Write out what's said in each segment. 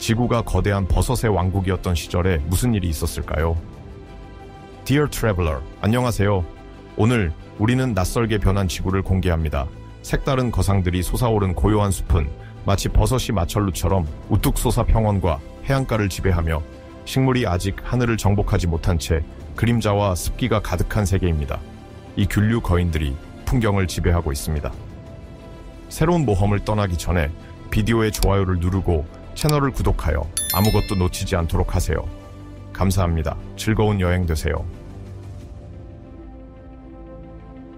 지구가 거대한 버섯의 왕국이었던 시절에 무슨 일이 있었을까요? Dear Traveler, 안녕하세요. 오늘 우리는 낯설게 변한 지구를 공개합니다. 색다른 거상들이 솟아오른 고요한 숲은 마치 버섯이 마철루처럼 우뚝 솟아 평원과 해안가를 지배하며 식물이 아직 하늘을 정복하지 못한 채 그림자와 습기가 가득한 세계입니다. 이 균류 거인들이 풍경을 지배하고 있습니다. 새로운 모험을 떠나기 전에 비디오의 좋아요를 누르고 채널을 구독하여 아무것도 놓치지 않도록 하세요. 감사합니다. 즐거운 여행 되세요.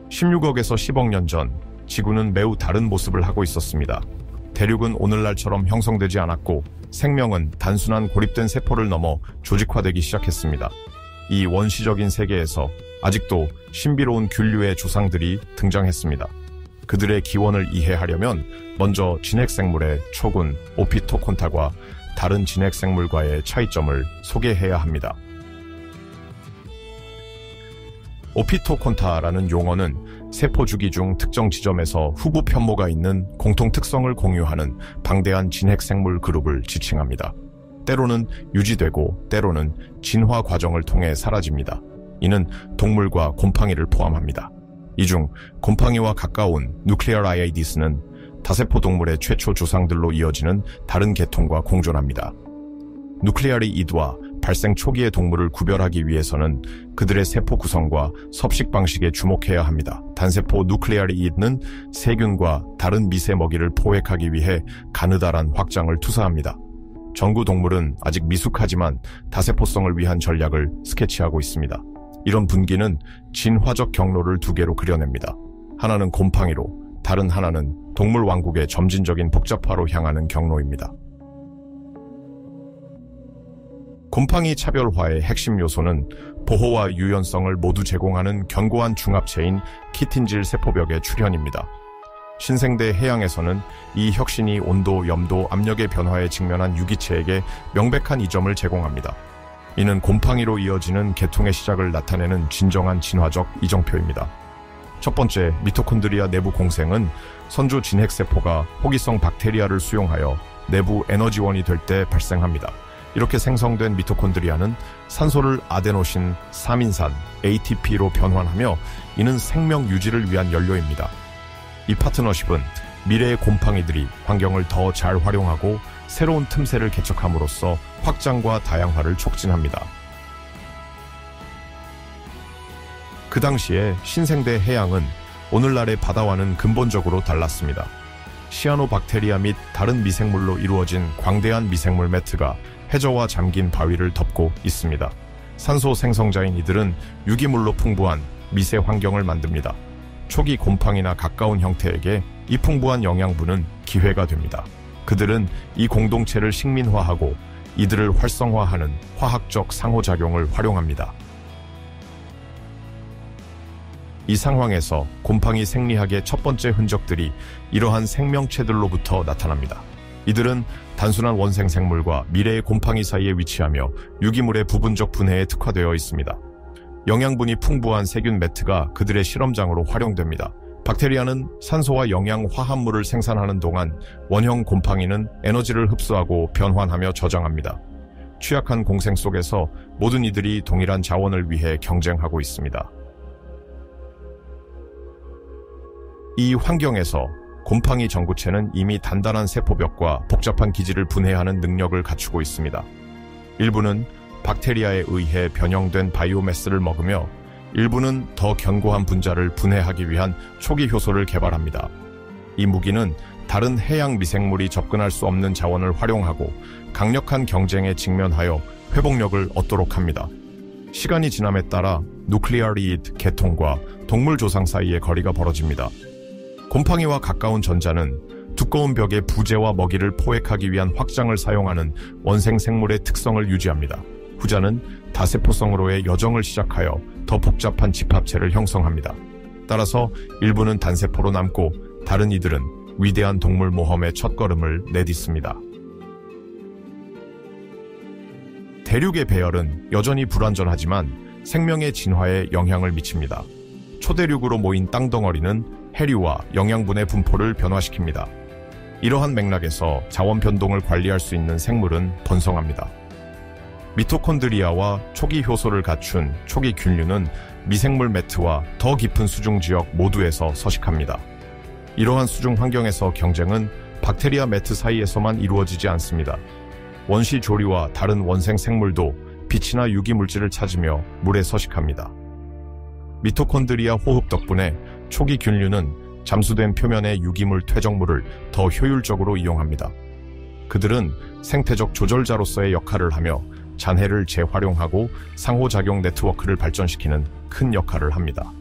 16억에서 10억 년 전, 지구는 매우 다른 모습을 하고 있었습니다. 대륙은 오늘날처럼 형성되지 않았고 생명은 단순한 고립된 세포를 넘어 조직화되기 시작했습니다. 이 원시적인 세계에서 아직도 신비로운 균류의 조상들이 등장했습니다. 그들의 기원을 이해하려면 먼저 진핵생물의 초군 오피토콘타과 다른 진핵생물과의 차이점을 소개해야 합니다. 오피토콘타라는 용어는 세포 주기 중 특정 지점에서 후부 편모가 있는 공통 특성을 공유하는 방대한 진핵생물 그룹을 지칭합니다. 때로는 유지되고 때로는 진화 과정을 통해 사라집니다. 이는 동물과 곰팡이를 포함합니다. 이 중 곰팡이와 가까운 누클레아리이디스는 다세포 동물의 최초 조상들로 이어지는 다른 계통과 공존합니다. 누클레아리이드와 발생 초기의 동물을 구별하기 위해서는 그들의 세포 구성과 섭식 방식에 주목해야 합니다. 단세포 누클레아리이드는 세균과 다른 미세 먹이를 포획하기 위해 가느다란 확장을 투사합니다. 전구 동물은 아직 미숙하지만 다세포성을 위한 전략을 스케치하고 있습니다. 이런 분기는 진화적 경로를 두 개로 그려냅니다. 하나는 곰팡이로, 다른 하나는 동물 왕국의 점진적인 복잡화로 향하는 경로입니다. 곰팡이 차별화의 핵심 요소는 보호와 유연성을 모두 제공하는 견고한 중합체인 키틴질 세포벽의 출현입니다. 신생대 해양에서는 이 혁신이 온도, 염도, 압력의 변화에 직면한 유기체에게 명백한 이점을 제공합니다. 이는 곰팡이로 이어지는 계통의 시작을 나타내는 진정한 진화적 이정표입니다. 첫 번째, 미토콘드리아 내부 공생은 선조 진핵세포가 호기성 박테리아를 수용하여 내부 에너지원이 될 때 발생합니다. 이렇게 생성된 미토콘드리아는 산소를 아데노신 3인산 ATP로 변환하며 이는 생명 유지를 위한 연료입니다. 이 파트너십은 미래의 곰팡이들이 환경을 더 잘 활용하고 새로운 틈새를 개척함으로써 확장과 다양화를 촉진합니다. 그 당시에 신생대 해양은 오늘날의 바다와는 근본적으로 달랐습니다. 시아노박테리아 및 다른 미생물로 이루어진 광대한 미생물 매트가 해저와 잠긴 바위를 덮고 있습니다. 산소 생성자인 이들은 유기물로 풍부한 미세 환경을 만듭니다. 초기 곰팡이나 가까운 형태에게 이 풍부한 영양분은 기회가 됩니다. 그들은 이 공동체를 식민화하고 이들을 활성화하는 화학적 상호작용을 활용합니다. 이 상황에서 곰팡이 생리학의 첫 번째 흔적들이 이러한 생명체들로부터 나타납니다. 이들은 단순한 원생생물과 미래의 곰팡이 사이에 위치하며 유기물의 부분적 분해에 특화되어 있습니다. 영양분이 풍부한 세균 매트가 그들의 실험장으로 활용됩니다. 박테리아는 산소와 영양 화합물을 생산하는 동안 원형 곰팡이는 에너지를 흡수하고 변환하며 저장합니다. 취약한 공생 속에서 모든 이들이 동일한 자원을 위해 경쟁하고 있습니다. 이 환경에서 곰팡이 전구체는 이미 단단한 세포벽과 복잡한 기질을 분해하는 능력을 갖추고 있습니다. 일부는 박테리아에 의해 변형된 바이오매스를 먹으며 일부는 더 견고한 분자를 분해하기 위한 초기 효소를 개발합니다. 이 무기는 다른 해양 미생물이 접근할 수 없는 자원을 활용하고 강력한 경쟁에 직면하여 회복력을 얻도록 합니다. 시간이 지남에 따라 누클레아리이드 계통과 동물 조상 사이의 거리가 벌어집니다. 곰팡이와 가까운 전자는 두꺼운 벽에 부재와 먹이를 포획하기 위한 확장을 사용하는 원생생물의 특성을 유지합니다. 후자는 다세포성으로의 여정을 시작하여 더 복잡한 집합체를 형성합니다. 따라서 일부는 단세포로 남고 다른 이들은 위대한 동물 모험의 첫걸음을 내딛습니다. 대륙의 배열은 여전히 불완전하지만 생명의 진화에 영향을 미칩니다. 초대륙으로 모인 땅덩어리는 해류와 영양분의 분포를 변화시킵니다. 이러한 맥락에서 자원 변동을 관리할 수 있는 생물은 번성합니다. 미토콘드리아와 초기 효소를 갖춘 초기 균류는 미생물 매트와 더 깊은 수중 지역 모두에서 서식합니다. 이러한 수중 환경에서 경쟁은 박테리아 매트 사이에서만 이루어지지 않습니다. 원시 조류와 다른 원생 생물도 빛이나 유기 물질을 찾으며 물에 서식합니다. 미토콘드리아 호흡 덕분에 초기 균류는 잠수된 표면의 유기물 퇴적물을 더 효율적으로 이용합니다. 그들은 생태적 조절자로서의 역할을 하며 잔해를 재활용하고 상호작용 네트워크를 발전시키는 큰 역할을 합니다.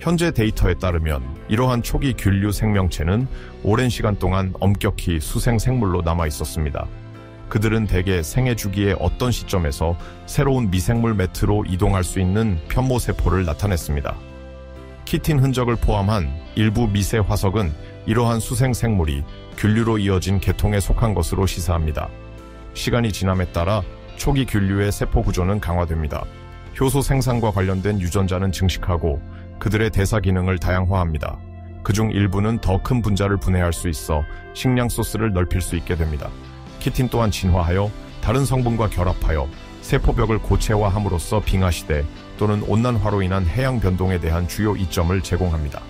현재 데이터에 따르면 이러한 초기 균류 생명체는 오랜 시간 동안 엄격히 수생 생물로 남아 있었습니다. 그들은 대개 생애 주기의 어떤 시점에서 새로운 미생물 매트로 이동할 수 있는 편모세포를 나타냈습니다. 키틴 흔적을 포함한 일부 미세 화석은 이러한 수생 생물이 균류로 이어진 계통에 속한 것으로 시사합니다. 시간이 지남에 따라 초기 균류의 세포 구조는 강화됩니다. 효소 생산과 관련된 유전자는 증식하고 그들의 대사 기능을 다양화합니다. 그중 일부는 더 큰 분자를 분해할 수 있어 식량 소스를 넓힐 수 있게 됩니다. 키틴 또한 진화하여 다른 성분과 결합하여 세포벽을 고체화함으로써 빙하시대 또는 온난화로 인한 해양 변동에 대한 주요 이점을 제공합니다.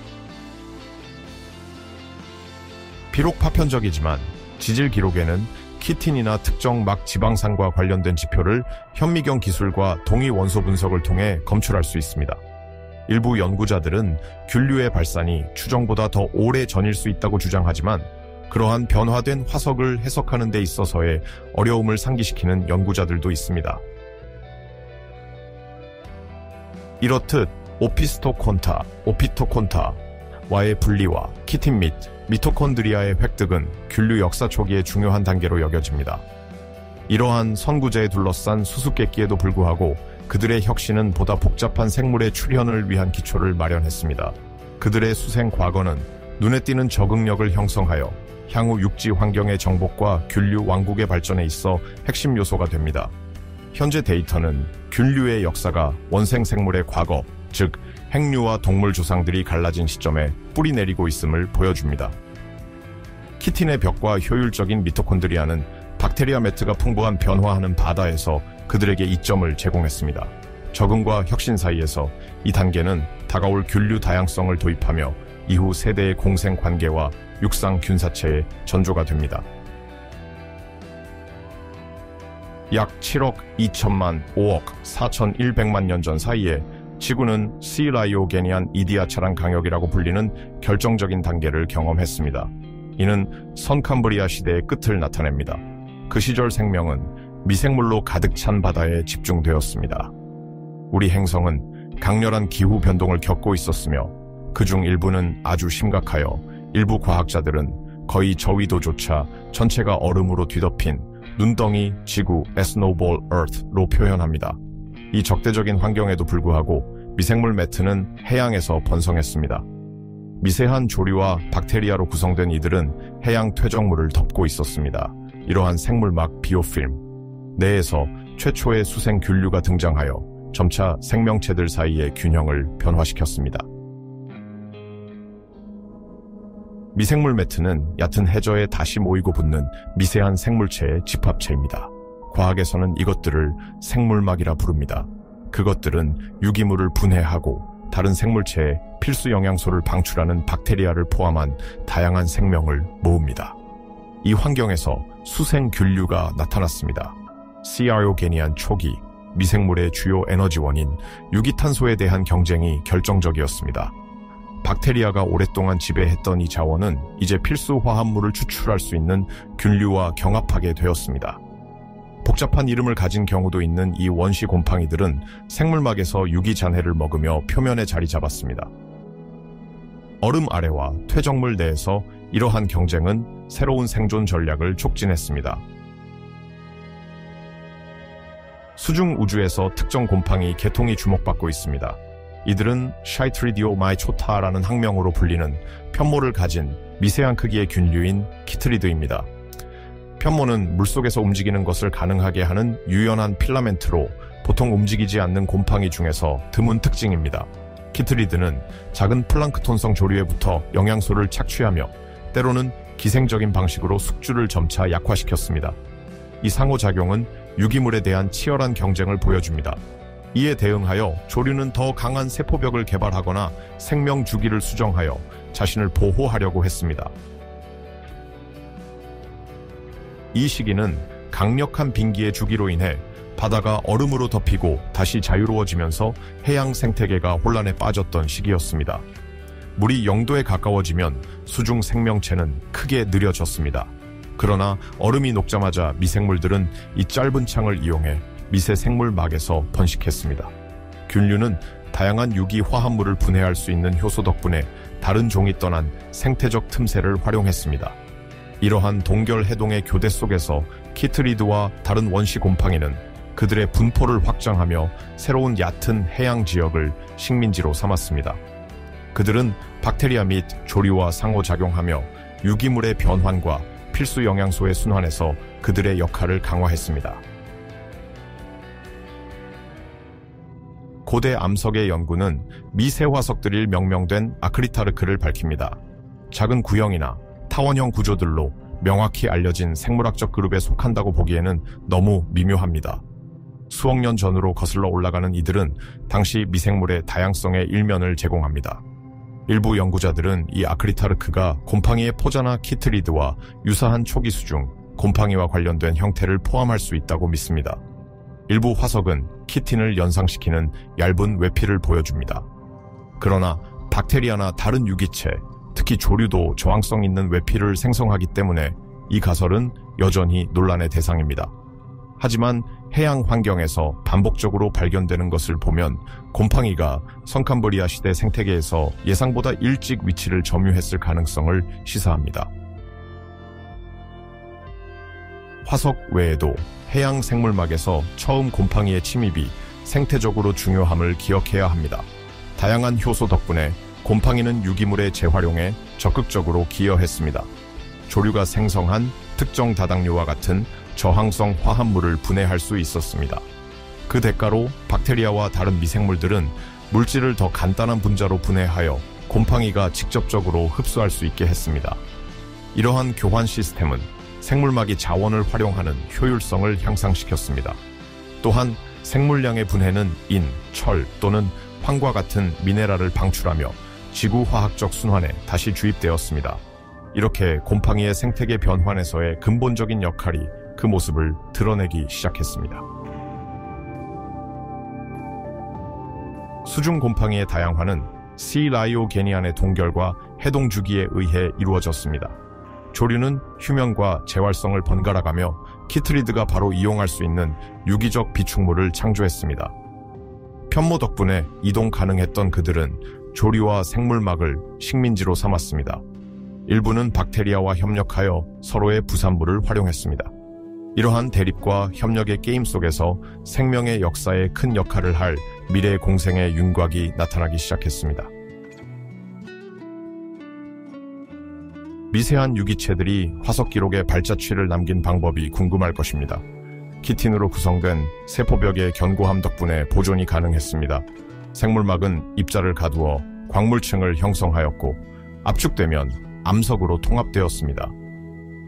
비록 파편적이지만 지질 기록에는 키틴이나 특정 막 지방산과 관련된 지표를 현미경 기술과 동위 원소 분석을 통해 검출할 수 있습니다. 일부 연구자들은 균류의 발산이 추정보다 더 오래 전일 수 있다고 주장하지만 그러한 변화된 화석을 해석하는 데 있어서의 어려움을 상기시키는 연구자들도 있습니다. 이렇듯 오피토콘타와의 분리와 키틴 및 미토콘드리아의 획득은 균류 역사 초기의 중요한 단계로 여겨집니다. 이러한 선구제에 둘러싼 수수께끼에도 불구하고 그들의 혁신은 보다 복잡한 생물의 출현을 위한 기초를 마련했습니다. 그들의 수생 과거는 눈에 띄는 적응력을 형성하여 향후 육지 환경의 정복과 균류 왕국의 발전에 있어 핵심 요소가 됩니다. 현재 데이터는 균류의 역사가 원생 생물의 과거, 즉 핵류와 동물 조상들이 갈라진 시점에 뿌리 내리고 있음을 보여줍니다. 키틴의 벽과 효율적인 미토콘드리아는 박테리아 매트가 풍부한 변화하는 바다에서 그들에게 이점을 제공했습니다. 적응과 혁신 사이에서 이 단계는 다가올 균류 다양성을 도입하며 이후 세대의 공생 관계와 육상 균사체의 전조가 됩니다. 약 7억 2천만 5억 4,100만 년 전 사이에 지구는 시라이오게니안 이디아차란 강역이라고 불리는 결정적인 단계를 경험했습니다. 이는 선캄브리아 시대의 끝을 나타냅니다. 그 시절 생명은 미생물로 가득 찬 바다에 집중되었습니다. 우리 행성은 강렬한 기후 변동을 겪고 있었으며 그중 일부는 아주 심각하여 일부 과학자들은 거의 저위도조차 전체가 얼음으로 뒤덮인 눈덩이 지구 (Snowball Earth)로 표현합니다. 이 적대적인 환경에도 불구하고 미생물 매트는 해양에서 번성했습니다. 미세한 조류와 박테리아로 구성된 이들은 해양 퇴적물을 덮고 있었습니다. 이러한 생물막 비오필름 내에서 최초의 수생 균류가 등장하여 점차 생명체들 사이의 균형을 변화시켰습니다. 미생물 매트는 얕은 해저에 다시 모이고 붙는 미세한 생물체의 집합체입니다. 과학에서는 이것들을 생물막이라 부릅니다. 그것들은 유기물을 분해하고 다른 생물체에 필수 영양소를 방출하는 박테리아를 포함한 다양한 생명을 모읍니다. 이 환경에서 수생 균류가 나타났습니다. 시아요게니안 초기 미생물의 주요 에너지원인 유기탄소에 대한 경쟁이 결정적이었습니다. 박테리아가 오랫동안 지배했던 이 자원은 이제 필수 화합물을 추출할 수 있는 균류와 경합하게 되었습니다. 복잡한 이름을 가진 경우도 있는 이 원시 곰팡이들은 생물막에서 유기잔해를 먹으며 표면에 자리 잡았습니다. 얼음 아래와 퇴적물 내에서 이러한 경쟁은 새로운 생존 전략을 촉진했습니다. 수중 우주에서 특정 곰팡이 계통이 주목받고 있습니다. 이들은 샤이트리디오마이초타라는 학명으로 불리는 편모를 가진 미세한 크기의 균류인 키트리드입니다. 편모는 물속에서 움직이는 것을 가능하게 하는 유연한 필라멘트로 보통 움직이지 않는 곰팡이 중에서 드문 특징입니다. 키트리드는 작은 플랑크톤성 조류에부터 영양소를 착취하며 때로는 기생적인 방식으로 숙주를 점차 약화시켰습니다. 이 상호작용은 유기물에 대한 치열한 경쟁을 보여줍니다. 이에 대응하여 조류는 더 강한 세포벽을 개발하거나 생명 주기를 수정하여 자신을 보호하려고 했습니다. 이 시기는 강력한 빙기의 주기로 인해 바다가 얼음으로 덮이고 다시 자유로워지면서 해양 생태계가 혼란에 빠졌던 시기였습니다. 물이 0도에 가까워지면 수중 생명체는 크게 느려졌습니다. 그러나 얼음이 녹자마자 미생물들은 이 짧은 창을 이용해 미세 생물막에서 번식했습니다. 균류는 다양한 유기 화합물을 분해할 수 있는 효소 덕분에 다른 종이 떠난 생태적 틈새를 활용했습니다. 이러한 동결 해동의 교대 속에서 키트리드와 다른 원시 곰팡이는 그들의 분포를 확장하며 새로운 얕은 해양 지역을 식민지로 삼았습니다. 그들은 박테리아 및 조류와 상호작용하며 유기물의 변환과 필수 영양소의 순환에서 그들의 역할을 강화했습니다. 고대 암석의 연구는 미세 화석들이 명명된 아크리타르크를 밝힙니다. 작은 구형이나 타원형 구조들로 명확히 알려진 생물학적 그룹에 속한다고 보기에는 너무 미묘합니다. 수억 년 전으로 거슬러 올라가는 이들은 당시 미생물의 다양성의 일면을 제공합니다. 일부 연구자들은 이 아크리타르크가 곰팡이의 포자나 키트리드와 유사한 초기수 중 곰팡이와 관련된 형태를 포함할 수 있다고 믿습니다. 일부 화석은 키틴을 연상시키는 얇은 외피를 보여줍니다. 그러나 박테리아나 다른 유기체, 특히 조류도 저항성 있는 외피를 생성하기 때문에 이 가설은 여전히 논란의 대상입니다. 하지만 해양 환경에서 반복적으로 발견되는 것을 보면 곰팡이가 성캄브리아 시대 생태계에서 예상보다 일찍 위치를 점유했을 가능성을 시사합니다. 화석 외에도 해양 생물막에서 처음 곰팡이의 침입이 생태적으로 중요함을 기억해야 합니다. 다양한 효소 덕분에 곰팡이는 유기물의 재활용에 적극적으로 기여했습니다. 조류가 생성한 특정 다당류와 같은 저항성 화합물을 분해할 수 있었습니다. 그 대가로 박테리아와 다른 미생물들은 물질을 더 간단한 분자로 분해하여 곰팡이가 직접적으로 흡수할 수 있게 했습니다. 이러한 교환 시스템은 생물막이 자원을 활용하는 효율성을 향상시켰습니다. 또한 생물량의 분해는 인, 철 또는 황과 같은 미네랄을 방출하며 지구화학적 순환에 다시 주입되었습니다. 이렇게 곰팡이의 생태계 변환에서의 근본적인 역할이 그 모습을 드러내기 시작했습니다. 수중 곰팡이의 다양화는 C. 라이오게니안의 동결과 해동 주기에 의해 이루어졌습니다. 조류는 휴면과 재활성을 번갈아가며 키트리드가 바로 이용할 수 있는 유기적 비축물을 창조했습니다. 편모 덕분에 이동 가능했던 그들은 조류와 생물막을 식민지로 삼았습니다. 일부는 박테리아와 협력하여 서로의 부산물을 활용했습니다. 이러한 대립과 협력의 게임 속에서 생명의 역사에 큰 역할을 할 미래 공생의 윤곽이 나타나기 시작했습니다. 미세한 유기체들이 화석 기록에 발자취를 남긴 방법이 궁금할 것입니다. 키틴으로 구성된 세포벽의 견고함 덕분에 보존이 가능했습니다. 생물막은 입자를 가두어 광물층을 형성하였고 압축되면 암석으로 통합되었습니다.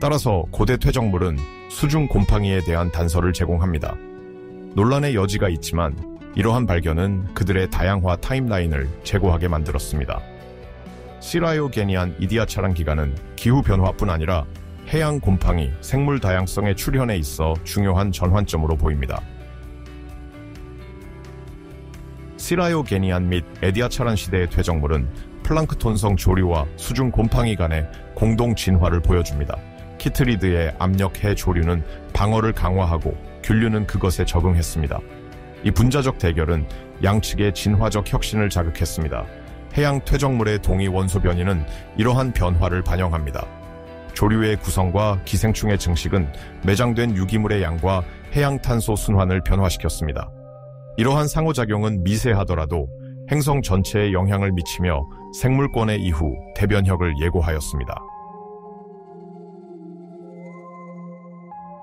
따라서 고대 퇴적물은 수중 곰팡이에 대한 단서를 제공합니다. 논란의 여지가 있지만 이러한 발견은 그들의 다양화 타임라인을 제고하게 만들었습니다. 시라이오게니안 이디아차란 기간은 기후변화뿐 아니라 해양 곰팡이, 생물 다양성의 출현에 있어 중요한 전환점으로 보입니다. 시라이오게니안 및 에디아차란 시대의 퇴적물은 플랑크톤성 조류와 수중 곰팡이 간의 공동 진화를 보여줍니다. 키트리드의 압력해 조류는 방어를 강화하고 균류는 그것에 적응했습니다. 이 분자적 대결은 양측의 진화적 혁신을 자극했습니다. 해양 퇴적물의 동위 원소 변이는 이러한 변화를 반영합니다. 조류의 구성과 기생충의 증식은 매장된 유기물의 양과 해양 탄소 순환을 변화시켰습니다. 이러한 상호작용은 미세하더라도 행성 전체에 영향을 미치며 생물권의 이후 대변혁을 예고하였습니다.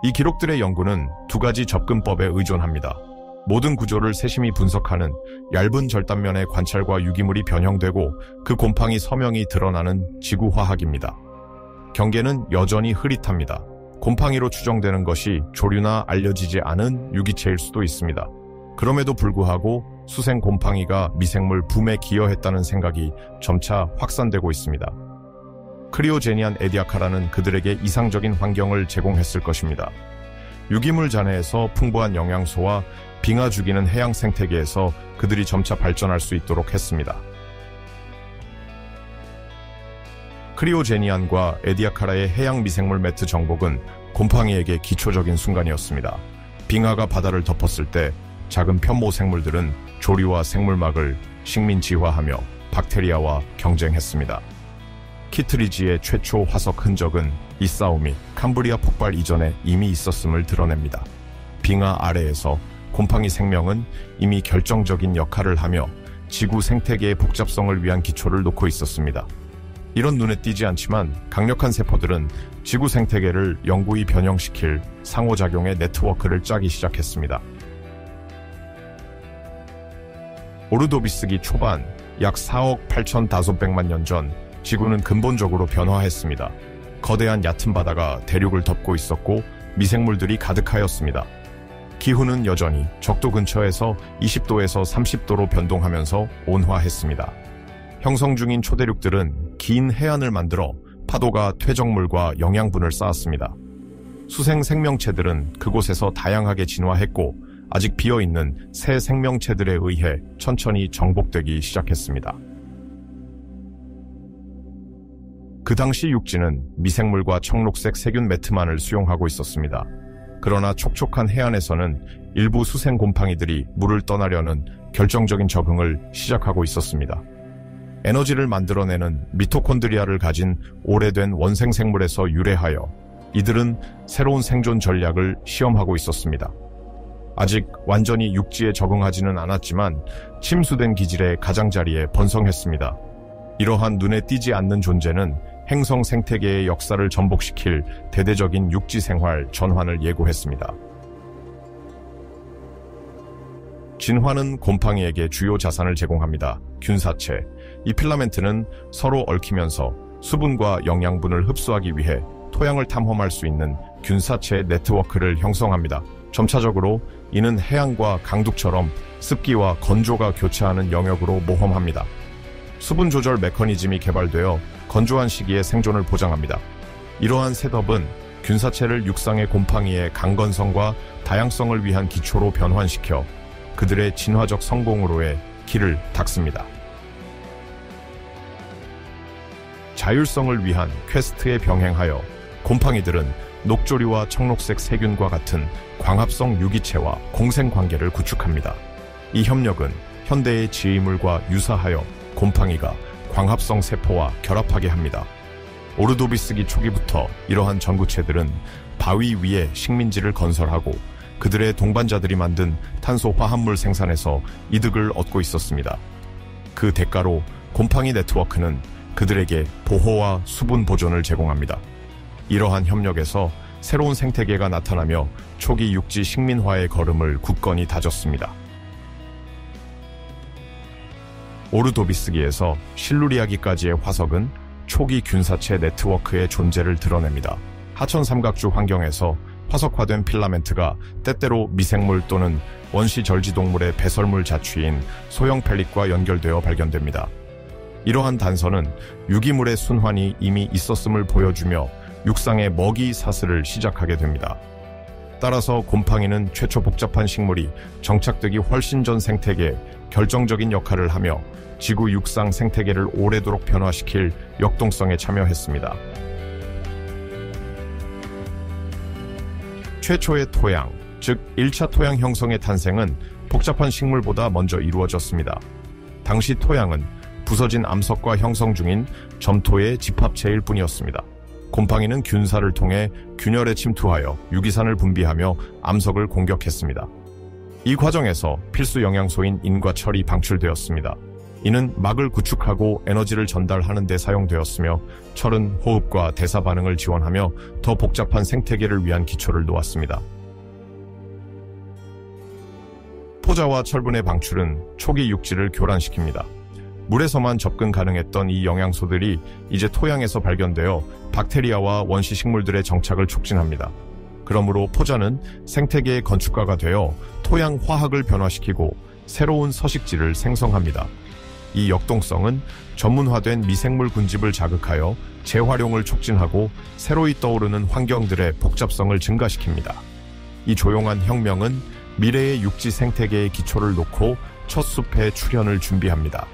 이 기록들의 연구는 두 가지 접근법에 의존합니다. 모든 구조를 세심히 분석하는 얇은 절단면의 관찰과 유기물이 변형되고 그 곰팡이 서명이 드러나는 지구화학입니다. 경계는 여전히 흐릿합니다. 곰팡이로 추정되는 것이 조류나 알려지지 않은 유기체일 수도 있습니다. 그럼에도 불구하고 수생 곰팡이가 미생물 붐에 기여했다는 생각이 점차 확산되고 있습니다. 크리오제니안 에디아카라는 그들에게 이상적인 환경을 제공했을 것입니다. 유기물 잔해에서 풍부한 영양소와 빙하 죽이는 해양 생태계에서 그들이 점차 발전할 수 있도록 했습니다. 크리오제니안과 에디아카라의 해양 미생물 매트 정복은 곰팡이에게 기초적인 순간이었습니다. 빙하가 바다를 덮었을 때 작은 편모 생물들은 조류와 생물막을 식민지화하며 박테리아와 경쟁했습니다. 키트리지의 최초 화석 흔적은 이 싸움이 캄브리아 폭발 이전에 이미 있었음을 드러냅니다. 빙하 아래에서 곰팡이 생명은 이미 결정적인 역할을 하며 지구 생태계의 복잡성을 위한 기초를 놓고 있었습니다. 이런 눈에 띄지 않지만 강력한 세포들은 지구 생태계를 영구히 변형시킬 상호작용의 네트워크를 짜기 시작했습니다. 오르도비스기 초반 약 4억 8,500만 년 전 지구는 근본적으로 변화했습니다. 거대한 얕은 바다가 대륙을 덮고 있었고 미생물들이 가득하였습니다. 기후는 여전히 적도 근처에서 20도에서 30도로 변동하면서 온화했습니다. 형성 중인 초대륙들은 긴 해안을 만들어 파도가 퇴적물과 영양분을 쌓았습니다. 수생 생명체들은 그곳에서 다양하게 진화했고 아직 비어있는 새 생명체들에 의해 천천히 정복되기 시작했습니다. 그 당시 육지는 미생물과 청록색 세균 매트만을 수용하고 있었습니다. 그러나 촉촉한 해안에서는 일부 수생 곰팡이들이 물을 떠나려는 결정적인 적응을 시작하고 있었습니다. 에너지를 만들어내는 미토콘드리아를 가진 오래된 원생 생물에서 유래하여 이들은 새로운 생존 전략을 시험하고 있었습니다. 아직 완전히 육지에 적응하지는 않았지만 침수된 기질의 가장자리에 번성했습니다. 이러한 눈에 띄지 않는 존재는 행성 생태계의 역사를 전복시킬 대대적인 육지 생활 전환을 예고했습니다. 진화는 곰팡이에게 주요 자산을 제공합니다. 균사체. 이 필라멘트는 서로 얽히면서 수분과 영양분을 흡수하기 위해 토양을 탐험할 수 있는 균사체 네트워크를 형성합니다. 점차적으로 이는 해양과 강둑처럼 습기와 건조가 교차하는 영역으로 모험합니다. 수분 조절 메커니즘이 개발되어 건조한 시기에 생존을 보장합니다. 이러한 셋업은 균사체를 육상의 곰팡이의 강건성과 다양성을 위한 기초로 변환시켜 그들의 진화적 성공으로의 길을 닦습니다. 자율성을 위한 퀘스트에 병행하여 곰팡이들은 녹조류와 청록색 세균과 같은 광합성 유기체와 공생관계를 구축합니다. 이 협력은 현대의 지휘물과 유사하여 곰팡이가 광합성 세포와 결합하게 합니다. 오르도비스기 초기부터 이러한 전구체들은 바위 위에 식민지를 건설하고 그들의 동반자들이 만든 탄소 화합물 생산에서 이득을 얻고 있었습니다. 그 대가로 곰팡이 네트워크는 그들에게 보호와 수분 보존을 제공합니다. 이러한 협력에서 새로운 생태계가 나타나며 초기 육지 식민화의 걸음을 굳건히 다졌습니다. 오르도비스기에서 실루리아기까지의 화석은 초기 균사체 네트워크의 존재를 드러냅니다. 하천 삼각주 환경에서 화석화된 필라멘트가 때때로 미생물 또는 원시 절지동물의 배설물 자취인 소형 펠릿과 연결되어 발견됩니다. 이러한 단서는 유기물의 순환이 이미 있었음을 보여주며 육상의 먹이 사슬을 시작하게 됩니다. 따라서 곰팡이는 최초 복잡한 식물이 정착되기 훨씬 전 생태계에 결정적인 역할을 하며 지구 육상 생태계를 오래도록 변화시킬 역동성에 참여했습니다. 최초의 토양, 즉 1차 토양 형성의 탄생은 복잡한 식물보다 먼저 이루어졌습니다. 당시 토양은 부서진 암석과 형성 중인 점토의 집합체일 뿐이었습니다. 곰팡이는 균사를 통해 균열에 침투하여 유기산을 분비하며 암석을 공격했습니다. 이 과정에서 필수 영양소인 인과 철이 방출되었습니다. 이는 막을 구축하고 에너지를 전달하는 데 사용되었으며 철은 호흡과 대사 반응을 지원하며 더 복잡한 생태계를 위한 기초를 놓았습니다. 포자와 철분의 방출은 초기 육지를 교란시킵니다. 물에서만 접근 가능했던 이 영양소들이 이제 토양에서 발견되어 박테리아와 원시 식물들의 정착을 촉진합니다. 그러므로 포자는 생태계의 건축가가 되어 토양 화학을 변화시키고 새로운 서식지를 생성합니다. 이 역동성은 전문화된 미생물 군집을 자극하여 재활용을 촉진하고 새로이 떠오르는 환경들의 복잡성을 증가시킵니다. 이 조용한 혁명은 미래의 육지 생태계의 기초를 놓고 첫 숲의 출현을 준비합니다.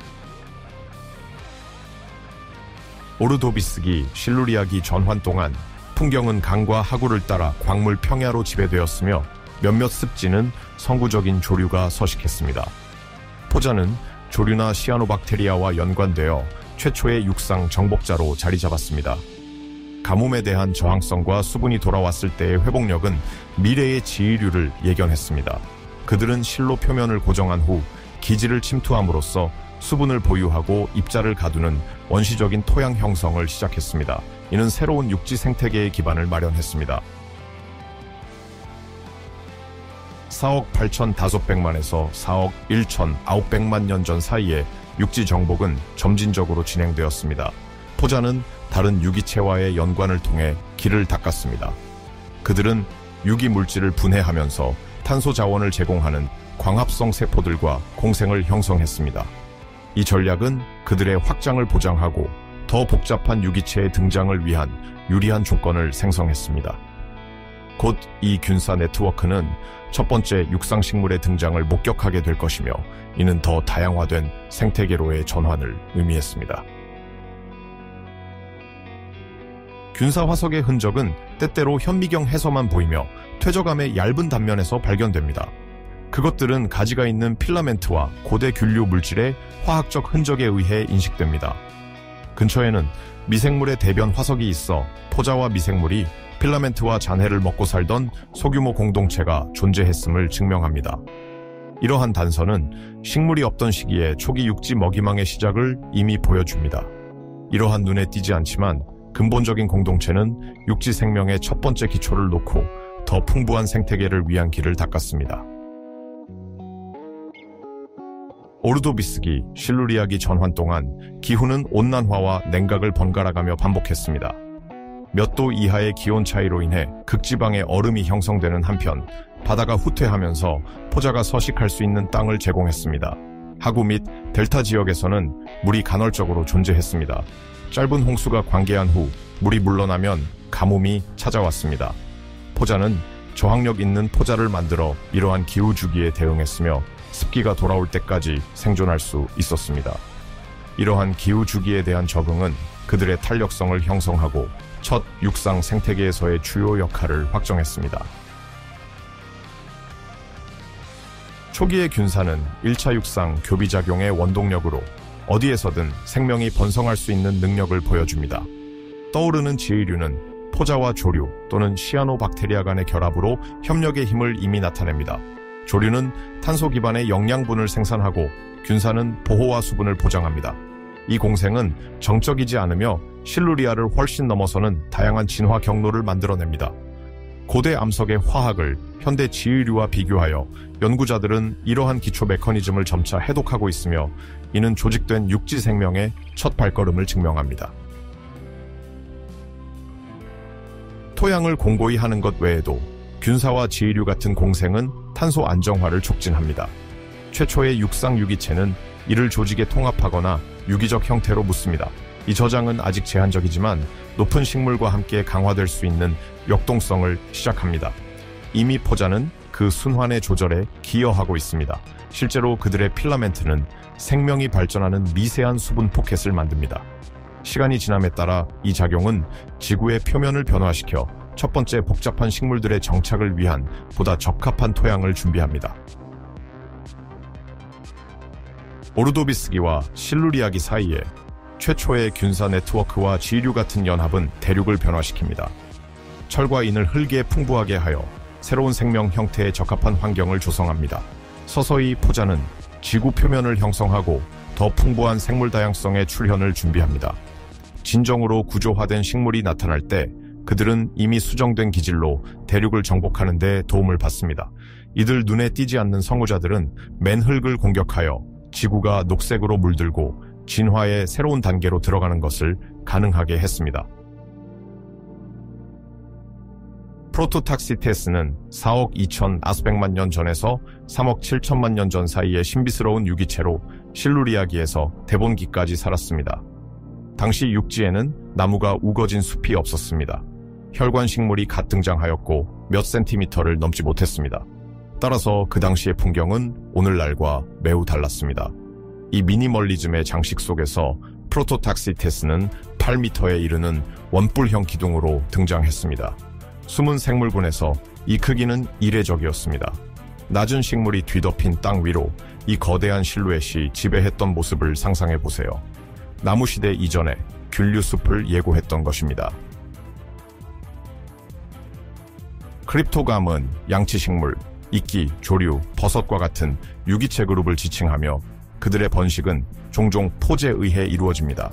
오르도비스기, 실루리아기 전환 동안 풍경은 강과 하구를 따라 광물 평야로 지배되었으며 몇몇 습지는 성구적인 조류가 서식했습니다. 포자는 조류나 시아노박테리아와 연관되어 최초의 육상 정복자로 자리 잡았습니다. 가뭄에 대한 저항성과 수분이 돌아왔을 때의 회복력은 미래의 지류를 예견했습니다. 그들은 실로 표면을 고정한 후 기지를 침투함으로써 수분을 보유하고 입자를 가두는 원시적인 토양 형성을 시작했습니다. 이는 새로운 육지 생태계의 기반을 마련했습니다. 4억 8,500만에서 4억 1,900만 년 전 사이에 육지 정복은 점진적으로 진행되었습니다. 포자는 다른 유기체와의 연관을 통해 길을 닦았습니다. 그들은 유기 물질을 분해하면서 탄소 자원을 제공하는 광합성 세포들과 공생을 형성했습니다. 이 전략은 그들의 확장을 보장하고 더 복잡한 유기체의 등장을 위한 유리한 조건을 생성했습니다. 곧 이 균사 네트워크는 첫 번째 육상식물의 등장을 목격하게 될 것이며 이는 더 다양화된 생태계로의 전환을 의미했습니다. 균사 화석의 흔적은 때때로 현미경에서만 보이며 퇴적암의 얇은 단면에서 발견됩니다. 그것들은 가지가 있는 필라멘트와 고대 균류 물질의 화학적 흔적에 의해 인식됩니다. 근처에는 미생물의 대변 화석이 있어 포자와 미생물이 필라멘트와 잔해를 먹고 살던 소규모 공동체가 존재했음을 증명합니다. 이러한 단서는 식물이 없던 시기에 초기 육지 먹이망의 시작을 이미 보여줍니다. 이러한 눈에 띄지 않지만 근본적인 공동체는 육지 생명의 첫 번째 기초를 놓고 더 풍부한 생태계를 위한 길을 닦았습니다. 오르도비스기, 실루리아기 전환 동안 기후는 온난화와 냉각을 번갈아가며 반복했습니다. 몇 도 이하의 기온 차이로 인해 극지방의 얼음이 형성되는 한편 바다가 후퇴하면서 포자가 서식할 수 있는 땅을 제공했습니다. 하구 및 델타 지역에서는 물이 간헐적으로 존재했습니다. 짧은 홍수가 관계한 후 물이 물러나면 가뭄이 찾아왔습니다. 포자는 저항력 있는 포자를 만들어 이러한 기후 주기에 대응했으며 습기가 돌아올 때까지 생존할 수 있었습니다. 이러한 기후 주기에 대한 적응은 그들의 탄력성을 형성하고 첫 육상 생태계에서의 주요 역할을 확정했습니다. 초기의 균사는 1차 육상 교비작용의 원동력으로 어디에서든 생명이 번성할 수 있는 능력을 보여줍니다. 떠오르는 지의류는 포자와 조류 또는 시아노박테리아 간의 결합으로 협력의 힘을 이미 나타냅니다. 조류는 탄소 기반의 영양분을 생산하고 균사는 보호와 수분을 보장합니다. 이 공생은 정적이지 않으며 실루리아를 훨씬 넘어서는 다양한 진화 경로를 만들어냅니다. 고대 암석의 화학을 현대 지의류와 비교하여 연구자들은 이러한 기초 메커니즘을 점차 해독하고 있으며 이는 조직된 육지 생명의 첫 발걸음을 증명합니다. 토양을 공고히 하는 것 외에도 균사와 지의류 같은 공생은 탄소 안정화를 촉진합니다. 최초의 육상 유기체는 이를 조직에 통합하거나 유기적 형태로 묻습니다. 이 저장은 아직 제한적이지만 높은 식물과 함께 강화될 수 있는 역동성을 시작합니다. 이미 포자는 그 순환의 조절에 기여하고 있습니다. 실제로 그들의 필라멘트는 생명이 발전하는 미세한 수분 포켓을 만듭니다. 시간이 지남에 따라 이 작용은 지구의 표면을 변화시켜 첫 번째 복잡한 식물들의 정착을 위한 보다 적합한 토양을 준비합니다. 오르도비스기와 실루리아기 사이에 최초의 균사 네트워크와 지류 같은 연합은 대륙을 변화시킵니다. 철과 인을 흙에 풍부하게 하여 새로운 생명 형태에 적합한 환경을 조성합니다. 서서히 포자는 지구 표면을 형성하고 더 풍부한 생물 다양성의 출현을 준비합니다. 진정으로 구조화된 식물이 나타날 때 그들은 이미 수정된 기질로 대륙을 정복하는 데 도움을 받습니다. 이들 눈에 띄지 않는 성우자들은 맨흙을 공격하여 지구가 녹색으로 물들고 진화의 새로운 단계로 들어가는 것을 가능하게 했습니다. 프로토탁시테스는 4억 2천 아스백만 년 전에서 3억 7천만 년 전 사이의 신비스러운 유기체로 실루리아기에서 데본기까지 살았습니다. 당시 육지에는 나무가 우거진 숲이 없었습니다. 혈관 식물이 갓 등장하였고 몇 센티미터를 넘지 못했습니다. 따라서 그 당시의 풍경은 오늘날과 매우 달랐습니다. 이 미니멀리즘의 장식 속에서 프로토탁시테스는 8m에 이르는 원뿔형 기둥으로 등장했습니다. 숨은 생물군에서 이 크기는 이례적이었습니다. 낮은 식물이 뒤덮인 땅 위로 이 거대한 실루엣이 지배했던 모습을 상상해 보세요. 나무시대 이전에 균류숲을 예고했던 것입니다. 크립토감은 양치식물, 이끼, 조류, 버섯과 같은 유기체 그룹을 지칭하며 그들의 번식은 종종 포제에 의해 이루어집니다.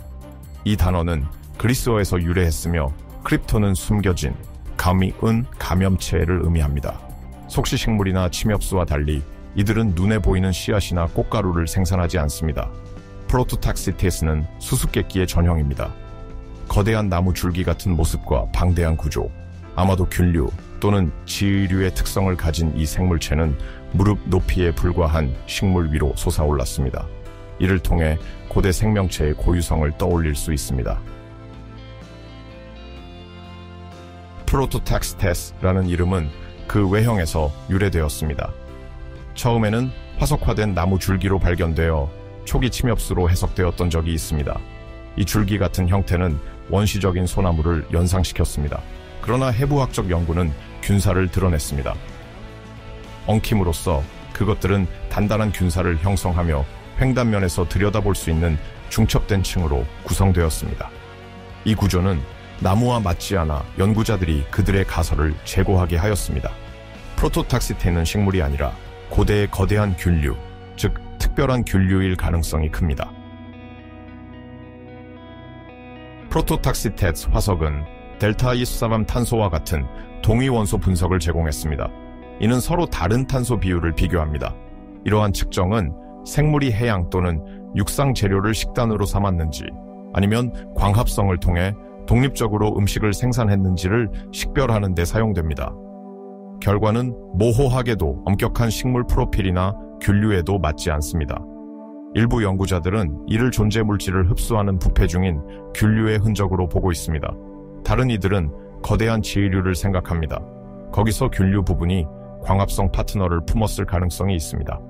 이 단어는 그리스어에서 유래했으며 크립토는 숨겨진, 감이 은 감염체를 의미합니다. 속시식물이나 침엽수와 달리 이들은 눈에 보이는 씨앗이나 꽃가루를 생산하지 않습니다. 프로토탁시테스는 수수께끼의 전형입니다. 거대한 나무 줄기 같은 모습과 방대한 구조, 아마도 균류 또는 지류의 특성을 가진 이 생물체는 무릎 높이에 불과한 식물 위로 솟아올랐습니다. 이를 통해 고대 생명체의 고유성을 떠올릴 수 있습니다. 프로토탁시테스라는 이름은 그 외형에서 유래되었습니다. 처음에는 화석화된 나무 줄기로 발견되어 초기 침엽수로 해석되었던 적이 있습니다. 이 줄기 같은 형태는 원시적인 소나무를 연상시켰습니다. 그러나 해부학적 연구는 균사를 드러냈습니다. 엉킴으로써 그것들은 단단한 균사를 형성하며 횡단면에서 들여다볼 수 있는 중첩된 층으로 구성되었습니다. 이 구조는 나무와 맞지 않아 연구자들이 그들의 가설을 재고하게 하였습니다. 프로토탁시테는 식물이 아니라 고대의 거대한 균류, 즉 특별한 균류일 가능성이 큽니다. 프로토탁시테스 화석은 델타 이수사반 탄소와 같은 동위원소 분석을 제공했습니다. 이는 서로 다른 탄소 비율을 비교합니다. 이러한 측정은 생물이 해양 또는 육상 재료를 식단으로 삼았는지 아니면 광합성을 통해 독립적으로 음식을 생산했는지를 식별하는 데 사용됩니다. 결과는 모호하게도 엄격한 식물 프로필이나 균류에도 맞지 않습니다. 일부 연구자들은 이를 존재 물질을 흡수하는 부패 중인 균류의 흔적으로 보고 있습니다. 다른 이들은 거대한 지류를 생각합니다. 거기서 균류 부분이 광합성 파트너를 품었을 가능성이 있습니다.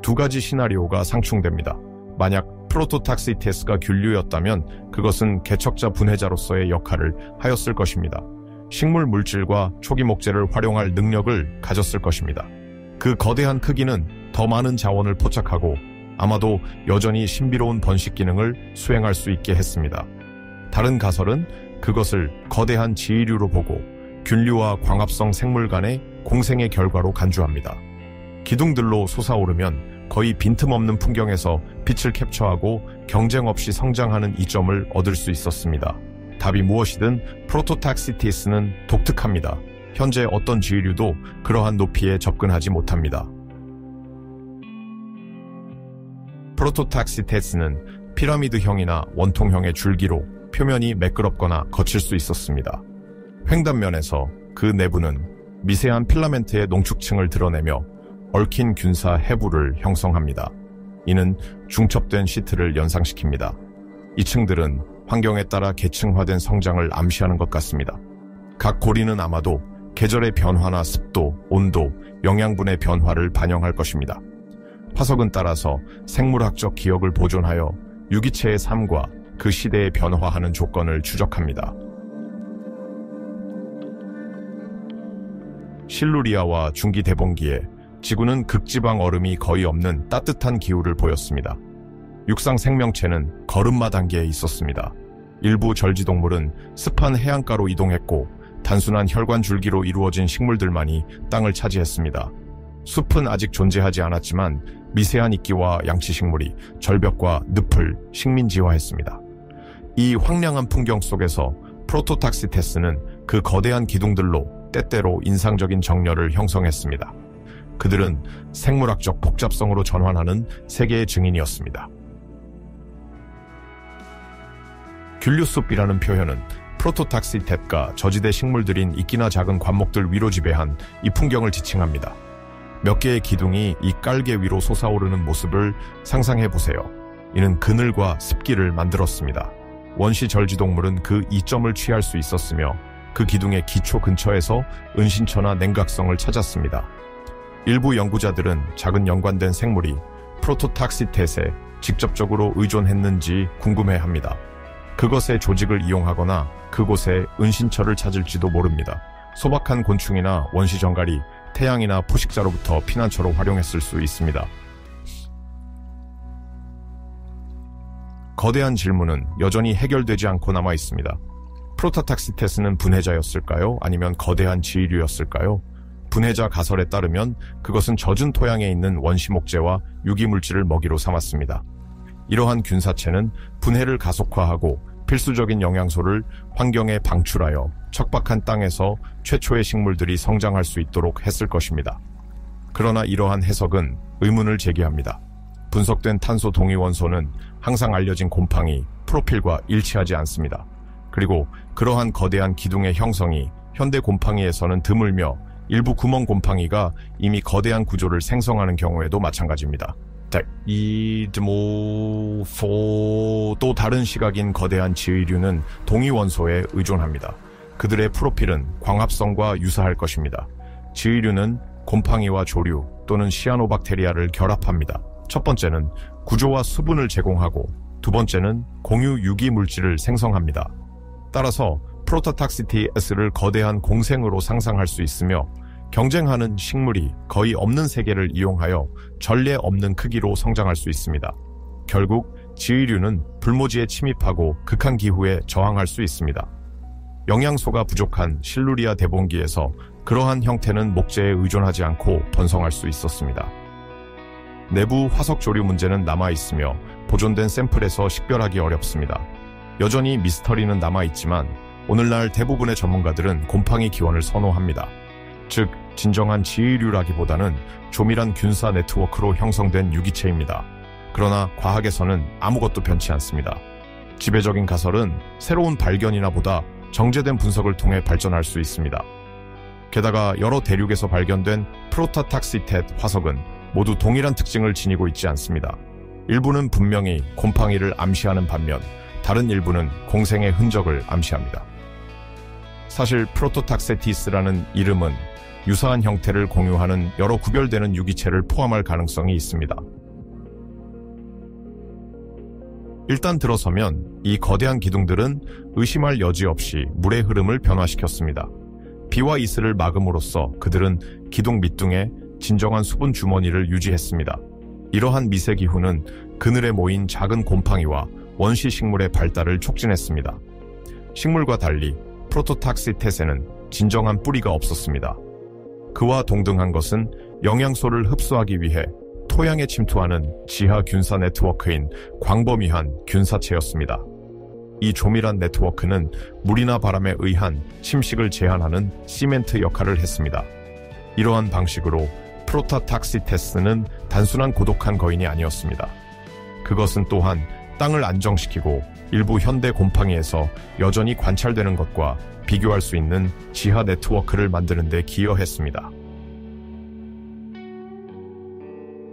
두 가지 시나리오가 상충됩니다. 만약 프로토탁시테스가 균류였다면 그것은 개척자 분해자로서의 역할을 하였을 것입니다. 식물 물질과 초기 목재를 활용할 능력을 가졌을 것입니다. 그 거대한 크기는 더 많은 자원을 포착하고 아마도 여전히 신비로운 번식 기능을 수행할 수 있게 했습니다. 다른 가설은 그것을 거대한 지류로 보고 균류와 광합성 생물 간의 공생의 결과로 간주합니다. 기둥들로 솟아오르면 거의 빈틈없는 풍경에서 빛을 캡처하고 경쟁 없이 성장하는 이점을 얻을 수 있었습니다. 답이 무엇이든 프로토탁시테스는 독특합니다. 현재 어떤 지류도 그러한 높이에 접근하지 못합니다. 프로토탁시테스는 피라미드형이나 원통형의 줄기로 표면이 매끄럽거나 거칠 수 있었습니다. 횡단면에서 그 내부는 미세한 필라멘트의 농축층을 드러내며 얽힌 균사 해부를 형성합니다. 이는 중첩된 시트를 연상시킵니다. 이 층들은 환경에 따라 계층화된 성장을 암시하는 것 같습니다. 각 고리는 아마도 계절의 변화나 습도, 온도, 영양분의 변화를 반영할 것입니다. 화석은 따라서 생물학적 기억을 보존하여 유기체의 삶과 그 시대에 변화하는 조건을 추적합니다. 실루리아와 중기대봉기에 지구는 극지방 얼음이 거의 없는 따뜻한 기후를 보였습니다. 육상 생명체는 걸음마 단계에 있었습니다. 일부 절지동물은 습한 해안가로 이동했고 단순한 혈관 줄기로 이루어진 식물들만이 땅을 차지했습니다. 숲은 아직 존재하지 않았지만 미세한 이끼와 양치식물이 절벽과 늪을 식민지화했습니다. 이 황량한 풍경 속에서 프로토탁시테스는 그 거대한 기둥들로 때때로 인상적인 정렬을 형성했습니다. 그들은 생물학적 복잡성으로 전환하는 세계의 증인이었습니다. 귤류숲이라는 표현은 프로토탁시텟과 저지대 식물들인 이끼나 작은 관목들 위로 지배한 이 풍경을 지칭합니다. 몇 개의 기둥이 이 깔개 위로 솟아오르는 모습을 상상해보세요. 이는 그늘과 습기를 만들었습니다. 원시 절지동물은 그 이점을 취할 수 있었으며 그 기둥의 기초 근처에서 은신처나 냉각성을 찾았습니다. 일부 연구자들은 작은 연관된 생물이 프로토탁시텟에 직접적으로 의존했는지 궁금해합니다. 그것의 조직을 이용하거나 그곳에 은신처를 찾을지도 모릅니다. 소박한 곤충이나 원시 정갈이 태양이나 포식자로부터 피난처로 활용했을 수 있습니다. 거대한 질문은 여전히 해결되지 않고 남아 있습니다. 프로토탁시텟은 분해자였을까요? 아니면 거대한 지휘류였을까요? 분해자 가설에 따르면 그것은 젖은 토양에 있는 원시 목재와 유기물질을 먹이로 삼았습니다. 이러한 균사체는 분해를 가속화하고 필수적인 영양소를 환경에 방출하여 척박한 땅에서 최초의 식물들이 성장할 수 있도록 했을 것입니다. 그러나 이러한 해석은 의문을 제기합니다. 분석된 탄소 동위 원소는 항상 알려진 곰팡이, 프로필과 일치하지 않습니다. 그리고 그러한 거대한 기둥의 형성이 현대 곰팡이에서는 드물며 일부 구멍 곰팡이가 이미 거대한 구조를 생성하는 경우에도 마찬가지입니다. 또 다른 시각인 거대한 지휘류는 동위 원소에 의존합니다. 그들의 프로필은 광합성과 유사할 것입니다. 지휘류는 곰팡이와 조류 또는 시아노박테리아를 결합합니다. 첫 번째는 구조와 수분을 제공하고 두 번째는 공유 유기 물질을 생성합니다. 따라서 프로토탁시텟을 거대한 공생으로 상상할 수 있으며 경쟁하는 식물이 거의 없는 세계를 이용하여 전례 없는 크기로 성장할 수 있습니다. 결국 지휘류는 불모지에 침입하고 극한 기후에 저항할 수 있습니다. 영양소가 부족한 실루리아 대봉기에서 그러한 형태는 목재에 의존하지 않고 번성할 수 있었습니다. 내부 화석 조류 문제는 남아있으며 보존된 샘플에서 식별하기 어렵습니다. 여전히 미스터리는 남아있지만 오늘날 대부분의 전문가들은 곰팡이 기원을 선호합니다. 즉, 진정한 지휘류라기보다는 조밀한 균사 네트워크로 형성된 유기체입니다. 그러나 과학에서는 아무것도 변치 않습니다. 지배적인 가설은 새로운 발견이나 보다 정제된 분석을 통해 발전할 수 있습니다. 게다가 여러 대륙에서 발견된 프로토탁시텟 화석은 모두 동일한 특징을 지니고 있지 않습니다. 일부는 분명히 곰팡이를 암시하는 반면 다른 일부는 공생의 흔적을 암시합니다. 사실 프로토탁시텟라는 이름은 유사한 형태를 공유하는 여러 구별되는 유기체를 포함할 가능성이 있습니다. 일단 들어서면 이 거대한 기둥들은 의심할 여지 없이 물의 흐름을 변화시켰습니다. 비와 이슬을 막음으로써 그들은 기둥 밑둥에 진정한 수분 주머니를 유지했습니다. 이러한 미세 기후는 그늘에 모인 작은 곰팡이와 원시 식물의 발달을 촉진했습니다. 식물과 달리 프로토탁시텟에는 진정한 뿌리가 없었습니다. 그와 동등한 것은 영양소를 흡수하기 위해 토양에 침투하는 지하 균사 네트워크인 광범위한 균사체였습니다. 이 조밀한 네트워크는 물이나 바람에 의한 침식을 제한하는 시멘트 역할을 했습니다. 이러한 방식으로 프로토탁시텟는 단순한 고독한 거인이 아니었습니다. 그것은 또한 땅을 안정시키고 일부 현대 곰팡이에서 여전히 관찰되는 것과 비교할 수 있는 지하 네트워크를 만드는 데 기여했습니다.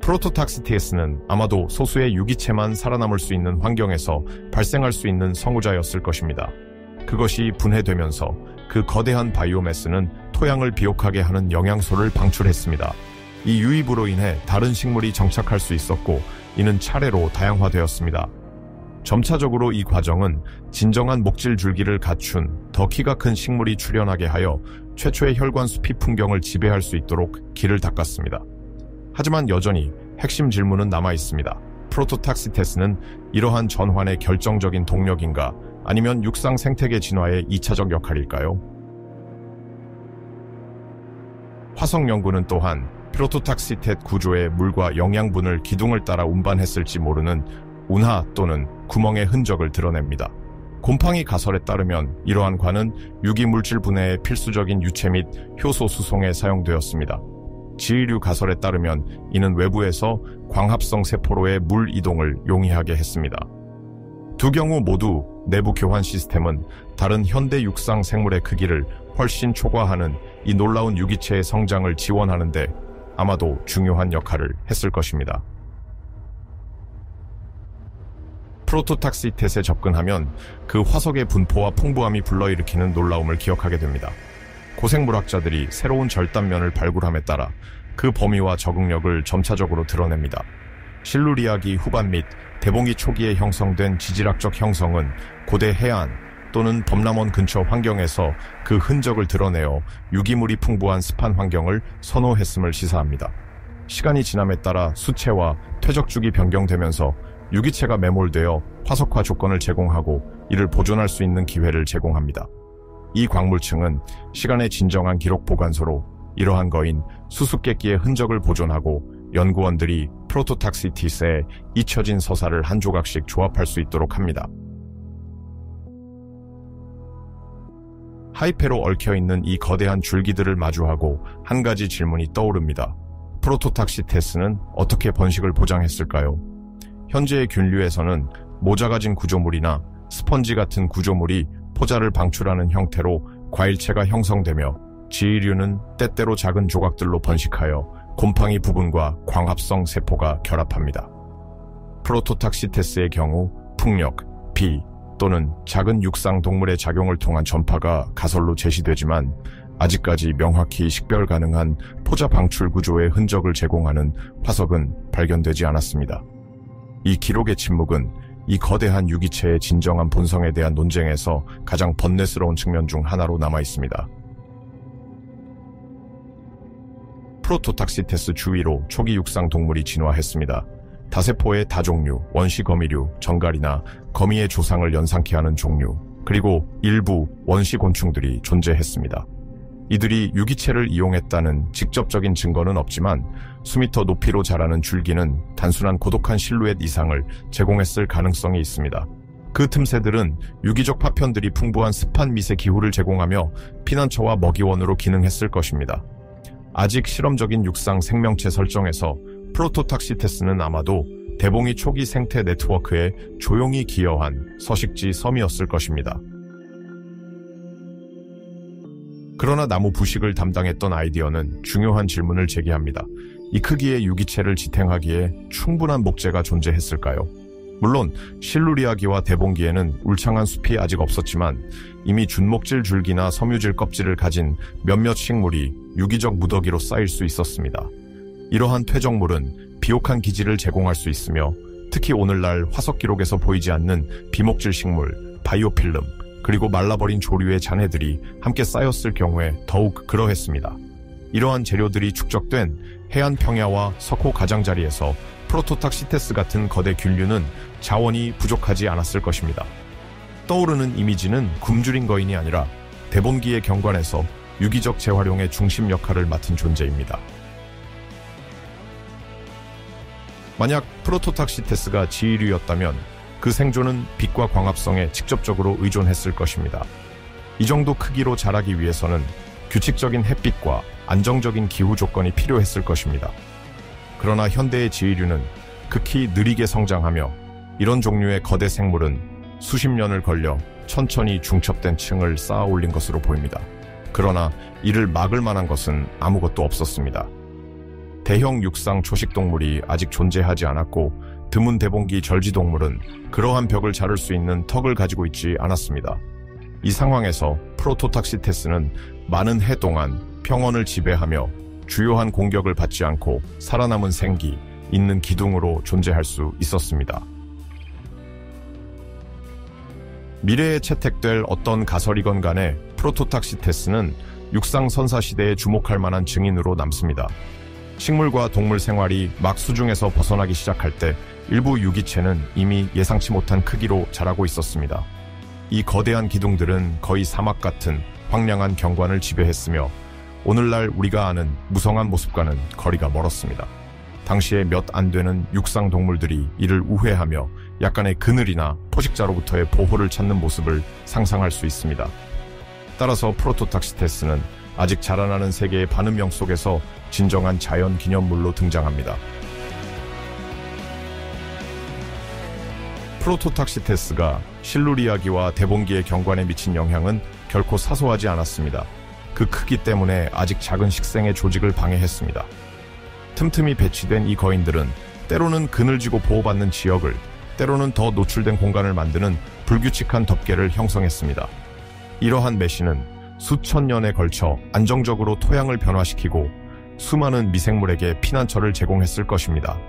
프로토탁시텟는 아마도 소수의 유기체만 살아남을 수 있는 환경에서 발생할 수 있는 성우자였을 것입니다. 그것이 분해되면서 그 거대한 바이오매스는 토양을 비옥하게 하는 영양소를 방출했습니다. 이 유입으로 인해 다른 식물이 정착할 수 있었고 이는 차례로 다양화되었습니다. 점차적으로 이 과정은 진정한 목질 줄기를 갖춘 더 키가 큰 식물이 출현하게 하여 최초의 혈관 숲이 풍경을 지배할 수 있도록 길을 닦았습니다. 하지만 여전히 핵심 질문은 남아 있습니다. 프로토탁시텟는 이러한 전환의 결정적인 동력인가 아니면 육상 생태계 진화의 2차적 역할일까요? 화석 연구는 또한 프로토탁시텟 구조의 물과 영양분을 기둥을 따라 운반했을지 모르는 운하 또는 구멍의 흔적을 드러냅니다. 곰팡이 가설에 따르면 이러한 관은 유기물질 분해의 필수적인 유체 및 효소 수송에 사용되었습니다. 지휘류 가설에 따르면 이는 외부에서 광합성 세포로의 물 이동을 용이하게 했습니다. 두 경우 모두 내부 교환 시스템은 다른 현대 육상 생물의 크기를 훨씬 초과하는 이 놀라운 유기체의 성장을 지원하는 데 아마도 중요한 역할을 했을 것입니다. 프로토탁시테스에 접근하면 그 화석의 분포와 풍부함이 불러일으키는 놀라움을 기억하게 됩니다. 고생물학자들이 새로운 절단면을 발굴함에 따라 그 범위와 적응력을 점차적으로 드러냅니다. 실루리아기 후반 및 대봉기 초기에 형성된 지질학적 형성은 고대 해안 또는 범람원 근처 환경에서 그 흔적을 드러내어 유기물이 풍부한 습한 환경을 선호했음을 시사합니다. 시간이 지남에 따라 수체와 퇴적축이 변경되면서 유기체가 매몰되어 화석화 조건을 제공하고 이를 보존할 수 있는 기회를 제공합니다. 이 광물층은 시간의 진정한 기록 보관소로 이러한 거인 수수께끼의 흔적을 보존하고 연구원들이 프로토탁시티스에 잊혀진 서사를 한 조각씩 조합할 수 있도록 합니다. 하이페로 얽혀있는 이 거대한 줄기들을 마주하고 한 가지 질문이 떠오릅니다. 프로토탁시테스는 어떻게 번식을 보장했을까요? 현재의 균류에서는 모자가진 구조물이나 스펀지 같은 구조물이 포자를 방출하는 형태로 과일체가 형성되며 지휘류는 때때로 작은 조각들로 번식하여 곰팡이 부분과 광합성 세포가 결합합니다. 프로토탁시테스의 경우 풍력, 비 또는 작은 육상 동물의 작용을 통한 전파가 가설로 제시되지만 아직까지 명확히 식별 가능한 포자 방출 구조의 흔적을 제공하는 화석은 발견되지 않았습니다. 이 기록의 침묵은 이 거대한 유기체의 진정한 본성에 대한 논쟁에서 가장 번뇌스러운 측면 중 하나로 남아 있습니다. 프로토탁시테스 주위로 초기 육상 동물이 진화했습니다. 다세포의 다종류, 원시거미류, 정갈이나 거미의 조상을 연상케 하는 종류, 그리고 일부 원시곤충들이 존재했습니다. 이들이 유기체를 이용했다는 직접적인 증거는 없지만 수미터 높이로 자라는 줄기는 단순한 고독한 실루엣 이상을 제공했을 가능성이 있습니다. 그 틈새들은 유기적 파편들이 풍부한 습한 밑의 기후를 제공하며 피난처와 먹이원으로 기능했을 것입니다. 아직 실험적인 육상 생명체 설정에서 프로토탁시테스는 아마도 대봉이 초기 생태 네트워크에 조용히 기여한 서식지 섬이었을 것입니다. 그러나 나무 부식을 담당했던 아이디어는 중요한 질문을 제기합니다. 이 크기의 유기체를 지탱하기에 충분한 목재가 존재했을까요? 물론 실루리아기와 대봉기에는 울창한 숲이 아직 없었지만 이미 준목질 줄기나 섬유질 껍질을 가진 몇몇 식물이 유기적 무더기로 쌓일 수 있었습니다. 이러한 퇴적물은 비옥한 기질을 제공할 수 있으며 특히 오늘날 화석 기록에서 보이지 않는 비목질 식물, 바이오필름, 그리고 말라버린 조류의 잔해들이 함께 쌓였을 경우에 더욱 그러했습니다. 이러한 재료들이 축적된 해안 평야와 석호 가장자리에서 프로토탁시테스 같은 거대 균류는 자원이 부족하지 않았을 것입니다. 떠오르는 이미지는 굶주린 거인이 아니라 대봉기의 경관에서 유기적 재활용의 중심 역할을 맡은 존재입니다. 만약 프로토탁시테스가 지휘류였다면 그 생존은 빛과 광합성에 직접적으로 의존했을 것입니다. 이 정도 크기로 자라기 위해서는 규칙적인 햇빛과 안정적인 기후 조건이 필요했을 것입니다. 그러나 현대의 지휘류는 극히 느리게 성장하며 이런 종류의 거대 생물은 수십 년을 걸려 천천히 중첩된 층을 쌓아 올린 것으로 보입니다. 그러나 이를 막을 만한 것은 아무것도 없었습니다. 대형 육상 초식동물이 아직 존재하지 않았고 드문 대봉기 절지동물은 그러한 벽을 자를 수 있는 턱을 가지고 있지 않았습니다. 이 상황에서 프로토탁시테스는 많은 해 동안 평원을 지배하며 주요한 공격을 받지 않고 살아남은 생기, 있는 기둥으로 존재할 수 있었습니다. 미래에 채택될 어떤 가설이건 간에 프로토탁시테스는 육상 선사 시대에 주목할 만한 증인으로 남습니다. 식물과 동물 생활이 막 수중에서 벗어나기 시작할 때 일부 유기체는 이미 예상치 못한 크기로 자라고 있었습니다. 이 거대한 기둥들은 거의 사막 같은 황량한 경관을 지배했으며 오늘날 우리가 아는 무성한 모습과는 거리가 멀었습니다. 당시에 몇 안 되는 육상 동물들이 이를 우회하며 약간의 그늘이나 포식자로부터의 보호를 찾는 모습을 상상할 수 있습니다. 따라서 프로토탁시테스는 아직 자라나는 세계의 반음형 속에서 진정한 자연 기념물로 등장합니다. 프로토탁시테스가 실루리아기와 대봉기의 경관에 미친 영향은 결코 사소하지 않았습니다. 그 크기 때문에 아직 작은 식생의 조직을 방해했습니다. 틈틈이 배치된 이 거인들은 때로는 그늘지고 보호받는 지역을, 때로는 더 노출된 공간을 만드는 불규칙한 덮개를 형성했습니다. 이러한 메시는 수천 년에 걸쳐 안정적으로 토양을 변화시키고 수많은 미생물에게 피난처를 제공했을 것입니다.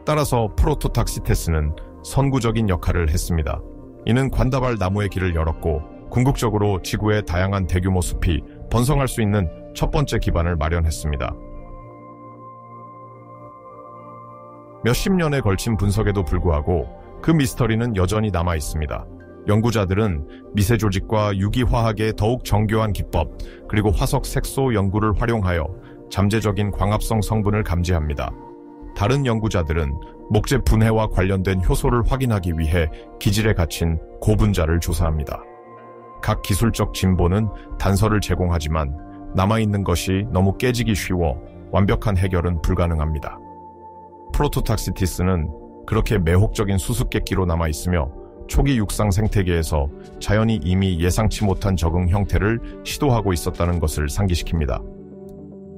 따라서 프로토탁시테스는 선구적인 역할을 했습니다. 이는 관다발 나무의 길을 열었고 궁극적으로 지구의 다양한 대규모 숲이 번성할 수 있는 첫 번째 기반을 마련했습니다. 몇십 년에 걸친 분석에도 불구하고 그 미스터리는 여전히 남아 있습니다. 연구자들은 미세 조직과 유기화학의 더욱 정교한 기법, 그리고 화석 색소 연구를 활용하여 잠재적인 광합성 성분을 감지합니다. 다른 연구자들은 목재 분해와 관련된 효소를 확인하기 위해 기질에 갇힌 고분자를 조사합니다. 각 기술적 진보는 단서를 제공하지만 남아있는 것이 너무 깨지기 쉬워 완벽한 해결은 불가능합니다. 프로토탁시티스는 그렇게 매혹적인 수수께끼로 남아있으며 초기 육상 생태계에서 자연이 이미 예상치 못한 적응 형태를 시도하고 있었다는 것을 상기시킵니다.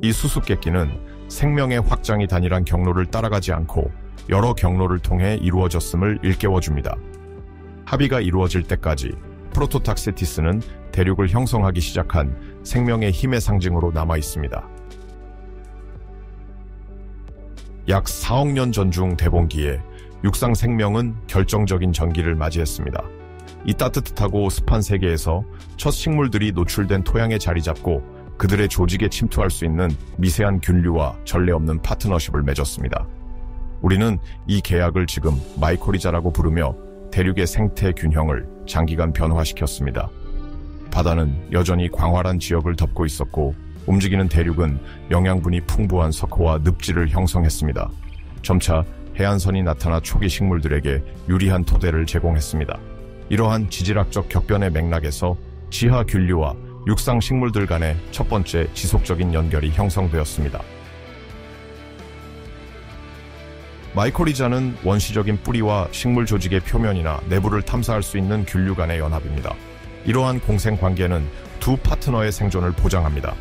이 수수께끼는 생명의 확장이 단일한 경로를 따라가지 않고 여러 경로를 통해 이루어졌음을 일깨워줍니다. 합의가 이루어질 때까지 프로토탁시티스는 대륙을 형성하기 시작한 생명의 힘의 상징으로 남아있습니다. 약 4억 년 전중 대봉기에 육상 생명은 결정적인 전기를 맞이했습니다. 이 따뜻하고 습한 세계에서 첫 식물들이 노출된 토양에 자리 잡고 그들의 조직에 침투할 수 있는 미세한 균류와 전례 없는 파트너십을 맺었습니다. 우리는 이 계약을 지금 마이코리자라고 부르며 대륙의 생태 균형을 장기간 변화시켰습니다. 바다는 여전히 광활한 지역을 덮고 있었고 움직이는 대륙은 영양분이 풍부한 석호와 늪지를 형성했습니다. 점차 해안선이 나타나 초기 식물들에게 유리한 토대를 제공했습니다. 이러한 지질학적 격변의 맥락에서 지하 균류와 육상 식물들 간의 첫 번째 지속적인 연결이 형성되었습니다. 마이코리자는 원시적인 뿌리와 식물 조직의 표면이나 내부를 탐사할 수 있는 균류 간의 연합입니다. 이러한 공생 관계는 두 파트너의 생존을 보장합니다.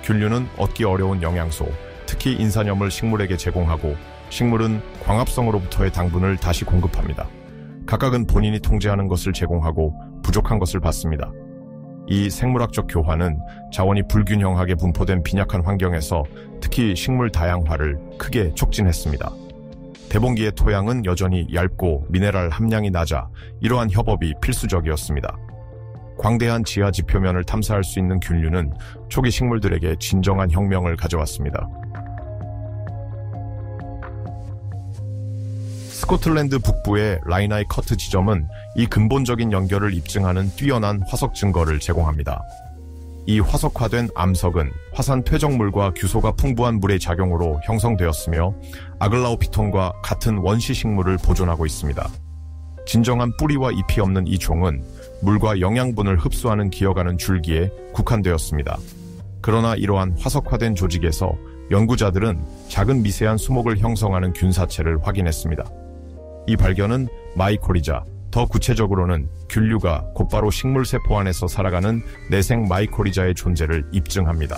균류는 얻기 어려운 영양소, 특히 인산염을 식물에게 제공하고 식물은 광합성으로부터의 당분을 다시 공급합니다. 각각은 본인이 통제하는 것을 제공하고 부족한 것을 받습니다. 이 생물학적 교환은 자원이 불균형하게 분포된 빈약한 환경에서 특히 식물 다양화를 크게 촉진했습니다. 대봉기의 토양은 여전히 얇고 미네랄 함량이 낮아 이러한 협업이 필수적이었습니다. 광대한 지하 지표면을 탐사할 수 있는 균류는 초기 식물들에게 진정한 혁명을 가져왔습니다. 스코틀랜드 북부의 라이나이 커트 지점은 이 근본적인 연결을 입증하는 뛰어난 화석 증거를 제공합니다. 이 화석화된 암석은 화산 퇴적물과 규소가 풍부한 물의 작용으로 형성되었으며 아글라오피톤과 같은 원시 식물을 보존하고 있습니다. 진정한 뿌리와 잎이 없는 이 종은 물과 영양분을 흡수하는 기어가는 줄기에 국한되었습니다. 그러나 이러한 화석화된 조직에서 연구자들은 작은 미세한 수목을 형성하는 균사체를 확인했습니다. 이 발견은 마이코리자, 더 구체적으로는 균류가 곧바로 식물세포 안에서 살아가는 내생 마이코리자의 존재를 입증합니다.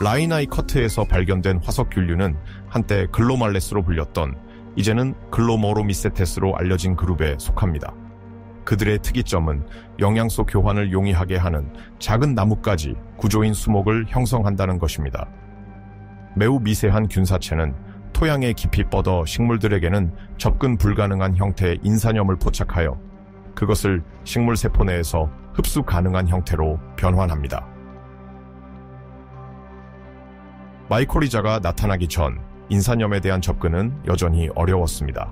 라이나이 커트에서 발견된 화석균류는 한때 글로말레스로 불렸던 이제는 글로모로미세테스로 알려진 그룹에 속합니다. 그들의 특이점은 영양소 교환을 용이하게 하는 작은 나뭇가지, 구조인 수목을 형성한다는 것입니다. 매우 미세한 균사체는 토양에 깊이 뻗어 식물들에게는 접근 불가능한 형태의 인산염을 포착하여 그것을 식물 세포 내에서 흡수 가능한 형태로 변환합니다. 마이코리자가 나타나기 전 인산염에 대한 접근은 여전히 어려웠습니다.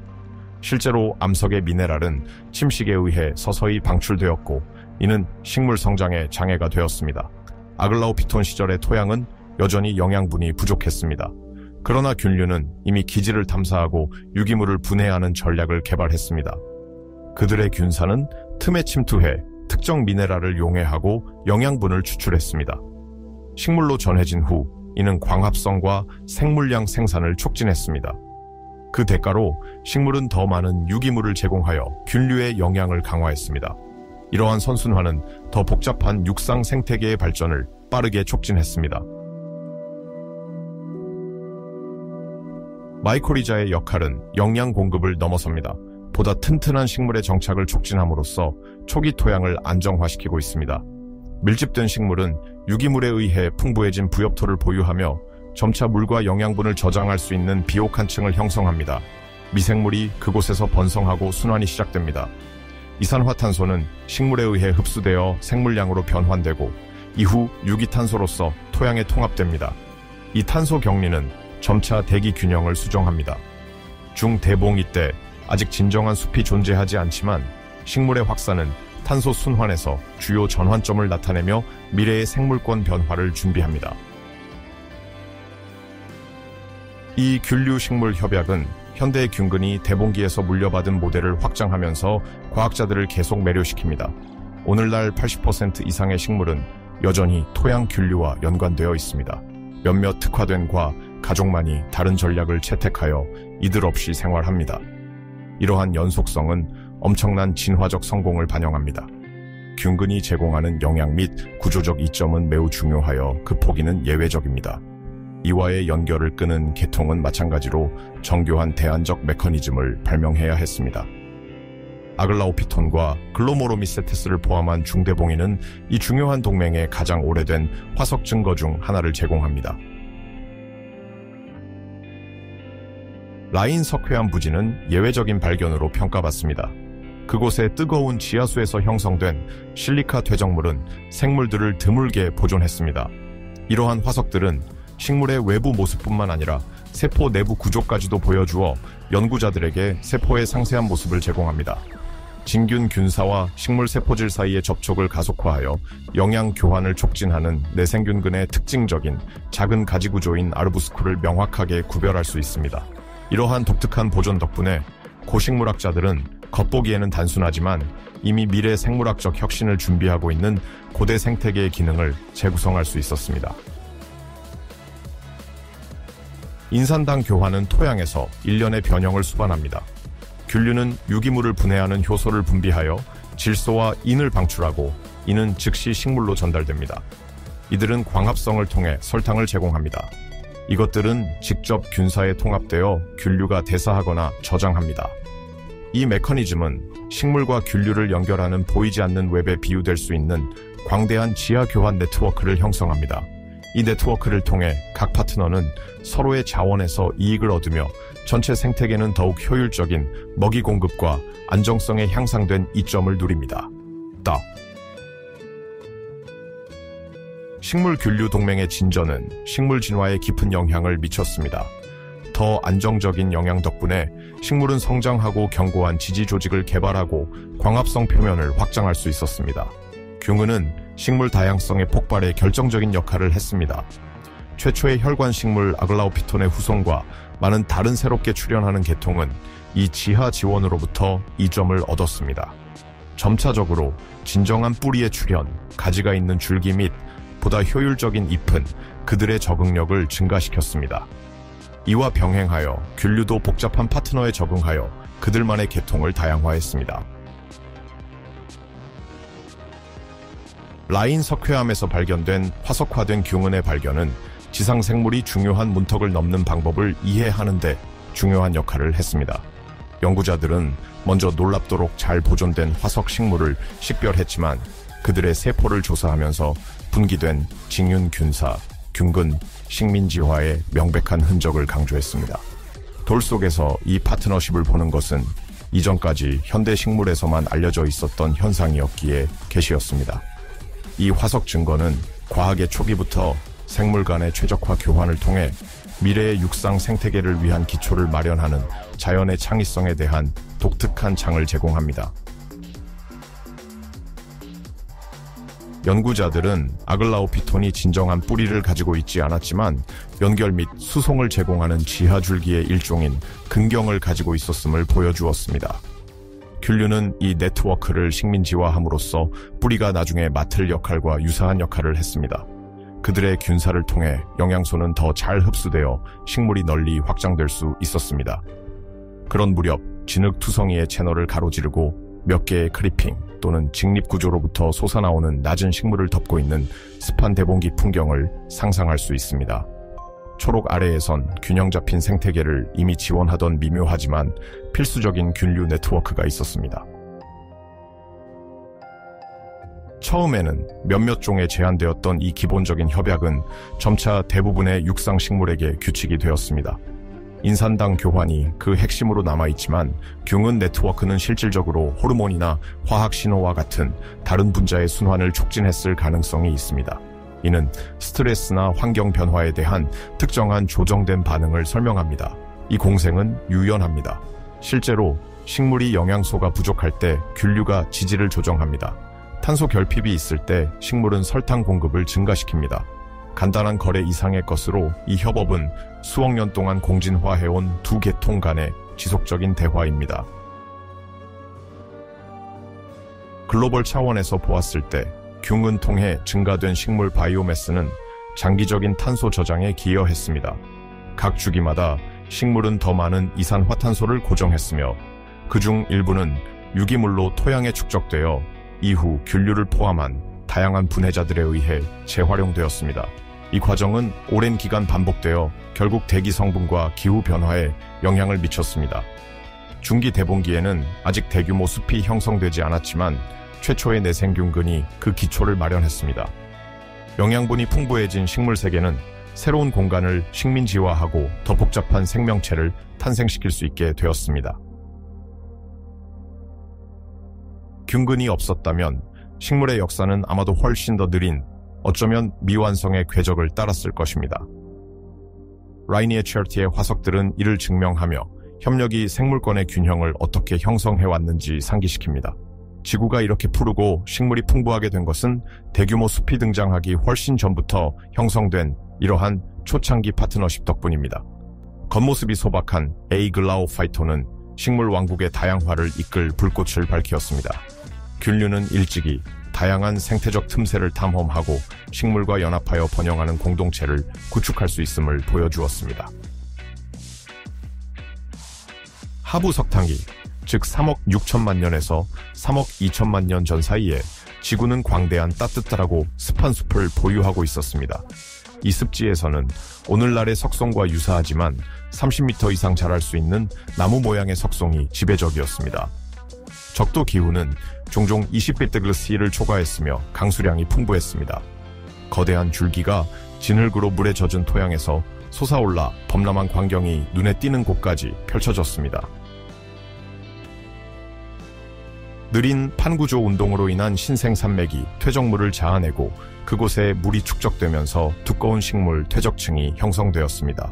실제로 암석의 미네랄은 침식에 의해 서서히 방출되었고 이는 식물 성장에 장애가 되었습니다. 아글라오피톤 시절의 토양은 여전히 영양분이 부족했습니다. 그러나 균류는 이미 기지를 탐사하고 유기물을 분해하는 전략을 개발했습니다. 그들의 균사는 틈에 침투해 특정 미네랄을 용해하고 영양분을 추출했습니다. 식물로 전해진 후 이는 광합성과 생물량 생산을 촉진했습니다. 그 대가로 식물은 더 많은 유기물을 제공하여 균류의 영향을 강화했습니다. 이러한 선순환은 더 복잡한 육상 생태계의 발전을 빠르게 촉진했습니다. 마이코리자의 역할은 영양 공급을 넘어섭니다. 보다 튼튼한 식물의 정착을 촉진함으로써 초기 토양을 안정화시키고 있습니다. 밀집된 식물은 유기물에 의해 풍부해진 부엽토를 보유하며 점차 물과 영양분을 저장할 수 있는 비옥한 층을 형성합니다. 미생물이 그곳에서 번성하고 순환이 시작됩니다. 이산화탄소는 식물에 의해 흡수되어 생물량으로 변환되고 이후 유기탄소로서 토양에 통합됩니다. 이 탄소 격리는 점차 대기 균형을 수정합니다. 중대봉이 때 아직 진정한 숲이 존재하지 않지만 식물의 확산은 탄소 순환에서 주요 전환점을 나타내며 미래의 생물권 변화를 준비합니다. 이 균류식물 협약은 현대의 균근이 대봉기에서 물려받은 모델을 확장하면서 과학자들을 계속 매료시킵니다. 오늘날 80% 이상의 식물은 여전히 토양 균류와 연관되어 있습니다. 몇몇 특화된 과 가족만이 다른 전략을 채택하여 이들 없이 생활합니다. 이러한 연속성은 엄청난 진화적 성공을 반영합니다. 균근이 제공하는 영양 및 구조적 이점은 매우 중요하여 그 포기는 예외적입니다. 이와의 연결을 끄는 계통은 마찬가지로 정교한 대안적 메커니즘을 발명해야 했습니다. 아글라오피톤과 글로모로미세테스를 포함한 중대봉이는 이 중요한 동맹의 가장 오래된 화석 증거 중 하나를 제공합니다. 라인 석회암 부지는 예외적인 발견으로 평가받습니다. 그곳의 뜨거운 지하수에서 형성된 실리카 퇴적물은 생물들을 드물게 보존했습니다. 이러한 화석들은 식물의 외부 모습뿐만 아니라 세포 내부 구조까지도 보여주어 연구자들에게 세포의 상세한 모습을 제공합니다. 진균 균사와 식물 세포질 사이의 접촉을 가속화하여 영양 교환을 촉진하는 내생균근의 특징적인 작은 가지 구조인 아르부스쿨을 명확하게 구별할 수 있습니다. 이러한 독특한 보존 덕분에 고식물학자들은 겉보기에는 단순하지만 이미 미래 생물학적 혁신을 준비하고 있는 고대 생태계의 기능을 재구성할 수 있었습니다. 인산당 교환은 토양에서 일련의 변형을 수반합니다. 균류는 유기물을 분해하는 효소를 분비하여 질소와 인을 방출하고 이는 즉시 식물로 전달됩니다. 이들은 광합성을 통해 설탕을 제공합니다. 이것들은 직접 균사에 통합되어 균류가 대사하거나 저장합니다. 이 메커니즘은 식물과 균류를 연결하는 보이지 않는 웹에 비유될 수 있는 광대한 지하 교환 네트워크를 형성합니다. 이 네트워크를 통해 각 파트너는 서로의 자원에서 이익을 얻으며 전체 생태계는 더욱 효율적인 먹이 공급과 안정성에 향상된 이점을 누립니다. 식물 균류 동맹의 진전은 식물 진화에 깊은 영향을 미쳤습니다. 더 안정적인 영양 덕분에 식물은 성장하고 견고한 지지 조직을 개발하고 광합성 표면을 확장할 수 있었습니다. 균근은 식물 다양성의 폭발에 결정적인 역할을 했습니다. 최초의 혈관 식물 아글라오피톤의 후손과 많은 다른 새롭게 출현하는 계통은 이 지하 지원으로부터 이점을 얻었습니다. 점차적으로 진정한 뿌리의 출현, 가지가 있는 줄기 및 보다 효율적인 잎은 그들의 적응력을 증가시켰습니다. 이와 병행하여 균류도 복잡한 파트너에 적응하여 그들만의 계통을 다양화했습니다. 라인 석회암에서 발견된 화석화된 균근의 발견은 지상 생물이 중요한 문턱을 넘는 방법을 이해하는 데 중요한 역할을 했습니다. 연구자들은 먼저 놀랍도록 잘 보존된 화석 식물을 식별했지만 그들의 세포를 조사하면서 분기된 징윤균사, 균근, 식민지화의 명백한 흔적을 강조했습니다. 돌 속에서 이 파트너십을 보는 것은 이전까지 현대 식물에서만 알려져 있었던 현상이었기에 계시였습니다. 이 화석 증거는 과학의 초기부터 생물 간의 최적화 교환을 통해 미래의 육상 생태계를 위한 기초를 마련하는 자연의 창의성에 대한 독특한 장을 제공합니다. 연구자들은 아글라오피톤이 진정한 뿌리를 가지고 있지 않았지만 연결 및 수송을 제공하는 지하줄기의 일종인 근경을 가지고 있었음을 보여주었습니다. 균류는 이 네트워크를 식민지화함으로써 뿌리가 나중에 맡을 역할과 유사한 역할을 했습니다. 그들의 균사를 통해 영양소는 더 잘 흡수되어 식물이 널리 확장될 수 있었습니다. 그런 무렵 진흙투성이의 채널을 가로지르고 몇 개의 크리핑 또는 직립구조로부터 솟아나오는 낮은 식물을 덮고 있는 습한 대봉기 풍경을 상상할 수 있습니다. 초록 아래에선 균형 잡힌 생태계를 이미 지원하던 미묘하지만 필수적인 균류 네트워크가 있었습니다. 처음에는 몇몇 종에 제한되었던 이 기본적인 협약은 점차 대부분의 육상식물에게 규칙이 되었습니다. 인산당 교환이 그 핵심으로 남아있지만 균은 네트워크는 실질적으로 호르몬이나 화학신호와 같은 다른 분자의 순환을 촉진했을 가능성이 있습니다. 이는 스트레스나 환경 변화에 대한 특정한 조정된 반응을 설명합니다. 이 공생은 유연합니다. 실제로 식물이 영양소가 부족할 때 균류가 지질을 조정합니다. 탄소 결핍이 있을 때 식물은 설탕 공급을 증가시킵니다. 간단한 거래 이상의 것으로 이 협업은 수억 년 동안 공진화해온 두 계통 간의 지속적인 대화입니다. 글로벌 차원에서 보았을 때 균을 통해 증가된 식물 바이오매스는 장기적인 탄소 저장에 기여했습니다. 각 주기마다 식물은 더 많은 이산화탄소를 고정했으며 그중 일부는 유기물로 토양에 축적되어 이후 균류를 포함한 다양한 분해자들에 의해 재활용되었습니다. 이 과정은 오랜 기간 반복되어 결국 대기 성분과 기후 변화에 영향을 미쳤습니다. 중기 대봉기에는 아직 대규모 숲이 형성되지 않았지만 최초의 내생균근이 그 기초를 마련했습니다. 영양분이 풍부해진 식물 세계는 새로운 공간을 식민지화하고 더 복잡한 생명체를 탄생시킬 수 있게 되었습니다. 균근이 없었다면 식물의 역사는 아마도 훨씬 더 느린, 어쩌면 미완성의 궤적을 따랐을 것입니다. 라이니에 체르티의 화석들은 이를 증명하며 협력이 생물권의 균형을 어떻게 형성해왔는지 상기시킵니다. 지구가 이렇게 푸르고 식물이 풍부하게 된 것은 대규모 숲이 등장하기 훨씬 전부터 형성된 이러한 초창기 파트너십 덕분입니다. 겉모습이 소박한 에이글라오파이톤은 식물 왕국의 다양화를 이끌 불꽃을 밝히었습니다. 균류는 일찍이 다양한 생태적 틈새를 탐험하고 식물과 연합하여 번영하는 공동체를 구축할 수 있음을 보여주었습니다. 하부 석탄기, 즉 3억 6천만 년에서 3억 2천만 년 전 사이에 지구는 광대한 따뜻하고 습한 숲을 보유하고 있었습니다. 이 습지에서는 오늘날의 석송과 유사하지만 30m 이상 자랄 수 있는 나무 모양의 석송이 지배적이었습니다. 적도 기후는 종종 20빌드글씨를 초과했으며 강수량이 풍부했습니다. 거대한 줄기가 진흙으로 물에 젖은 토양에서 솟아올라 범람한 광경이 눈에 띄는 곳까지 펼쳐졌습니다. 느린 판구조 운동으로 인한 신생산맥이 퇴적물을 자아내고 그곳에 물이 축적되면서 두꺼운 식물 퇴적층이 형성되었습니다.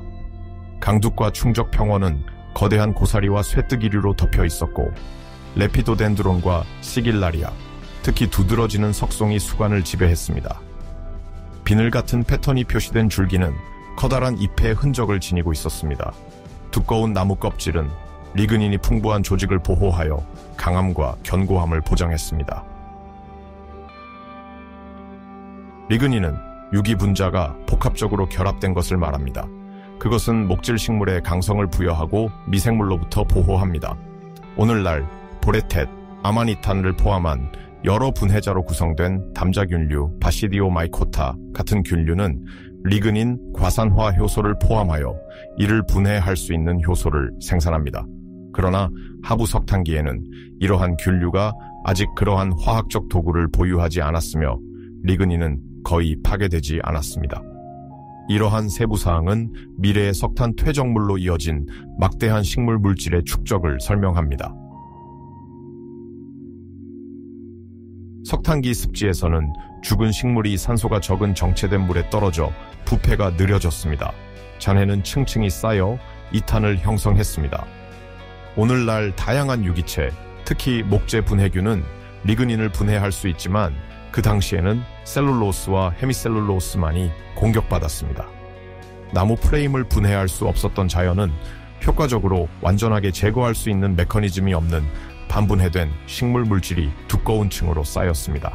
강둑과 충적 평원은 거대한 고사리와 쇠뜨기류로 덮여 있었고 레피도덴드론과 시길라리아, 특히 두드러지는 석송이 수관을 지배했습니다. 비늘 같은 패턴이 표시된 줄기는 커다란 잎의 흔적을 지니고 있었습니다. 두꺼운 나무 껍질은 리그닌이 풍부한 조직을 보호하여 강함과 견고함을 보장했습니다. 리그닌은 유기 분자가 복합적으로 결합된 것을 말합니다. 그것은 목질 식물에 강성을 부여하고 미생물로부터 보호합니다. 오늘날 보레텟, 아마니탄을 포함한 여러 분해자로 구성된 담자균류 바시디오마이코타 같은 균류는 리그닌 과산화 효소를 포함하여 이를 분해할 수 있는 효소를 생산합니다. 그러나 하부 석탄기에는 이러한 균류가 아직 그러한 화학적 도구를 보유하지 않았으며 리그닌은 거의 파괴되지 않았습니다. 이러한 세부사항은 미래의 석탄 퇴적물로 이어진 막대한 식물 물질의 축적을 설명합니다. 석탄기 습지에서는 죽은 식물이 산소가 적은 정체된 물에 떨어져 부패가 느려졌습니다. 잔해는 층층이 쌓여 이탄을 형성했습니다. 오늘날 다양한 유기체, 특히 목재 분해균은 리그닌을 분해할 수 있지만 그 당시에는 셀룰로스와 헤미셀룰로스만이 공격받았습니다. 나무 프레임을 분해할 수 없었던 자연은 효과적으로 완전하게 제거할 수 있는 메커니즘이 없는 반분해된 식물 물질이 두꺼운 층으로 쌓였습니다.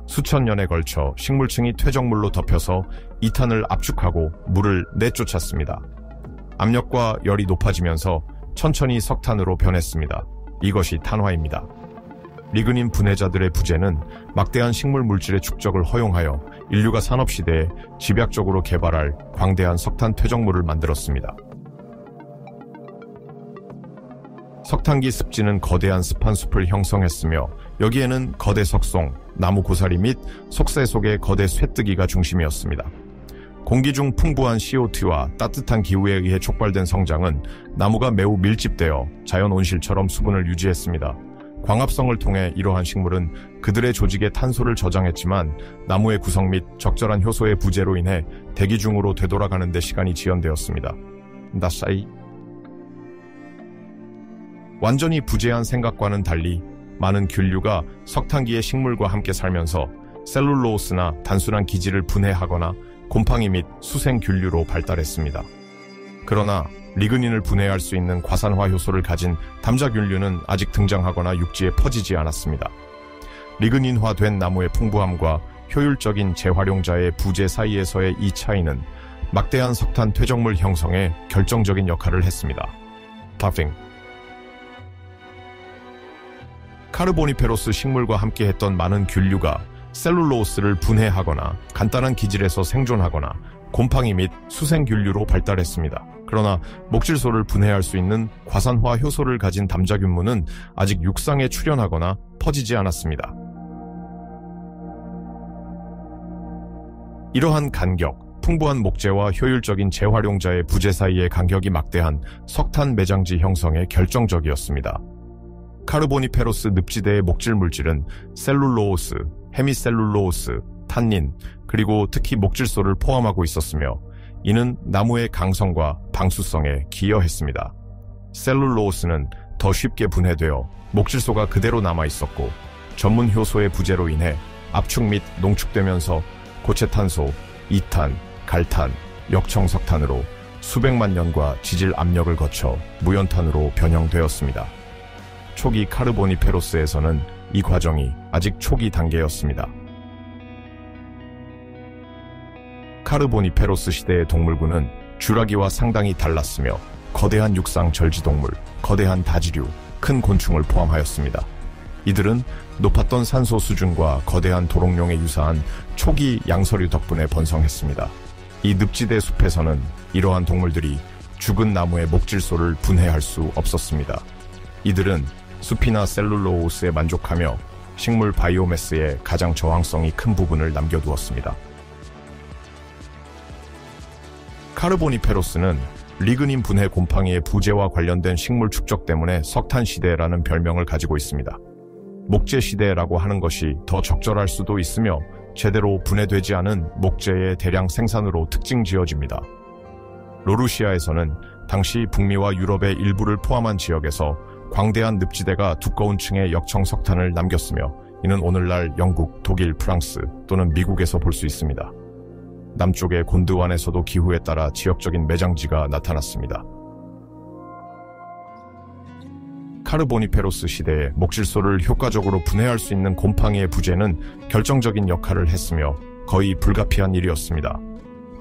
수천 년에 걸쳐 식물층이 퇴적물로 덮여서 이탄을 압축하고 물을 내쫓았습니다. 압력과 열이 높아지면서 천천히 석탄으로 변했습니다. 이것이 탄화입니다. 리그닌 분해자들의 부재는 막대한 식물 물질의 축적을 허용하여 인류가 산업시대에 집약적으로 개발할 광대한 석탄 퇴적물을 만들었습니다. 석탄기 습지는 거대한 습한 숲을 형성했으며 여기에는 거대 석송, 나무 고사리 및 속세 속의 거대 쇠뜨기가 중심이었습니다. 공기 중 풍부한 CO2와 따뜻한 기후에 의해 촉발된 성장은 나무가 매우 밀집되어 자연 온실처럼 수분을 유지했습니다. 광합성을 통해 이러한 식물은 그들의 조직에 탄소를 저장했지만 나무의 구성 및 적절한 효소의 부재로 인해 대기 중으로 되돌아가는 데 시간이 지연되었습니다. 나사이 완전히 부재한 생각과는 달리 많은 균류가 석탄기의 식물과 함께 살면서 셀룰로스나 단순한 기질을 분해하거나 곰팡이 및 수생균류로 발달했습니다. 그러나 리그닌을 분해할 수 있는 과산화 효소를 가진 담자균류는 아직 등장하거나 육지에 퍼지지 않았습니다. 리그닌화된 나무의 풍부함과 효율적인 재활용자의 부재 사이에서의 이 차이는 막대한 석탄 퇴적물 형성에 결정적인 역할을 했습니다. 파핑 카르보니페로스 식물과 함께했던 많은 균류가 셀룰로스를 분해하거나 간단한 기질에서 생존하거나 곰팡이 및 수생균류로 발달했습니다. 그러나 목질소를 분해할 수 있는 과산화 효소를 가진 담자균무는 아직 육상에 출현하거나 퍼지지 않았습니다. 이러한 간격, 풍부한 목재와 효율적인 재활용자의 부재 사이의 간격이 막대한 석탄 매장지 형성에 결정적이었습니다. 카르보니페로스 늪지대의 목질 물질은 셀룰로스, 헤미셀룰로스, 탄닌, 그리고 특히 목질소를 포함하고 있었으며 이는 나무의 강성과 방수성에 기여했습니다. 셀룰로스는 더 쉽게 분해되어 목질소가 그대로 남아있었고 전문 효소의 부재로 인해 압축 및 농축되면서 고체탄소, 이탄, 갈탄, 역청석탄으로 수백만 년과 지질 압력을 거쳐 무연탄으로 변형되었습니다. 초기 카르보니페로스에서는 이 과정이 아직 초기 단계였습니다. 카르보니페로스 시대의 동물군은 쥬라기와 상당히 달랐으며 거대한 육상 절지동물, 거대한 다지류, 큰 곤충을 포함하였습니다. 이들은 높았던 산소 수준과 거대한 도롱뇽에 유사한 초기 양서류 덕분에 번성했습니다. 이 늪지대 숲에서는 이러한 동물들이 죽은 나무의 목질소를 분해할 수 없었습니다. 이들은 숲이나 셀룰로스에 만족하며 식물 바이오매스의 가장 저항성이 큰 부분을 남겨두었습니다. 카르보니페로스는 리그닌 분해 곰팡이의 부재와 관련된 식물 축적 때문에 석탄 시대라는 별명을 가지고 있습니다. 목재 시대라고 하는 것이 더 적절할 수도 있으며 제대로 분해되지 않은 목재의 대량 생산으로 특징 지어집니다. 로루시아에서는 당시 북미와 유럽의 일부를 포함한 지역에서 광대한 늪지대가 두꺼운 층의 역청 석탄을 남겼으며 이는 오늘날 영국, 독일, 프랑스 또는 미국에서 볼 수 있습니다. 남쪽의 곤드완에서도 기후에 따라 지역적인 매장지가 나타났습니다. 카르보니페로스 시대에 목질소를 효과적으로 분해할 수 있는 곰팡이의 부재는 결정적인 역할을 했으며 거의 불가피한 일이었습니다.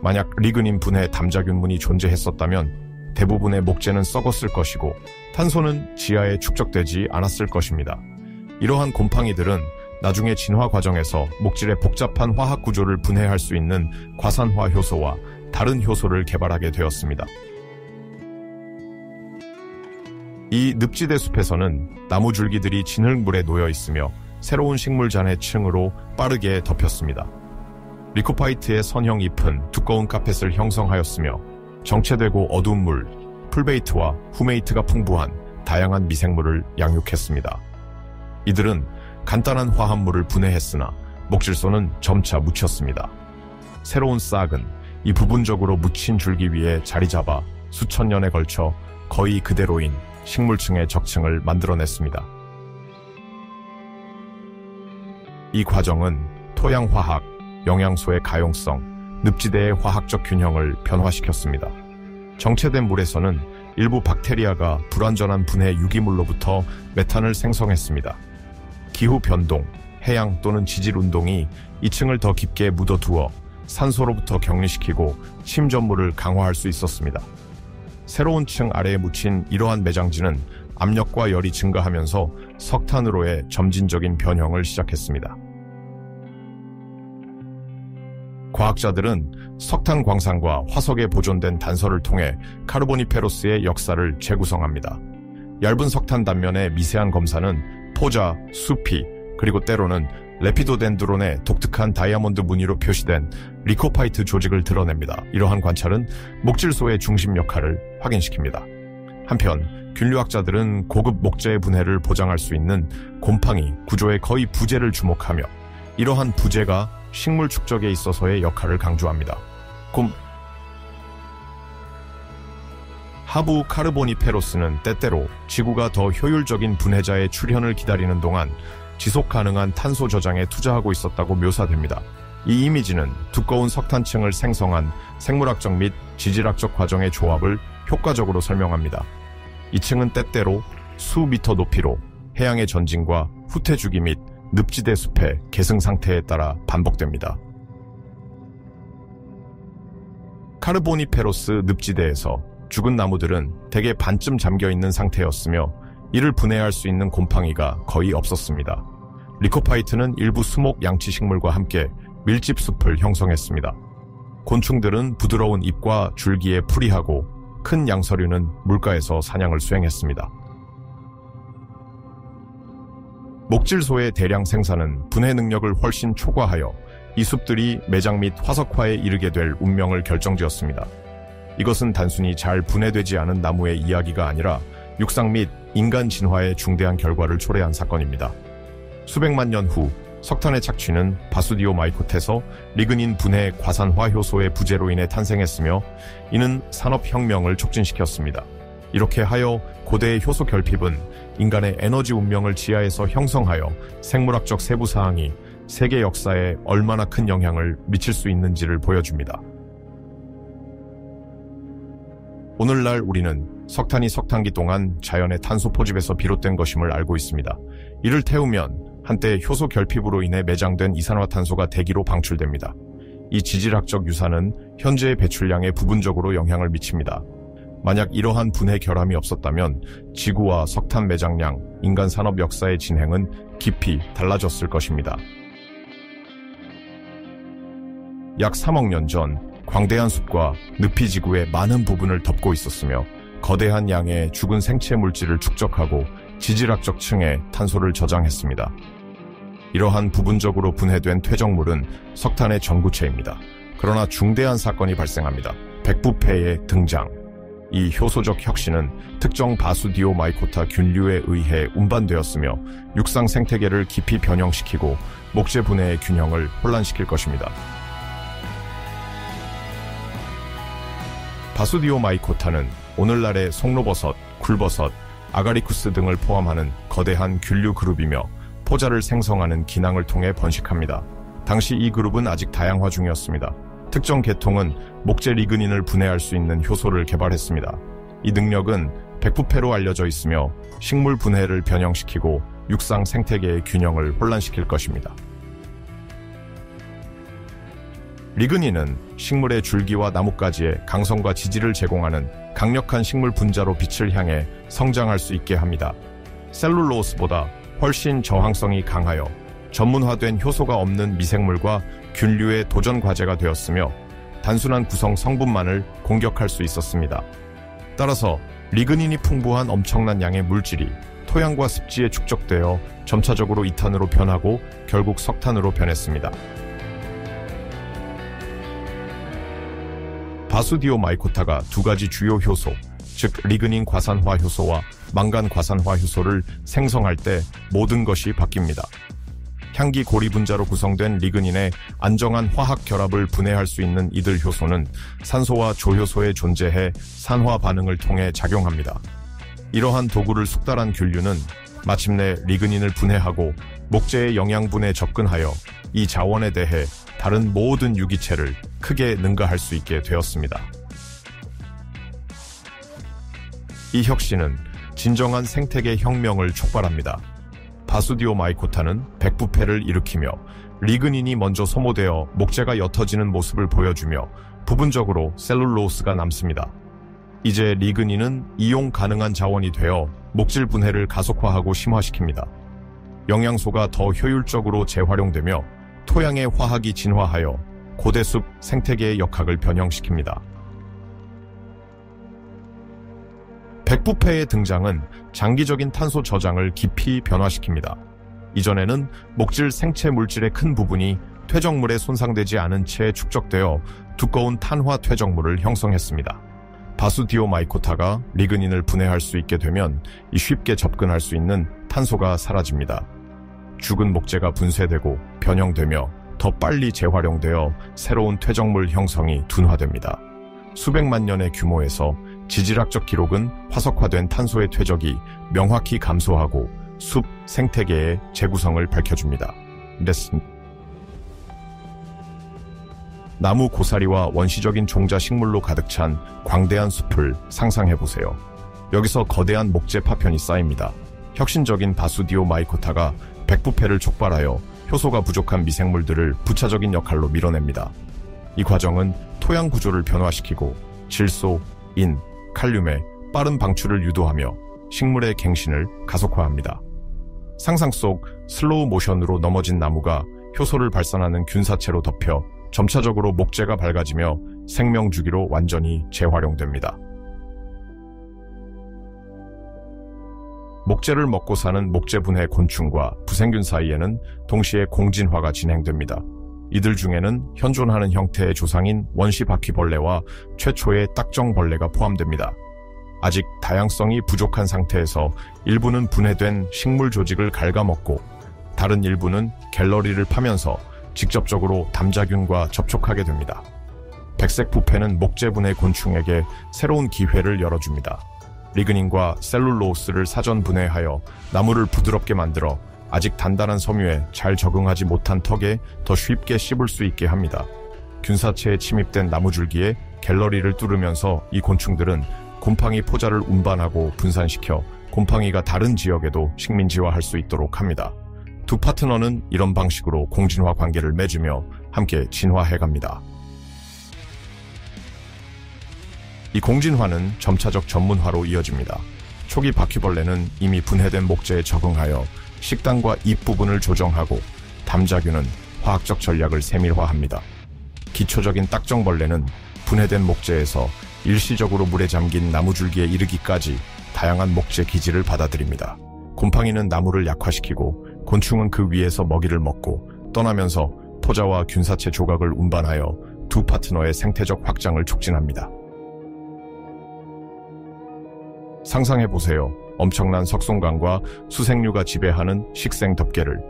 만약 리그닌 분해 담자균문이 존재했었다면 대부분의 목재는 썩었을 것이고 탄소는 지하에 축적되지 않았을 것입니다. 이러한 곰팡이들은 나중에 진화 과정에서 목질의 복잡한 화학 구조를 분해할 수 있는 과산화 효소와 다른 효소를 개발하게 되었습니다. 이 늪지대 숲에서는 나무 줄기들이 진흙물에 놓여 있으며 새로운 식물잔의 층으로 빠르게 덮였습니다. 리코파이트의 선형 잎은 두꺼운 카펫을 형성하였으며 정체되고 어두운 물, 풀베이트와 후메이트가 풍부한 다양한 미생물을 양육했습니다. 이들은 간단한 화합물을 분해했으나 목질소는 점차 묻혔습니다. 새로운 싹은 이 부분적으로 묻힌 줄기 위에 자리 잡아 수천 년에 걸쳐 거의 그대로인 식물층의 적층을 만들어냈습니다. 이 과정은 토양화학, 영양소의 가용성, 늪지대의 화학적 균형을 변화시켰습니다. 정체된 물에서는 일부 박테리아가 불완전한 분해 유기물로부터 메탄을 생성했습니다. 기후 변동, 해양 또는 지질 운동이 이 층을 더 깊게 묻어두어 산소로부터 격리시키고 침전물을 강화할 수 있었습니다. 새로운 층 아래에 묻힌 이러한 매장지는 압력과 열이 증가하면서 석탄으로의 점진적인 변형을 시작했습니다. 과학자들은 석탄 광산과 화석에 보존된 단서를 통해 카르보니페로스의 역사를 재구성합니다. 얇은 석탄 단면의 미세한 검사는 포자, 수피, 그리고 때로는 레피도덴드론의 독특한 다이아몬드 무늬로 표시된 리코파이트 조직을 드러냅니다. 이러한 관찰은 목질소의 중심 역할을 확인시킵니다. 한편 균류학자들은 고급 목재의 분해를 보장할 수 있는 곰팡이 구조의 거의 부재를 주목하며 이러한 부재가 식물 축적에 있어서의 역할을 강조합니다. 하부 카르보니페로스는 때때로 지구가 더 효율적인 분해자의 출현을 기다리는 동안 지속 가능한 탄소 저장에 투자하고 있었다고 묘사됩니다. 이 이미지는 두꺼운 석탄층을 생성한 생물학적 및 지질학적 과정의 조합을 효과적으로 설명합니다. 이 층은 때때로 수미터 높이로 해양의 전진과 후퇴주기 및 늪지대 숲의 계승 상태에 따라 반복됩니다. 카르보니페로스 늪지대에서 죽은 나무들은 대개 반쯤 잠겨있는 상태였으며 이를 분해할 수 있는 곰팡이가 거의 없었습니다. 리코파이트는 일부 수목 양치식물과 함께 밀집숲을 형성했습니다. 곤충들은 부드러운 잎과 줄기에 풀이하고 큰 양서류는 물가에서 사냥을 수행했습니다. 목질소의 대량 생산은 분해 능력을 훨씬 초과하여 이 숲들이 매장 및 화석화에 이르게 될 운명을 결정지었습니다. 이것은 단순히 잘 분해되지 않은 나무의 이야기가 아니라 육상 및 인간 진화의 중대한 결과를 초래한 사건입니다. 수백만 년 후 석탄의 착취는 바수디오마이코트에서 리그닌 분해 과산화 효소의 부재로 인해 탄생했으며 이는 산업혁명을 촉진시켰습니다. 이렇게 하여 고대의 효소 결핍은 인간의 에너지 운명을 지하에서 형성하여 생물학적 세부사항이 세계 역사에 얼마나 큰 영향을 미칠 수 있는지를 보여줍니다. 오늘날 우리는 석탄이 석탄기 동안 자연의 탄소 포집에서 비롯된 것임을 알고 있습니다. 이를 태우면 한때 효소 결핍으로 인해 매장된 이산화탄소가 대기로 방출됩니다. 이 지질학적 유산은 현재의 배출량에 부분적으로 영향을 미칩니다. 만약 이러한 분해 결함이 없었다면 지구와 석탄 매장량, 인간 산업 역사의 진행은 깊이 달라졌을 것입니다. 약 3억 년 전 광대한 숲과 늪이 지구의 많은 부분을 덮고 있었으며 거대한 양의 죽은 생체 물질을 축적하고 지질학적 층에 탄소를 저장했습니다. 이러한 부분적으로 분해된 퇴적물은 석탄의 전구체입니다. 그러나 중대한 사건이 발생합니다. 백부패의 등장. 이 효소적 혁신은 특정 바수디오마이코타 균류에 의해 운반되었으며 육상 생태계를 깊이 변형시키고 목재 분해의 균형을 혼란시킬 것입니다. 바수디오마이코타는 오늘날의 송로버섯, 굴버섯, 아가리쿠스 등을 포함하는 거대한 균류 그룹이며 포자를 생성하는 기낭을 통해 번식합니다. 당시 이 그룹은 아직 다양화 중이었습니다. 특정 계통은 목재 리그닌을 분해할 수 있는 효소를 개발했습니다. 이 능력은 백부패로 알려져 있으며 식물 분해를 변형시키고 육상 생태계의 균형을 혼란시킬 것입니다. 리그닌은 식물의 줄기와 나뭇가지에 강성과 지질을 제공하는 강력한 식물 분자로 빛을 향해 성장할 수 있게 합니다. 셀룰로스보다 훨씬 저항성이 강하여 전문화된 효소가 없는 미생물과 균류의 도전 과제가 되었으며 단순한 구성 성분만을 공격할 수 있었습니다. 따라서 리그닌이 풍부한 엄청난 양의 물질이 토양과 습지에 축적되어 점차적으로 이탄으로 변하고 결국 석탄으로 변했습니다. 바수디오마이코타가 두 가지 주요 효소, 즉 리그닌 과산화 효소와 망간 과산화 효소를 생성할 때 모든 것이 바뀝니다. 향기 고리 분자로 구성된 리그닌의 안정한 화학 결합을 분해할 수 있는 이들 효소는 산소와 조효소에 존재해 산화 반응을 통해 작용합니다. 이러한 도구를 숙달한 균류는 마침내 리그닌을 분해하고 목재의 영양분에 접근하여 이 자원에 대해 다른 모든 유기체를 크게 능가할 수 있게 되었습니다. 이 혁신은 진정한 생태계 혁명을 촉발합니다. 바수디오마이코타는 백부패를 일으키며 리그닌이 먼저 소모되어 목재가 옅어지는 모습을 보여주며 부분적으로 셀룰로스가 남습니다. 이제 리그닌은 이용 가능한 자원이 되어 목질 분해를 가속화하고 심화시킵니다. 영양소가 더 효율적으로 재활용되며 토양의 화학이 진화하여 고대숲 생태계의 역학을 변형시킵니다. 백부패의 등장은 장기적인 탄소 저장을 깊이 변화시킵니다. 이전에는 목질 생체 물질의 큰 부분이 퇴적물에 손상되지 않은 채 축적되어 두꺼운 탄화 퇴적물을 형성했습니다. 바수디오마이코타가 리그닌을 분해할 수 있게 되면 쉽게 접근할 수 있는 탄소가 사라집니다. 죽은 목재가 분쇄되고 변형되며 더 빨리 재활용되어 새로운 퇴적물 형성이 둔화됩니다. 수백만 년의 규모에서 지질학적 기록은 화석화된 탄소의 퇴적이 명확히 감소하고 숲 생태계의 재구성을 밝혀줍니다. 나무 고사리와 원시적인 종자 식물로 가득 찬 광대한 숲을 상상해보세요. 여기서 거대한 목재 파편이 쌓입니다. 혁신적인 바수디오마이코타가 백부패를 촉발하여 효소가 부족한 미생물들을 부차적인 역할로 밀어냅니다. 이 과정은 토양 구조를 변화시키고 질소, 인, 칼륨의 빠른 방출을 유도하며 식물의 갱신을 가속화합니다. 상상 속 슬로우 모션으로 넘어진 나무가 효소를 발산하는 균사체로 덮여 점차적으로 목재가 밝아지며 생명주기로 완전히 재활용됩니다. 목재를 먹고 사는 목재 분해 곤충과 부생균 사이에는 동시에 공진화가 진행됩니다. 이들 중에는 현존하는 형태의 조상인 원시 바퀴벌레와 최초의 딱정벌레가 포함됩니다. 아직 다양성이 부족한 상태에서 일부는 분해된 식물 조직을 갉아먹고 다른 일부는 갤러리를 파면서 직접적으로 담자균과 접촉하게 됩니다. 백색 부패는 목재 분해 곤충에게 새로운 기회를 열어줍니다. 리그닌과 셀룰로스를 사전 분해하여 나무를 부드럽게 만들어 아직 단단한 섬유에 잘 적응하지 못한 턱에 더 쉽게 씹을 수 있게 합니다. 균사체에 침입된 나무줄기에 갤러리를 뚫으면서 이 곤충들은 곰팡이 포자를 운반하고 분산시켜 곰팡이가 다른 지역에도 식민지화할 수 있도록 합니다. 두 파트너는 이런 방식으로 공진화 관계를 맺으며 함께 진화해갑니다. 이 공진화는 점차적 전문화로 이어집니다. 초기 바퀴벌레는 이미 분해된 목재에 적응하여 식단과 잎 부분을 조정하고 담자균은 화학적 전략을 세밀화합니다. 기초적인 딱정벌레는 분해된 목재에서 일시적으로 물에 잠긴 나무줄기에 이르기까지 다양한 목재 기질을 받아들입니다. 곰팡이는 나무를 약화시키고 곤충은 그 위에서 먹이를 먹고 떠나면서 포자와 균사체 조각을 운반하여 두 파트너의 생태적 확장을 촉진합니다. 상상해보세요. 엄청난 석송강과 수색류가 지배하는 식생 덮개를.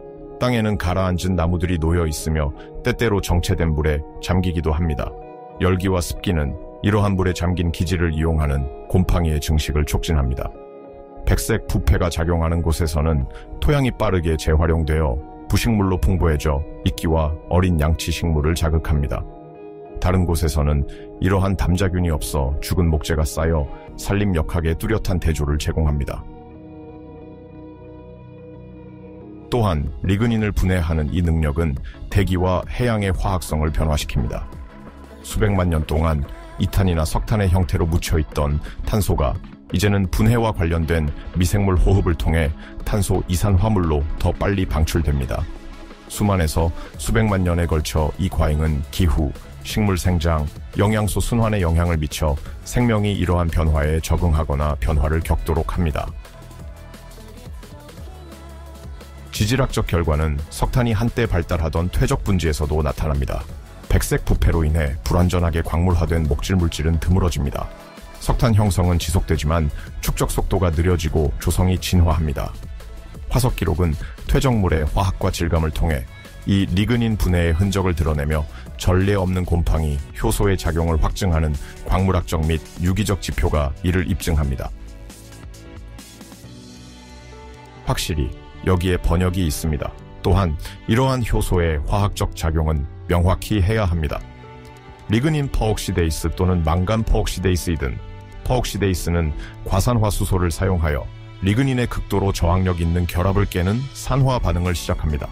땅에는 가라앉은 나무들이 놓여 있으며 때때로 정체된 물에 잠기기도 합니다. 열기와 습기는 이러한 물에 잠긴 기질을 이용하는 곰팡이의 증식을 촉진합니다. 백색 부패가 작용하는 곳에서는 토양이 빠르게 재활용되어 부식물로 풍부해져 이끼와 어린 양치 식물을 자극합니다. 다른 곳에서는 이러한 담자균이 없어 죽은 목재가 쌓여 산림 역학에 뚜렷한 대조를 제공합니다. 또한 리그닌을 분해하는 이 능력은 대기와 해양의 화학성을 변화시킵니다. 수백만 년 동안 이탄이나 석탄의 형태로 묻혀있던 탄소가 이제는 분해와 관련된 미생물 호흡을 통해 탄소 이산화물로 더 빨리 방출됩니다. 수만에서 수백만 년에 걸쳐 이 과잉은 기후, 식물 생장, 영양소 순환에 영향을 미쳐 생명이 이러한 변화에 적응하거나 변화를 겪도록 합니다. 지질학적 결과는 석탄이 한때 발달하던 퇴적 분지에서도 나타납니다. 백색 부패로 인해 불완전하게 광물화된 목질 물질은 드물어집니다. 석탄 형성은 지속되지만 축적 속도가 느려지고 조성이 진화합니다. 화석 기록은 퇴적물의 화학과 질감을 통해 이 리그닌 분해의 흔적을 드러내며 전례 없는 곰팡이, 효소의 작용을 확증하는 광물학적 및 유기적 지표가 이를 입증합니다. 확실히 여기에 번역이 있습니다. 또한 이러한 효소의 화학적 작용은 명확히 해야 합니다. 리그닌 퍼옥시데이스 또는 망간 퍼옥시데이스이든 퍼옥시데이스는 과산화수소를 사용하여 리그닌의 극도로 저항력 있는 결합을 깨는 산화 반응을 시작합니다.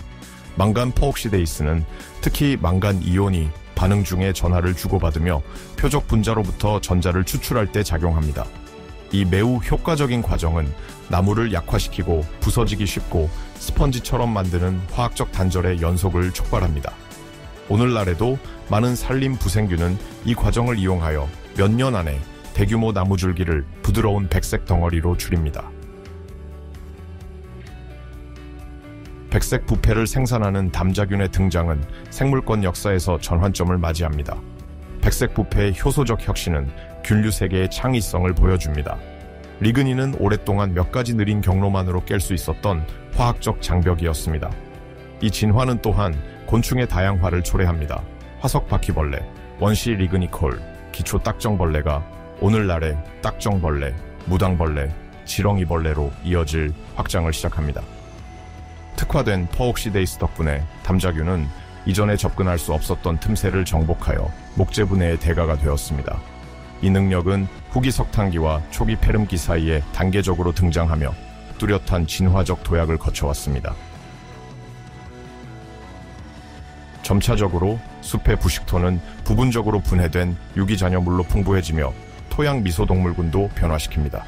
망간 퍼옥시데이스는 특히 망간 이온이 반응 중에 전하를 주고받으며 표적 분자로부터 전자를 추출할 때 작용합니다. 이 매우 효과적인 과정은 나무를 약화시키고 부서지기 쉽고 스펀지처럼 만드는 화학적 단절의 연속을 촉발합니다. 오늘날에도 많은 산림 부생균은 이 과정을 이용하여 몇 년 안에 대규모 나무 줄기를 부드러운 백색 덩어리로 줄입니다. 백색 부패를 생산하는 담자균의 등장은 생물권 역사에서 전환점을 맞이합니다. 백색 부패의 효소적 혁신은 균류 세계의 창의성을 보여줍니다. 리그닌은 오랫동안 몇 가지 느린 경로만으로 깰 수 있었던 화학적 장벽이었습니다. 이 진화는 또한 곤충의 다양화를 초래합니다. 화석바퀴벌레, 원시 리그니콜, 기초 딱정벌레가 오늘날의 딱정벌레, 무당벌레, 지렁이벌레로 이어질 확장을 시작합니다. 특화된 퍼옥시데이스 덕분에 담자균은 이전에 접근할 수 없었던 틈새를 정복하여 목재분해의 대가가 되었습니다. 이 능력은 후기 석탄기와 초기 페름기 사이에 단계적으로 등장하며 뚜렷한 진화적 도약을 거쳐왔습니다. 점차적으로 숲의 부식토는 부분적으로 분해된 유기자녀물로 풍부해지며 토양 미소동물군도 변화시킵니다.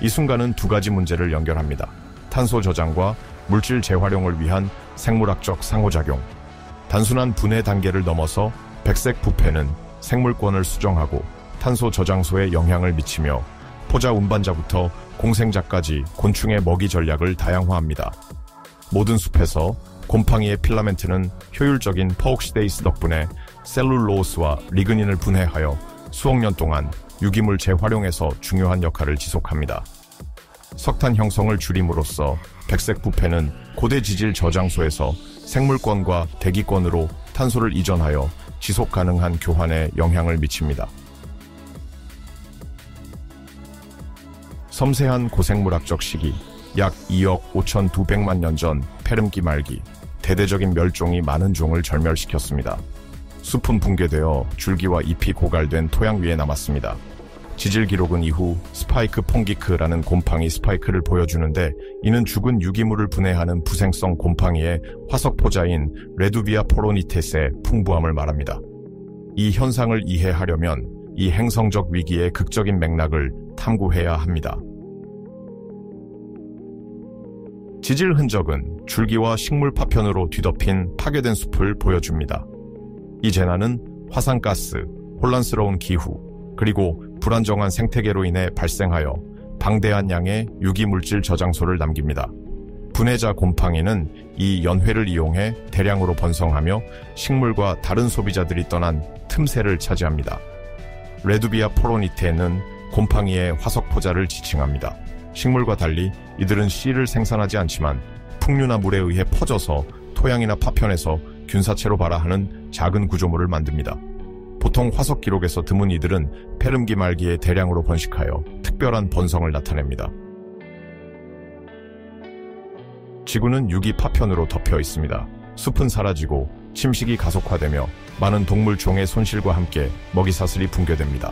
이 순간은 두 가지 문제를 연결합니다. 탄소 저장과 물질 재활용을 위한 생물학적 상호작용. 단순한 분해 단계를 넘어서 백색 부패는 생물권을 수정하고 탄소 저장소에 영향을 미치며 포자 운반자부터 공생자까지 곤충의 먹이 전략을 다양화합니다. 모든 숲에서 곰팡이의 필라멘트는 효율적인 퍼옥시데이스 덕분에 셀룰로스와 리그닌을 분해하여 수억 년 동안 유기물 재활용에서 중요한 역할을 지속합니다. 석탄 형성을 줄임으로써 백색 부패는 고대 지질 저장소에서 생물권과 대기권으로 탄소를 이전하여 지속 가능한 교환에 영향을 미칩니다. 섬세한 고생물학적 시기, 약 2억 5,200만 년 전 페름기 말기, 대대적인 멸종이 많은 종을 절멸시켰습니다. 숲은 붕괴되어 줄기와 잎이 고갈된 토양 위에 남았습니다. 지질 기록은 이후 스파이크 퐁기크라는 곰팡이 스파이크를 보여주는데, 이는 죽은 유기물을 분해하는 부생성 곰팡이의 화석 포자인 레두비아 포로니테스의 풍부함을 말합니다. 이 현상을 이해하려면 이 행성적 위기의 극적인 맥락을 탐구해야 합니다. 지질 흔적은 줄기와 식물 파편으로 뒤덮인 파괴된 숲을 보여줍니다. 이 재난은 화산가스, 혼란스러운 기후, 그리고 불안정한 생태계로 인해 발생하여 방대한 양의 유기물질 저장소를 남깁니다. 분해자 곰팡이는 이 연회를 이용해 대량으로 번성하며 식물과 다른 소비자들이 떠난 틈새를 차지합니다. 레두비아 포로니테는 곰팡이의 화석 포자를 지칭합니다. 식물과 달리 이들은 씨를 생산하지 않지만 풍류나 물에 의해 퍼져서 토양이나 파편에서 균사체로 발화하는 작은 구조물을 만듭니다. 보통 화석 기록에서 드문 이들은 페름기 말기에 대량으로 번식하여 특별한 번성을 나타냅니다. 지구는 유기 파편으로 덮여 있습니다. 숲은 사라지고 침식이 가속화되며 많은 동물 종의 손실과 함께 먹이사슬이 붕괴됩니다.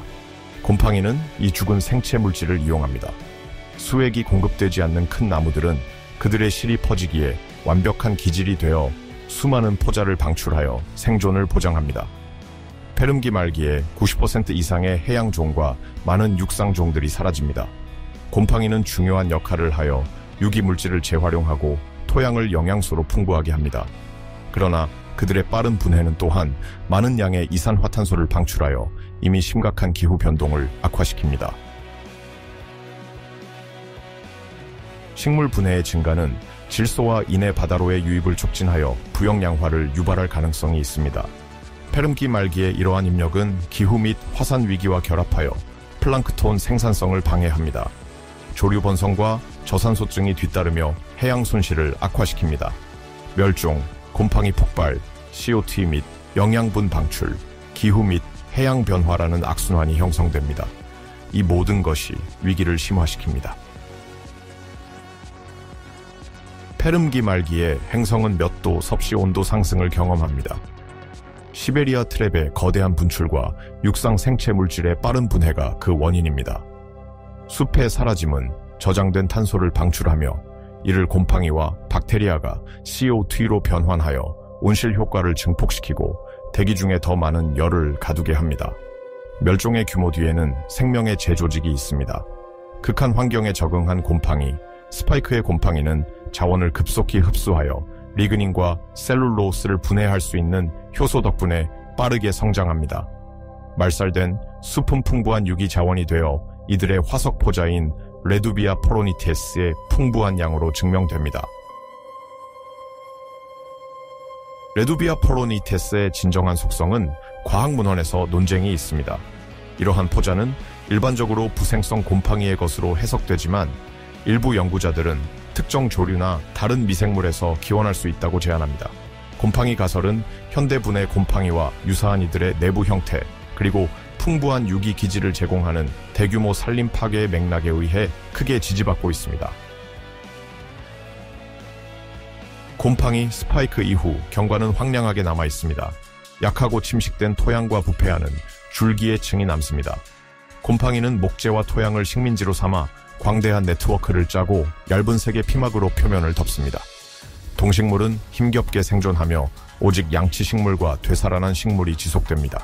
곰팡이는 이 죽은 생체 물질을 이용합니다. 수액이 공급되지 않는 큰 나무들은 그들의 실이 퍼지기에 완벽한 기질이 되어 수많은 포자를 방출하여 생존을 보장합니다. 페름기 말기에 90% 이상의 해양종과 많은 육상종들이 사라집니다. 곰팡이는 중요한 역할을 하여 유기물질을 재활용하고 토양을 영양소로 풍부하게 합니다. 그러나 그들의 빠른 분해는 또한 많은 양의 이산화탄소를 방출하여 이미 심각한 기후 변동을 악화시킵니다. 식물 분해의 증가는 질소와 인해 바다로의 유입을 촉진하여 부역양화를 유발할 가능성이 있습니다. 페름기 말기의 이러한 입력은 기후 및 화산 위기와 결합하여 플랑크톤 생산성을 방해합니다. 조류 번성과 저산소증이 뒤따르며 해양 손실을 악화시킵니다. 멸종, 곰팡이 폭발, CO2 및 영양분 방출, 기후 및 해양 변화라는 악순환이 형성됩니다. 이 모든 것이 위기를 심화시킵니다. 페름기 말기에 행성은 몇 도 섭씨 온도 상승을 경험합니다. 시베리아 트랩의 거대한 분출과 육상 생체 물질의 빠른 분해가 그 원인입니다. 숲의 사라짐은 저장된 탄소를 방출하며 이를 곰팡이와 박테리아가 CO2로 변환하여 온실 효과를 증폭시키고 대기 중에 더 많은 열을 가두게 합니다. 멸종의 규모 뒤에는 생명의 재조직이 있습니다. 극한 환경에 적응한 곰팡이, 스파이크의 곰팡이는 자원을 급속히 흡수하여 리그닌과 셀룰로스를 분해할 수 있는 효소 덕분에 빠르게 성장합니다. 말살된 숲은 풍부한 유기 자원이 되어 이들의 화석 포자인 레두비아 포로니테스의 풍부한 양으로 증명됩니다. 레두비아 포로니테스의 진정한 속성은 과학문헌에서 논쟁이 있습니다. 이러한 포자는 일반적으로 부생성 곰팡이의 것으로 해석되지만 일부 연구자들은 특정 조류나 다른 미생물에서 기원할 수 있다고 제안합니다. 곰팡이 가설은 현대분의 곰팡이와 유사한 이들의 내부 형태, 그리고 풍부한 유기 기질을 제공하는 대규모 산림 파괴의 맥락에 의해 크게 지지받고 있습니다. 곰팡이 스파이크 이후 경관은 황량하게 남아 있습니다. 약하고 침식된 토양과 부패하는 줄기의 층이 남습니다. 곰팡이는 목재와 토양을 식민지로 삼아 광대한 네트워크를 짜고 얇은 색의 피막으로 표면을 덮습니다. 동식물은 힘겹게 생존하며 오직 양치식물과 되살아난 식물이 지속됩니다.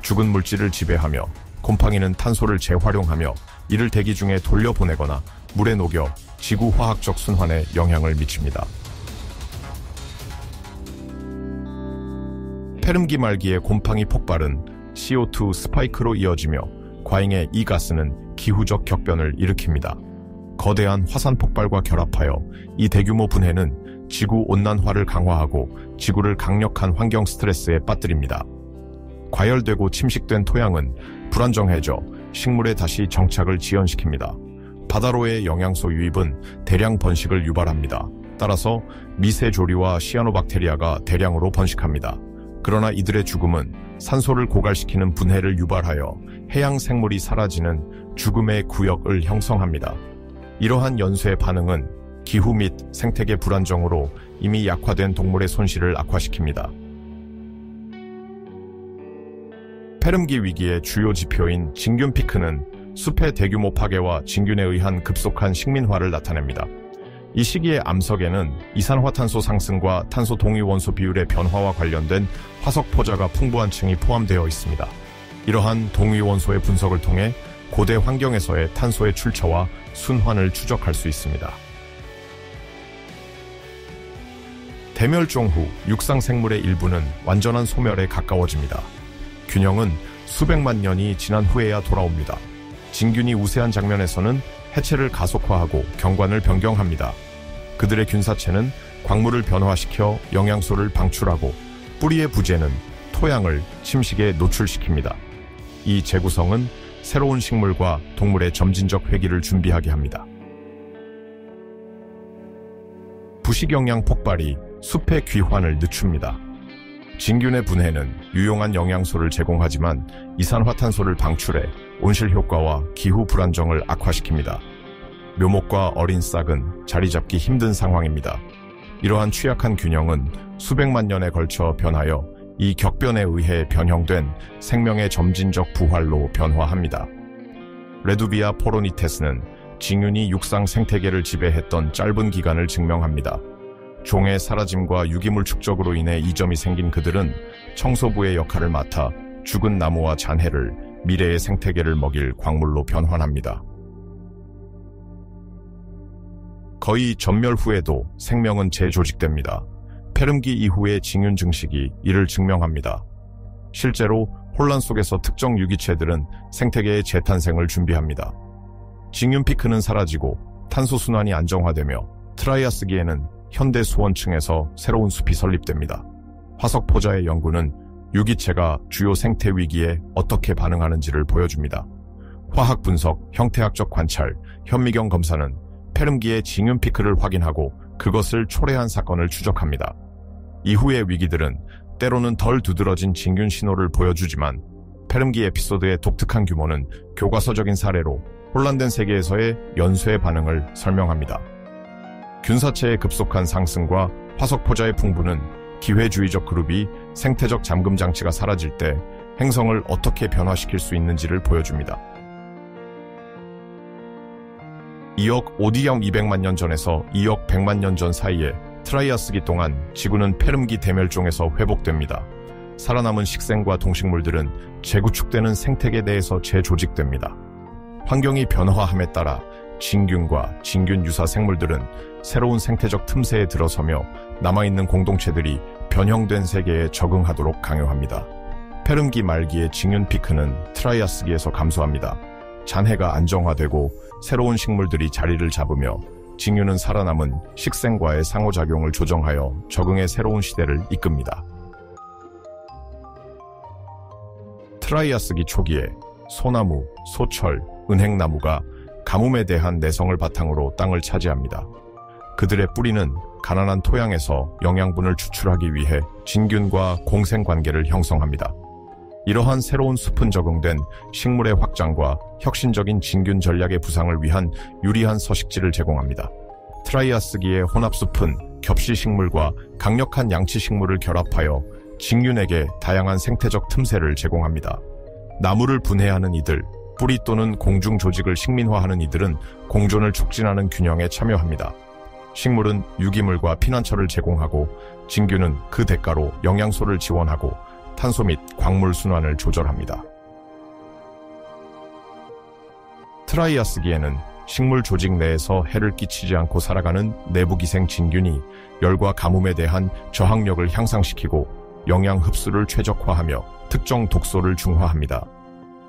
죽은 물질을 지배하며 곰팡이는 탄소를 재활용하며 이를 대기 중에 돌려보내거나 물에 녹여 지구 화학적 순환에 영향을 미칩니다. 페름기 말기의 곰팡이 폭발은 CO2 스파이크로 이어지며 과잉의 이 가스는 기후적 격변을 일으킵니다. 거대한 화산 폭발과 결합하여 이 대규모 분해는 지구 온난화를 강화하고 지구를 강력한 환경 스트레스에 빠뜨립니다. 과열되고 침식된 토양은 불안정해져 식물에 다시 정착을 지연시킵니다. 바다로의 영양소 유입은 대량 번식을 유발합니다. 따라서 미세조류와 시아노박테리아가 대량으로 번식합니다. 그러나 이들의 죽음은 산소를 고갈시키는 분해를 유발하여 해양 생물이 사라지는 죽음의 구역을 형성합니다. 이러한 연쇄 반응은 기후 및 생태계 불안정으로 이미 약화된 동물의 손실을 악화시킵니다. 페름기 위기의 주요 지표인 진균 피크는 숲의 대규모 파괴와 진균에 의한 급속한 식민화를 나타냅니다. 이 시기의 암석에는 이산화탄소 상승과 탄소 동위원소 비율의 변화와 관련된 화석 포자가 풍부한 층이 포함되어 있습니다. 이러한 동위원소의 분석을 통해 고대 환경에서의 탄소의 출처와 순환을 추적할 수 있습니다. 대멸종 후 육상 생물의 일부는 완전한 소멸에 가까워집니다. 균형은 수백만 년이 지난 후에야 돌아옵니다. 진균이 우세한 장면에서는 해체를 가속화하고 경관을 변경합니다. 그들의 균사체는 광물을 변화시켜 영양소를 방출하고 뿌리의 부재는 토양을 침식에 노출시킵니다. 이 재구성은 새로운 식물과 동물의 점진적 회귀를 준비하게 합니다. 부식영양 폭발이 숲의 귀환을 늦춥니다. 진균의 분해는 유용한 영양소를 제공하지만 이산화탄소를 방출해 온실 효과와 기후 불안정을 악화시킵니다. 묘목과 어린 싹은 자리 잡기 힘든 상황입니다. 이러한 취약한 균형은 수백만 년에 걸쳐 변하여 이 격변에 의해 변형된 생명의 점진적 부활로 변화합니다. 레두비아 포로니테스는 징윤이 육상 생태계를 지배했던 짧은 기간을 증명합니다. 종의 사라짐과 유기물 축적으로 인해 이점이 생긴 그들은 청소부의 역할을 맡아 죽은 나무와 잔해를 미래의 생태계를 먹일 광물로 변환합니다. 거의 전멸 후에도 생명은 재조직됩니다. 페름기 이후의 징윤 증식이 이를 증명합니다. 실제로 혼란 속에서 특정 유기체들은 생태계의 재탄생을 준비합니다. 징윤 피크는 사라지고 탄소 순환이 안정화되며 트라이아스기에는 현대 수원층에서 새로운 숲이 설립됩니다. 화석 포자의 연구는 유기체가 주요 생태 위기에 어떻게 반응하는지를 보여줍니다. 화학 분석, 형태학적 관찰, 현미경 검사는 페름기의 징윤 피크를 확인하고 그것을 초래한 사건을 추적합니다. 이후의 위기들은 때로는 덜 두드러진 징균 신호를 보여주지만 페름기 에피소드의 독특한 규모는 교과서적인 사례로 혼란된 세계에서의 연쇄 반응을 설명합니다. 균사체의 급속한 상승과 화석 포자의 풍부는 기회주의적 그룹이 생태적 잠금 장치가 사라질 때 행성을 어떻게 변화시킬 수 있는지를 보여줍니다. 2억 5디형 200만 년 전에서 2억 100만 년 전 사이에 트라이아스기 동안 지구는 페름기 대멸종에서 회복됩니다. 살아남은 식생과 동식물들은 재구축되는 생태계 내에서 재조직됩니다. 환경이 변화함에 따라 진균과 진균 유사 생물들은 새로운 생태적 틈새에 들어서며 남아있는 공동체들이 변형된 세계에 적응하도록 강요합니다. 페름기 말기의 징윤 피크는 트라이아스기에서 감소합니다. 잔해가 안정화되고 새로운 식물들이 자리를 잡으며 징윤은 살아남은 식생과의 상호작용을 조정하여 적응의 새로운 시대를 이끕니다. 트라이아스기 초기에 소나무, 소철, 은행나무가 가뭄에 대한 내성을 바탕으로 땅을 차지합니다. 그들의 뿌리는 가난한 토양에서 영양분을 추출하기 위해 진균과 공생관계를 형성합니다. 이러한 새로운 숲은 적응된 식물의 확장과 혁신적인 진균 전략의 부상을 위한 유리한 서식지를 제공합니다. 트라이아스기의 혼합숲은 겹시식물과 강력한 양치식물을 결합하여 진균에게 다양한 생태적 틈새를 제공합니다. 나무를 분해하는 이들, 뿌리 또는 공중 조직을 식민화하는 이들은 공존을 촉진하는 균형에 참여합니다. 식물은 유기물과 피난처를 제공하고 진균은 그 대가로 영양소를 지원하고 탄소 및 광물 순환을 조절합니다. 트라이아스기에는 식물 조직 내에서 해를 끼치지 않고 살아가는 내부기생 진균이 열과 가뭄에 대한 저항력을 향상시키고 영양 흡수를 최적화하며 특정 독소를 중화합니다.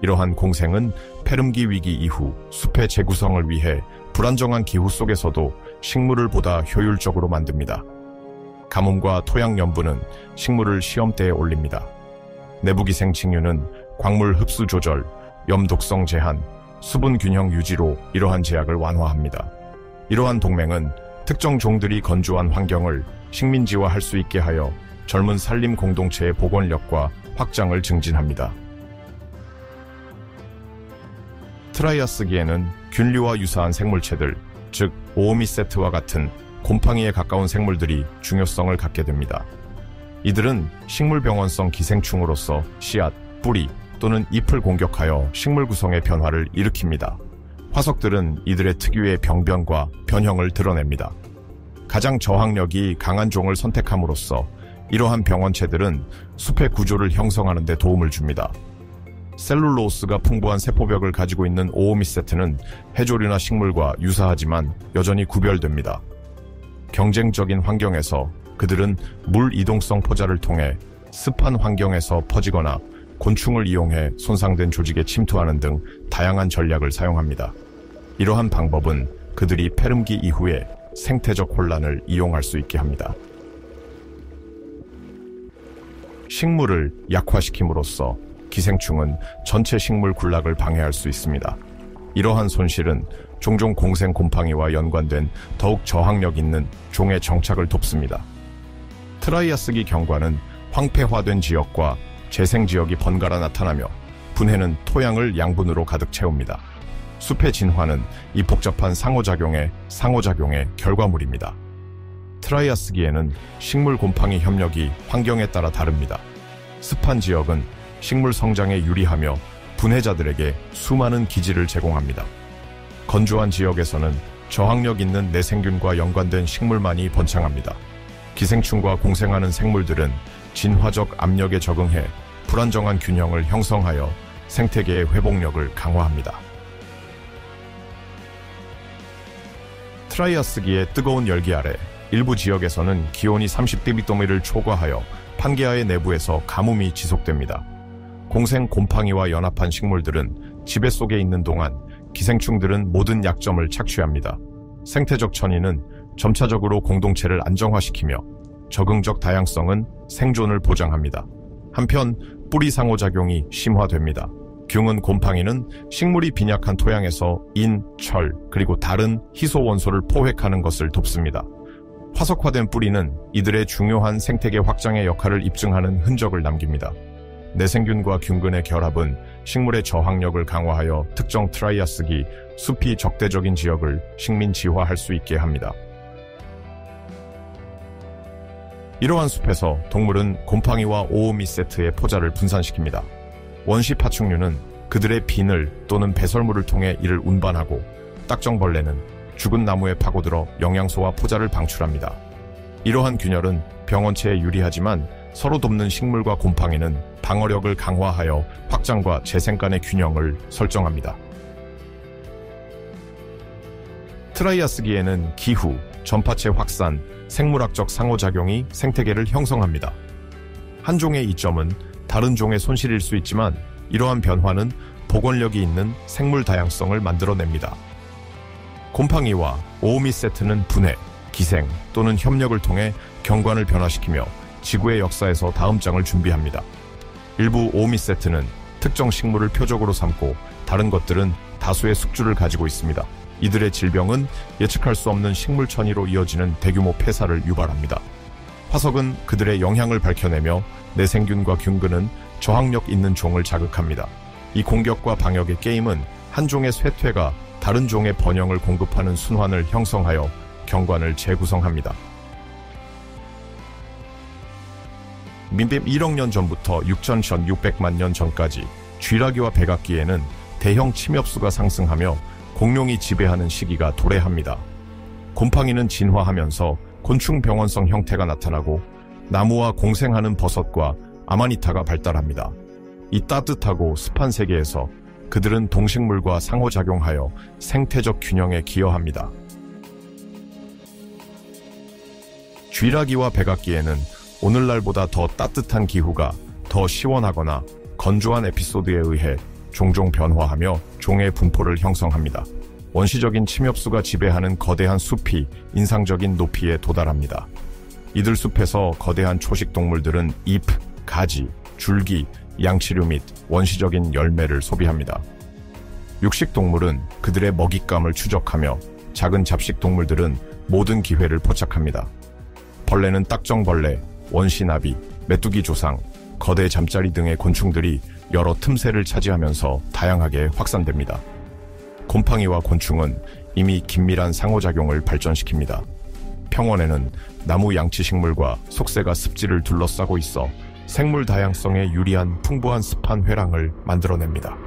이러한 공생은 페름기 위기 이후 숲의 재구성을 위해 불안정한 기후 속에서도 식물을 보다 효율적으로 만듭니다. 가뭄과 토양 염분은 식물을 시험대에 올립니다. 내부기생 징유는 광물 흡수 조절, 염독성 제한, 수분 균형 유지로 이러한 제약을 완화합니다. 이러한 동맹은 특정 종들이 건조한 환경을 식민지화할 수 있게 하여 젊은 산림 공동체의 복원력과 확장을 증진합니다. 트라이아스기에는 균류와 유사한 생물체들, 즉 오오미세트와 같은 곰팡이에 가까운 생물들이 중요성을 갖게 됩니다. 이들은 식물병원성 기생충으로서 씨앗, 뿌리 또는 잎을 공격하여 식물 구성의 변화를 일으킵니다. 화석들은 이들의 특유의 병변과 변형을 드러냅니다. 가장 저항력이 강한 종을 선택함으로써 이러한 병원체들은 숲의 구조를 형성하는 데 도움을 줍니다. 셀룰로스가 풍부한 세포벽을 가지고 있는 오오미세트는 해조류나 식물과 유사하지만 여전히 구별됩니다. 경쟁적인 환경에서 그들은 물 이동성 포자를 통해 습한 환경에서 퍼지거나 곤충을 이용해 손상된 조직에 침투하는 등 다양한 전략을 사용합니다. 이러한 방법은 그들이 페름기 이후에 생태적 혼란을 이용할 수 있게 합니다. 식물을 약화시킴으로써 기생충은 전체 식물 군락을 방해할 수 있습니다. 이러한 손실은 종종 공생 곰팡이와 연관된 더욱 저항력 있는 종의 정착을 돕습니다. 트라이아스기 경과는 황폐화된 지역과 재생 지역이 번갈아 나타나며 분해는 토양을 양분으로 가득 채웁니다. 숲의 진화는 이 복잡한 상호작용의 결과물입니다. 트라이아스기에는 식물 곰팡이 협력이 환경에 따라 다릅니다. 습한 지역은 식물 성장에 유리하며 분해자들에게 수많은 기지를 제공합니다. 건조한 지역에서는 저항력 있는 내생균과 연관된 식물만이 번창합니다. 기생충과 공생하는 생물들은 진화적 압력에 적응해 불안정한 균형을 형성하여 생태계의 회복력을 강화합니다. 트라이아스기의 뜨거운 열기 아래 일부 지역에서는 기온이 30데비토미를 초과하여 판게아의 내부에서 가뭄이 지속됩니다. 공생 곰팡이와 연합한 식물들은 지배 속에 있는 동안 기생충들은 모든 약점을 착취합니다. 생태적 천인은 점차적으로 공동체를 안정화시키며 적응적 다양성은 생존을 보장합니다. 한편 뿌리 상호작용이 심화됩니다. 균은 곰팡이는 식물이 빈약한 토양에서 인, 철, 그리고 다른 희소 원소를 포획하는 것을 돕습니다. 화석화된 뿌리는 이들의 중요한 생태계 확장의 역할을 입증하는 흔적을 남깁니다. 내생균과 균근의 결합은 식물의 저항력을 강화하여 특정 트라이아스기 숲이 적대적인 지역을 식민지화할 수 있게 합니다. 이러한 숲에서 동물은 곰팡이와 오오미 세트의 포자를 분산시킵니다. 원시 파충류는 그들의 비늘 또는 배설물을 통해 이를 운반하고, 딱정벌레는 죽은 나무에 파고들어 영양소와 포자를 방출합니다. 이러한 균열은 병원체에 유리하지만 서로 돕는 식물과 곰팡이는 방어력을 강화하여 확장과 재생 간의 균형을 설정합니다. 트라이아스기에는 기후, 전파체 확산, 생물학적 상호작용이 생태계를 형성합니다. 한 종의 이점은 다른 종의 손실일 수 있지만 이러한 변화는 복원력이 있는 생물 다양성을 만들어냅니다. 곰팡이와 오오미 세트는 분해, 기생 또는 협력을 통해 경관을 변화시키며 지구의 역사에서 다음 장을 준비합니다. 일부 오오미 세트는 특정 식물을 표적으로 삼고 다른 것들은 다수의 숙주를 가지고 있습니다. 이들의 질병은 예측할 수 없는 식물 천위로 이어지는 대규모 폐사를 유발합니다. 화석은 그들의 영향을 밝혀내며 내생균과 균근은 저항력 있는 종을 자극합니다. 이 공격과 방역의 게임은 한 종의 쇠퇴가 다른 종의 번영을 공급하는 순환을 형성하여 경관을 재구성합니다. 민법 1억 년 전부터 6,600만 년 전까지 쥐라기와 백악기에는 대형 침엽수가 상승하며 공룡이 지배하는 시기가 도래합니다. 곰팡이는 진화하면서 곤충 병원성 형태가 나타나고 나무와 공생하는 버섯과 아마니타가 발달합니다. 이 따뜻하고 습한 세계에서 그들은 동식물과 상호작용하여 생태적 균형에 기여합니다. 쥐라기와 백악기에는 오늘날보다 더 따뜻한 기후가 더 시원하거나 건조한 에피소드에 의해 종종 변화하며 종의 분포를 형성합니다. 원시적인 침엽수가 지배하는 거대한 숲이 인상적인 높이에 도달합니다. 이들 숲에서 거대한 초식 동물들은 잎, 가지, 줄기, 양치류 및 원시적인 열매를 소비합니다. 육식 동물은 그들의 먹잇감을 추적하며 작은 잡식 동물들은 모든 기회를 포착합니다. 벌레는 딱정벌레, 원시나비, 메뚜기 조상, 거대 잠자리 등의 곤충들이 여러 틈새를 차지하면서 다양하게 확산됩니다. 곰팡이와 곤충은 이미 긴밀한 상호작용을 발전시킵니다. 평원에는 나무 양치식물과 속새가 습지를 둘러싸고 있어 생물 다양성에 유리한 풍부한 습한 회랑을 만들어냅니다.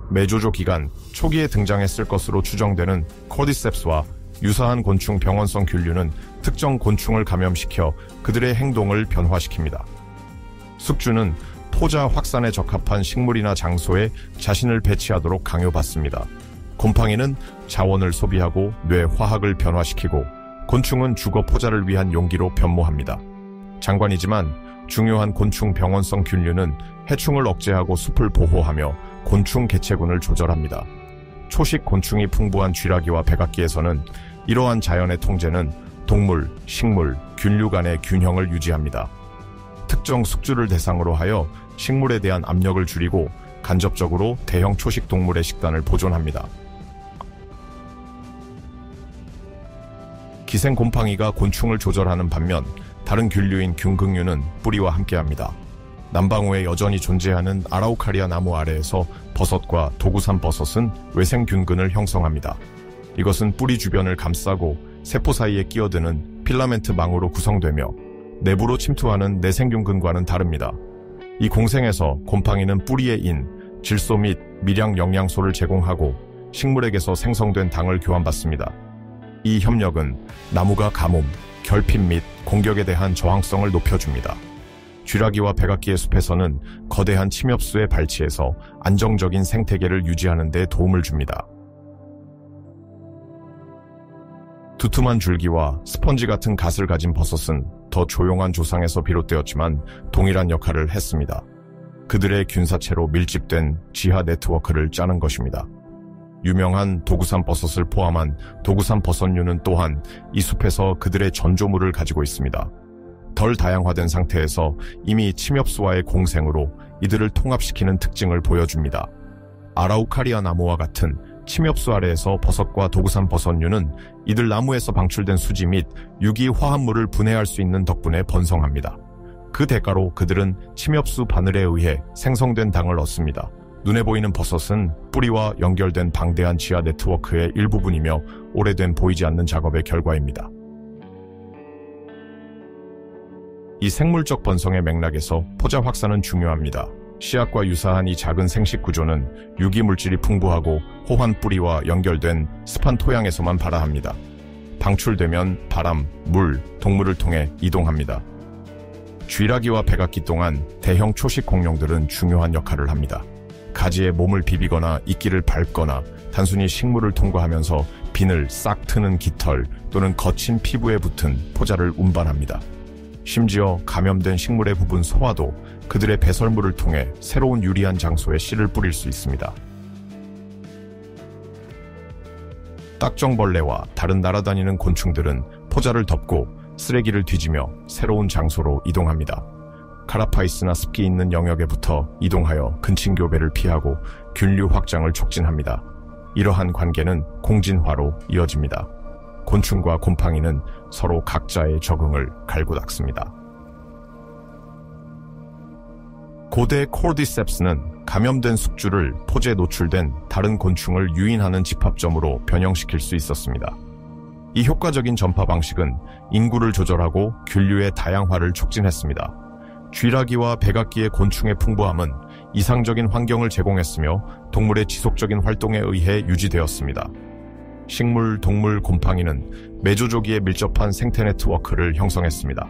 메조조 기간 초기에 등장했을 것으로 추정되는 코디셉스와 유사한 곤충 병원성 균류는 특정 곤충을 감염시켜 그들의 행동을 변화시킵니다. 숙주는 포자 확산에 적합한 식물이나 장소에 자신을 배치하도록 강요받습니다. 곰팡이는 자원을 소비하고 뇌 화학을 변화시키고 곤충은 주거 포자를 위한 용기로 변모합니다. 장관이지만 중요한 곤충 병원성 균류는 해충을 억제하고 숲을 보호하며 곤충 개체군을 조절합니다. 초식 곤충이 풍부한 쥐라기와 백악기에서는 이러한 자연의 통제는 동물, 식물, 균류 간의 균형을 유지합니다. 특정 숙주를 대상으로 하여 식물에 대한 압력을 줄이고 간접적으로 대형 초식 동물의 식단을 보존합니다. 기생 곰팡이가 곤충을 조절하는 반면 다른 균류인 균극류는 뿌리와 함께합니다. 남방우에 여전히 존재하는 아라우카리아 나무 아래에서 버섯과 도구산 버섯은 외생균근을 형성합니다. 이것은 뿌리 주변을 감싸고 세포 사이에 끼어드는 필라멘트 망으로 구성되며 내부로 침투하는 내생균근과는 다릅니다. 이 공생에서 곰팡이는 뿌리의 인, 질소 및 미량 영양소를 제공하고 식물에게서 생성된 당을 교환받습니다. 이 협력은 나무가 가뭄, 결핍 및 공격에 대한 저항성을 높여줍니다. 쥐라기와 백악기의 숲에서는 거대한 침엽수에 발치해서 안정적인 생태계를 유지하는 데 도움을 줍니다. 두툼한 줄기와 스펀지 같은 갓을 가진 버섯은 더 조용한 조상에서 비롯되었지만 동일한 역할을 했습니다. 그들의 균사체로 밀집된 지하 네트워크를 짜는 것입니다. 유명한 도구산 버섯을 포함한 도구산 버섯류는 또한 이 숲에서 그들의 전조물을 가지고 있습니다. 덜 다양화된 상태에서 이미 침엽수와의 공생으로 이들을 통합시키는 특징을 보여줍니다. 아라우카리아 나무와 같은 침엽수 아래에서 버섯과 도구산 버섯류는 이들 나무에서 방출된 수지 및 유기 화합물을 분해할 수 있는 덕분에 번성합니다. 그 대가로 그들은 침엽수 바늘에 의해 생성된 당을 얻습니다. 눈에 보이는 버섯은 뿌리와 연결된 방대한 지하 네트워크의 일부분이며 오래된 보이지 않는 작업의 결과입니다. 이 생물적 번성의 맥락에서 포자 확산은 중요합니다. 씨앗과 유사한 이 작은 생식 구조는 유기물질이 풍부하고 호환 뿌리와 연결된 습한 토양에서만 발화합니다. 방출되면 바람, 물, 동물을 통해 이동합니다. 쥐라기와 백악기 동안 대형 초식 공룡들은 중요한 역할을 합니다. 가지에 몸을 비비거나 이끼를 밟거나 단순히 식물을 통과하면서 비늘 싹 트는 깃털 또는 거친 피부에 붙은 포자를 운반합니다. 심지어 감염된 식물의 부분 소화도 그들의 배설물을 통해 새로운 유리한 장소에 씨를 뿌릴 수 있습니다. 딱정벌레와 다른 날아다니는 곤충들은 포자를 덮고 쓰레기를 뒤지며 새로운 장소로 이동합니다. 카라파이스나 습기 있는 영역에 붙어 이동하여 근친교배를 피하고 균류 확장을 촉진합니다. 이러한 관계는 공진화로 이어집니다. 곤충과 곰팡이는 서로 각자의 적응을 갈고 닦습니다. 고대 코르디셉스는 감염된 숙주를 포제에 노출된 다른 곤충을 유인하는 집합점으로 변형시킬 수 있었습니다. 이 효과적인 전파 방식은 인구를 조절하고 균류의 다양화를 촉진했습니다. 쥐라기와 백악기의 곤충의 풍부함은 이상적인 환경을 제공했으며 동물의 지속적인 활동에 의해 유지되었습니다. 식물, 동물, 곰팡이는 메조조기에 밀접한 생태 네트워크를 형성했습니다.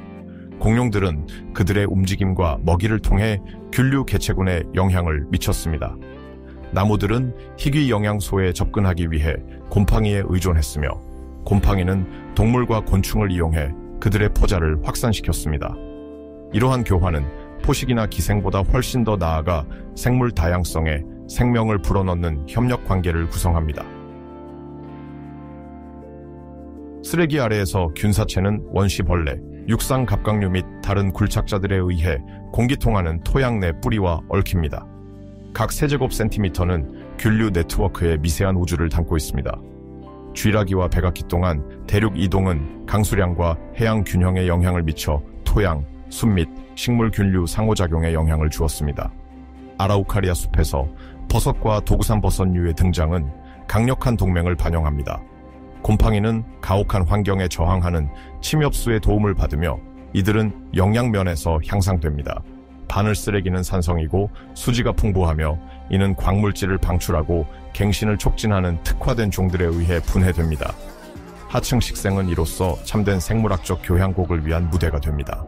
공룡들은 그들의 움직임과 먹이를 통해 균류 개체군에 영향을 미쳤습니다. 나무들은 희귀 영양소에 접근하기 위해 곰팡이에 의존했으며 곰팡이는 동물과 곤충을 이용해 그들의 포자를 확산시켰습니다. 이러한 교환은 포식이나 기생보다 훨씬 더 나아가 생물 다양성에 생명을 불어넣는 협력 관계를 구성합니다. 쓰레기 아래에서 균사체는 원시벌레, 육상 갑각류 및 다른 굴착자들에 의해 공기통하는 토양 내 뿌리와 얽힙니다. 각 세제곱센티미터는 균류 네트워크의 미세한 우주를 담고 있습니다. 쥐라기와 백악기 동안 대륙 이동은 강수량과 해양 균형에 영향을 미쳐 토양, 숲 및 식물 균류 상호작용에 영향을 주었습니다. 아라우카리아 숲에서 버섯과 도구산 버섯류의 등장은 강력한 동맹을 반영합니다. 곰팡이는 가혹한 환경에 저항하는 침엽수의 도움을 받으며 이들은 영양면에서 향상됩니다. 바늘 쓰레기는 산성이고 수지가 풍부하며 이는 광물질을 방출하고 갱신을 촉진하는 특화된 종들에 의해 분해됩니다. 하층 식생은 이로써 참된 생물학적 교향곡을 위한 무대가 됩니다.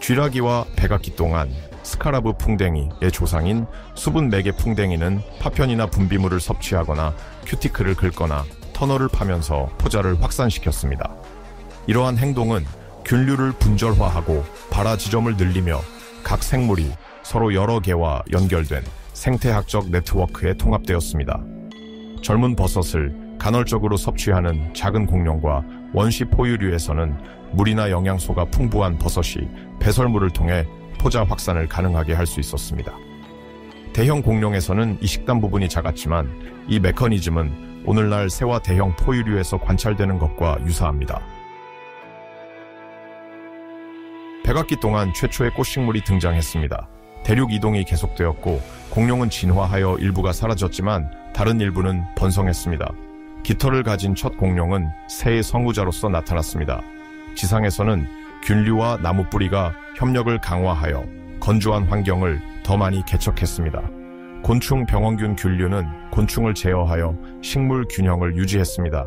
쥐라기와 백악기 동안 스카라브 풍뎅이의 조상인 수분 매개 풍뎅이는 파편이나 분비물을 섭취하거나 큐티클을 긁거나 터널을 파면서 포자를 확산시켰습니다. 이러한 행동은 균류를 분절화하고 발화 지점을 늘리며 각 생물이 서로 여러 개와 연결된 생태학적 네트워크에 통합되었습니다. 젊은 버섯을 간헐적으로 섭취하는 작은 공룡과 원시 포유류에서는 물이나 영양소가 풍부한 버섯이 배설물을 통해 포자 확산을 가능하게 할 수 있었습니다. 대형 공룡에서는 이 식단 부분이 작았지만 이 메커니즘은 오늘날 새와 대형 포유류에서 관찰되는 것과 유사합니다. 백악기 동안 최초의 꽃식물이 등장했습니다. 대륙 이동이 계속되었고 공룡은 진화하여 일부가 사라졌지만 다른 일부는 번성했습니다. 깃털을 가진 첫 공룡은 새의 성우자로서 나타났습니다. 지상에서는 균류와 나무 뿌리가 협력을 강화하여 건조한 환경을 더 많이 개척했습니다. 곤충 병원균 균류는 곤충을 제어하여 식물 균형을 유지했습니다.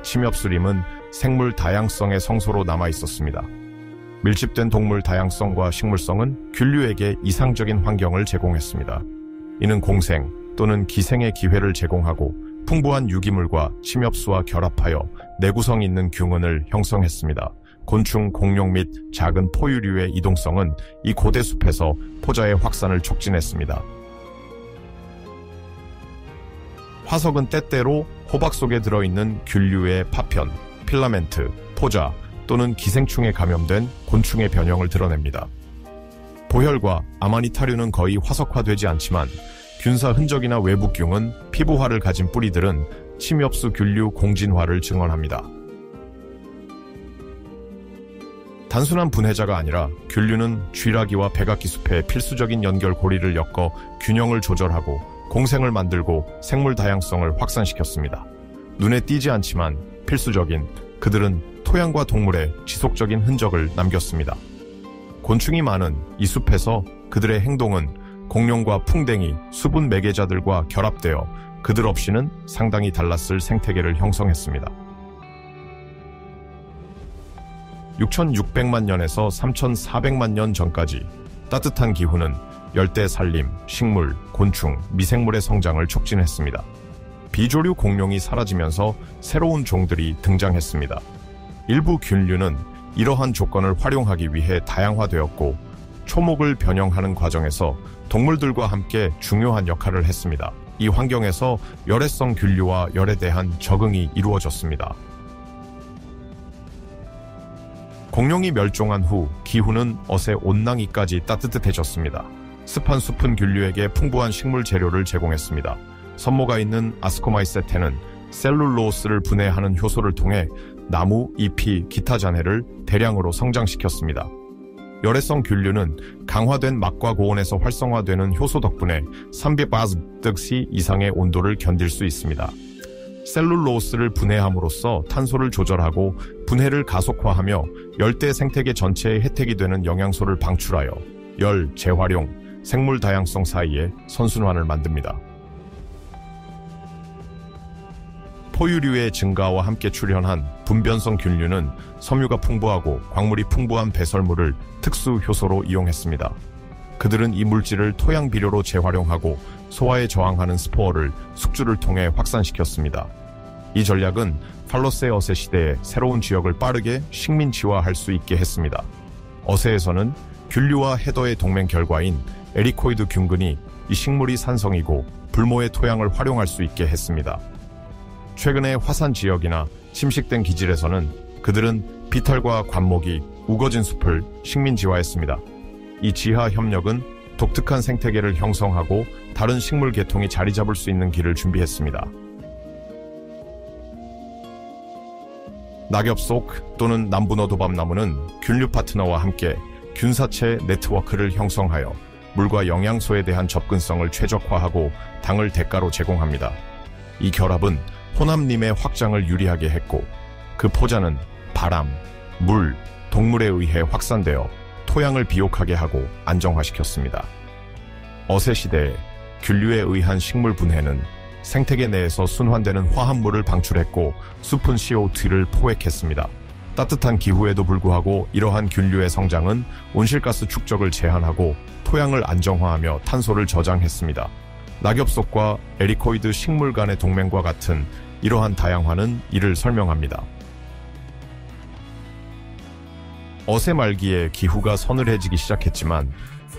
침엽수림은 생물 다양성의 성소로 남아 있었습니다. 밀집된 동물 다양성과 식물성은 균류에게 이상적인 환경을 제공했습니다. 이는 공생 또는 기생의 기회를 제공하고 풍부한 유기물과 침엽수와 결합하여 내구성 있는 균흔을 형성했습니다. 곤충, 공룡 및 작은 포유류의 이동성은 이 고대 숲에서 포자의 확산을 촉진했습니다. 화석은 때때로 호박 속에 들어있는 균류의 파편, 필라멘트, 포자 또는 기생충에 감염된 곤충의 변형을 드러냅니다. 보혈과 아마니타류는 거의 화석화되지 않지만 균사 흔적이나 외부균은 피부화를 가진 뿌리들은 침엽수 균류 공진화를 증언합니다. 단순한 분해자가 아니라 균류는 쥐라기와 백악기 숲의 필수적인 연결고리를 엮어 균형을 조절하고 공생을 만들고 생물 다양성을 확산시켰습니다. 눈에 띄지 않지만 필수적인 그들은 토양과 동물의 지속적인 흔적을 남겼습니다. 곤충이 많은 이 숲에서 그들의 행동은 공룡과 풍뎅이, 수분 매개자들과 결합되어 그들 없이는 상당히 달랐을 생태계를 형성했습니다. 6,600만 년에서 3,400만 년 전까지 따뜻한 기후는 열대 산림, 식물, 곤충, 미생물의 성장을 촉진했습니다. 비조류 공룡이 사라지면서 새로운 종들이 등장했습니다. 일부 균류는 이러한 조건을 활용하기 위해 다양화되었고 초목을 변형하는 과정에서 동물들과 함께 중요한 역할을 했습니다. 이 환경에서 열애성 균류와 열에 대한 적응이 이루어졌습니다. 공룡이 멸종한 후 기후는 어세 온난이까지 따뜻해졌습니다. 습한 숲은 균류에게 풍부한 식물 재료를 제공했습니다. 선모가 있는 아스코마이세테는 셀룰로스를 분해하는 효소를 통해 나무, 잎이, 기타 잔해를 대량으로 성장시켰습니다. 열애성 균류는 강화된 막과 고온에서 활성화되는 효소 덕분에 300°C 이상의 온도를 견딜 수 있습니다. 셀룰로스를 분해함으로써 탄소를 조절하고 분해를 가속화하며 열대 생태계 전체에 혜택이 되는 영양소를 방출하여 열, 재활용, 생물 다양성 사이에 선순환을 만듭니다. 포유류의 증가와 함께 출현한 분변성 균류는 섬유가 풍부하고 광물이 풍부한 배설물을 특수 효소로 이용했습니다. 그들은 이 물질을 토양 비료로 재활용하고 소화에 저항하는 스포어를 숙주를 통해 확산시켰습니다. 이 전략은 팔로세어세 시대에 새로운 지역을 빠르게 식민지화할 수 있게 했습니다. 어세에서는 균류와 헤더의 동맹 결과인 에리코이드 균근이 이 식물이 산성이고 불모의 토양을 활용할 수 있게 했습니다. 최근의 화산 지역이나 침식된 기질에서는 그들은 비탈과 관목이 우거진 숲을 식민지화했습니다. 이 지하 협력은 독특한 생태계를 형성하고 다른 식물 계통이 자리 잡을 수 있는 길을 준비했습니다. 낙엽속 또는 남부너도밤나무는 균류 파트너와 함께 균사체 네트워크를 형성하여 물과 영양소에 대한 접근성을 최적화하고 당을 대가로 제공합니다. 이 결합은 호남림의 확장을 유리하게 했고 그 포자는 바람, 물, 동물에 의해 확산되어 토양을 비옥하게 하고 안정화시켰습니다. 어세 시대에 균류에 의한 식물 분해는 생태계 내에서 순환되는 화합물을 방출했고 숲은 CO2를 포획했습니다. 따뜻한 기후에도 불구하고 이러한 균류의 성장은 온실가스 축적을 제한하고 토양을 안정화하며 탄소를 저장했습니다. 낙엽속과 에리코이드 식물 간의 동맹과 같은 이러한 다양화는 이를 설명합니다. 어세 말기에 기후가 서늘해지기 시작했지만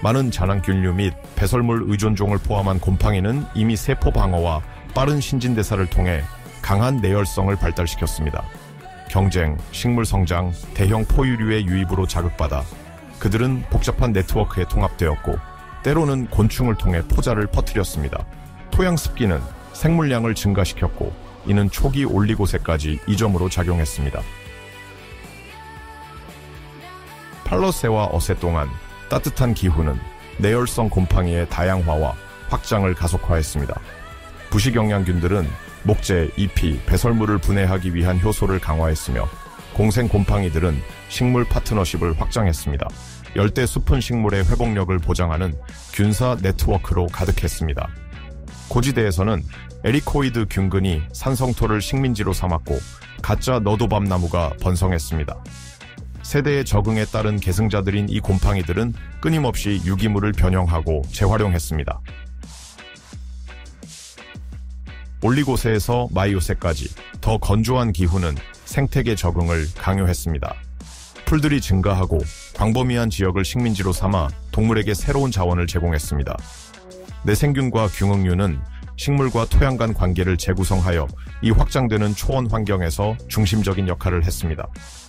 많은 잔황균류 및 배설물 의존종을 포함한 곰팡이는 이미 세포 방어와 빠른 신진대사를 통해 강한 내열성을 발달시켰습니다. 경쟁, 식물 성장, 대형 포유류의 유입으로 자극받아 그들은 복잡한 네트워크에 통합되었고 때로는 곤충을 통해 포자를 퍼뜨렸습니다. 토양 습기는 생물량을 증가시켰고 이는 초기 올리고세까지 이점으로 작용했습니다. 팔로세와 어세 동안 따뜻한 기후는 내열성 곰팡이의 다양화와 확장을 가속화했습니다. 부식영양균들은 목재, 잎이 배설물을 분해하기 위한 효소를 강화했으며 공생 곰팡이들은 식물 파트너십을 확장했습니다. 열대 숲은 식물의 회복력을 보장하는 균사 네트워크로 가득했습니다. 고지대에서는 에리코이드 균근이 산성토를 식민지로 삼았고 가짜 너도밤나무가 번성했습니다. 세대의 적응에 따른 계승자들인 이 곰팡이들은 끊임없이 유기물을 변형하고 재활용했습니다. 올리고세에서 마이오세까지 더 건조한 기후는 생태계 적응을 강요했습니다. 풀들이 증가하고 광범위한 지역을 식민지로 삼아 동물에게 새로운 자원을 제공했습니다. 내생균과 균응류는 식물과 토양 간 관계를 재구성하여 이 확장되는 초원 환경에서 중심적인 역할을 했습니다.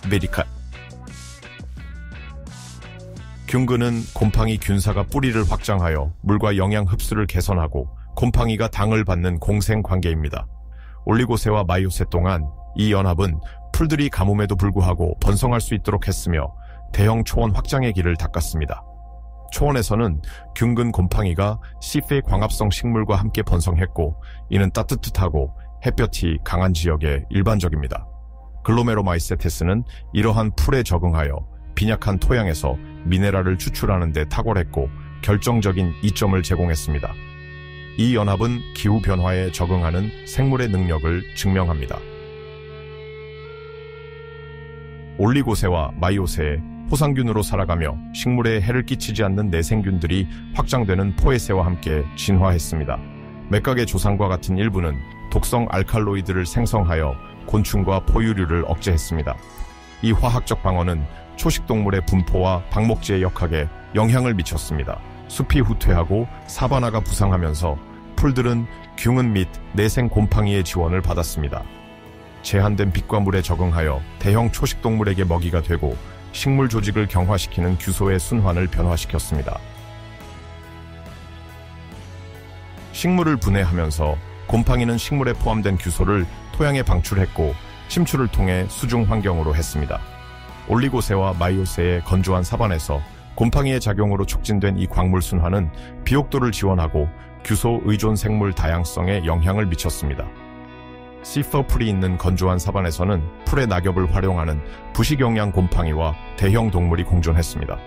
메디카 균근은 곰팡이 균사가 뿌리를 확장하여 물과 영양 흡수를 개선하고 곰팡이가 당을 받는 공생 관계입니다. 올리고세와 마이오세 동안 이 연합은 풀들이 가뭄에도 불구하고 번성할 수 있도록 했으며 대형 초원 확장의 길을 닦았습니다. 초원에서는 균근 곰팡이가 시페 광합성 식물과 함께 번성했고, 이는 따뜻하고 햇볕이 강한 지역에 일반적입니다. 글로메로마이세테스는 이러한 풀에 적응하여 빈약한 토양에서 미네랄을 추출하는 데 탁월했고 결정적인 이점을 제공했습니다. 이 연합은 기후 변화에 적응하는 생물의 능력을 증명합니다. 올리고세와 마이오세의 호상균으로 살아가며 식물에 해를 끼치지 않는 내생균들이 확장되는 포에세와 함께 진화했습니다. 맥각의 조상과 같은 일부는 독성 알칼로이드를 생성하여 곤충과 포유류를 억제했습니다. 이 화학적 방어는 초식동물의 분포와 방목지의 역학에 영향을 미쳤습니다. 숲이 후퇴하고 사바나가 부상하면서 풀들은 균은 및 내생 곰팡이의 지원을 받았습니다. 제한된 빛과 물에 적응하여 대형 초식동물에게 먹이가 되고 식물 조직을 경화시키는 규소의 순환을 변화시켰습니다. 식물을 분해하면서 곰팡이는 식물에 포함된 규소를 토양에 방출했고 침출을 통해 수중 환경으로 했습니다. 올리고세와 마이오세의 건조한 사반에서 곰팡이의 작용으로 촉진된 이 광물 순환은 비옥도를 지원하고 규소 의존 생물 다양성에 영향을 미쳤습니다. 시퍼풀이 있는 건조한 사반에서는 풀의 낙엽을 활용하는 부식영양 곰팡이와 대형 동물이 공존했습니다.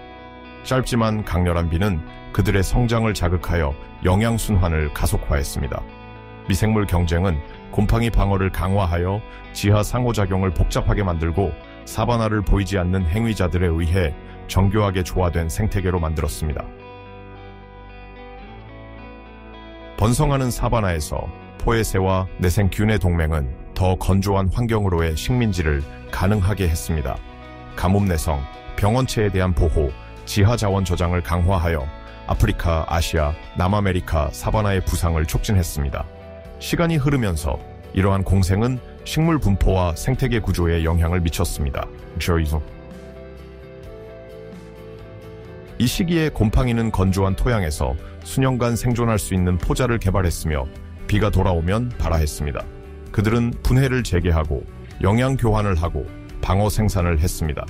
짧지만 강렬한 비는 그들의 성장을 자극하여 영양 순환을 가속화했습니다. 미생물 경쟁은 곰팡이 방어를 강화하여 지하 상호작용을 복잡하게 만들고 사바나를 보이지 않는 행위자들에 의해 정교하게 조화된 생태계로 만들었습니다. 번성하는 사바나에서 포에세와 내생균의 동맹은 더 건조한 환경으로의 식민지를 가능하게 했습니다. 가뭄 내성, 병원체에 대한 보호, 지하 자원 저장을 강화하여 아프리카, 아시아, 남아메리카 사바나의 부상을 촉진했습니다. 시간이 흐르면서 이러한 공생은 식물 분포와 생태계 구조에 영향을 미쳤습니다. 이 시기에 곰팡이는 건조한 토양에서 수년간 생존할 수 있는 포자를 개발했으며 비가 돌아오면 발화했습니다. 그들은 분해를 재개하고 영양 교환을 하고 방어 생산을 했습니다.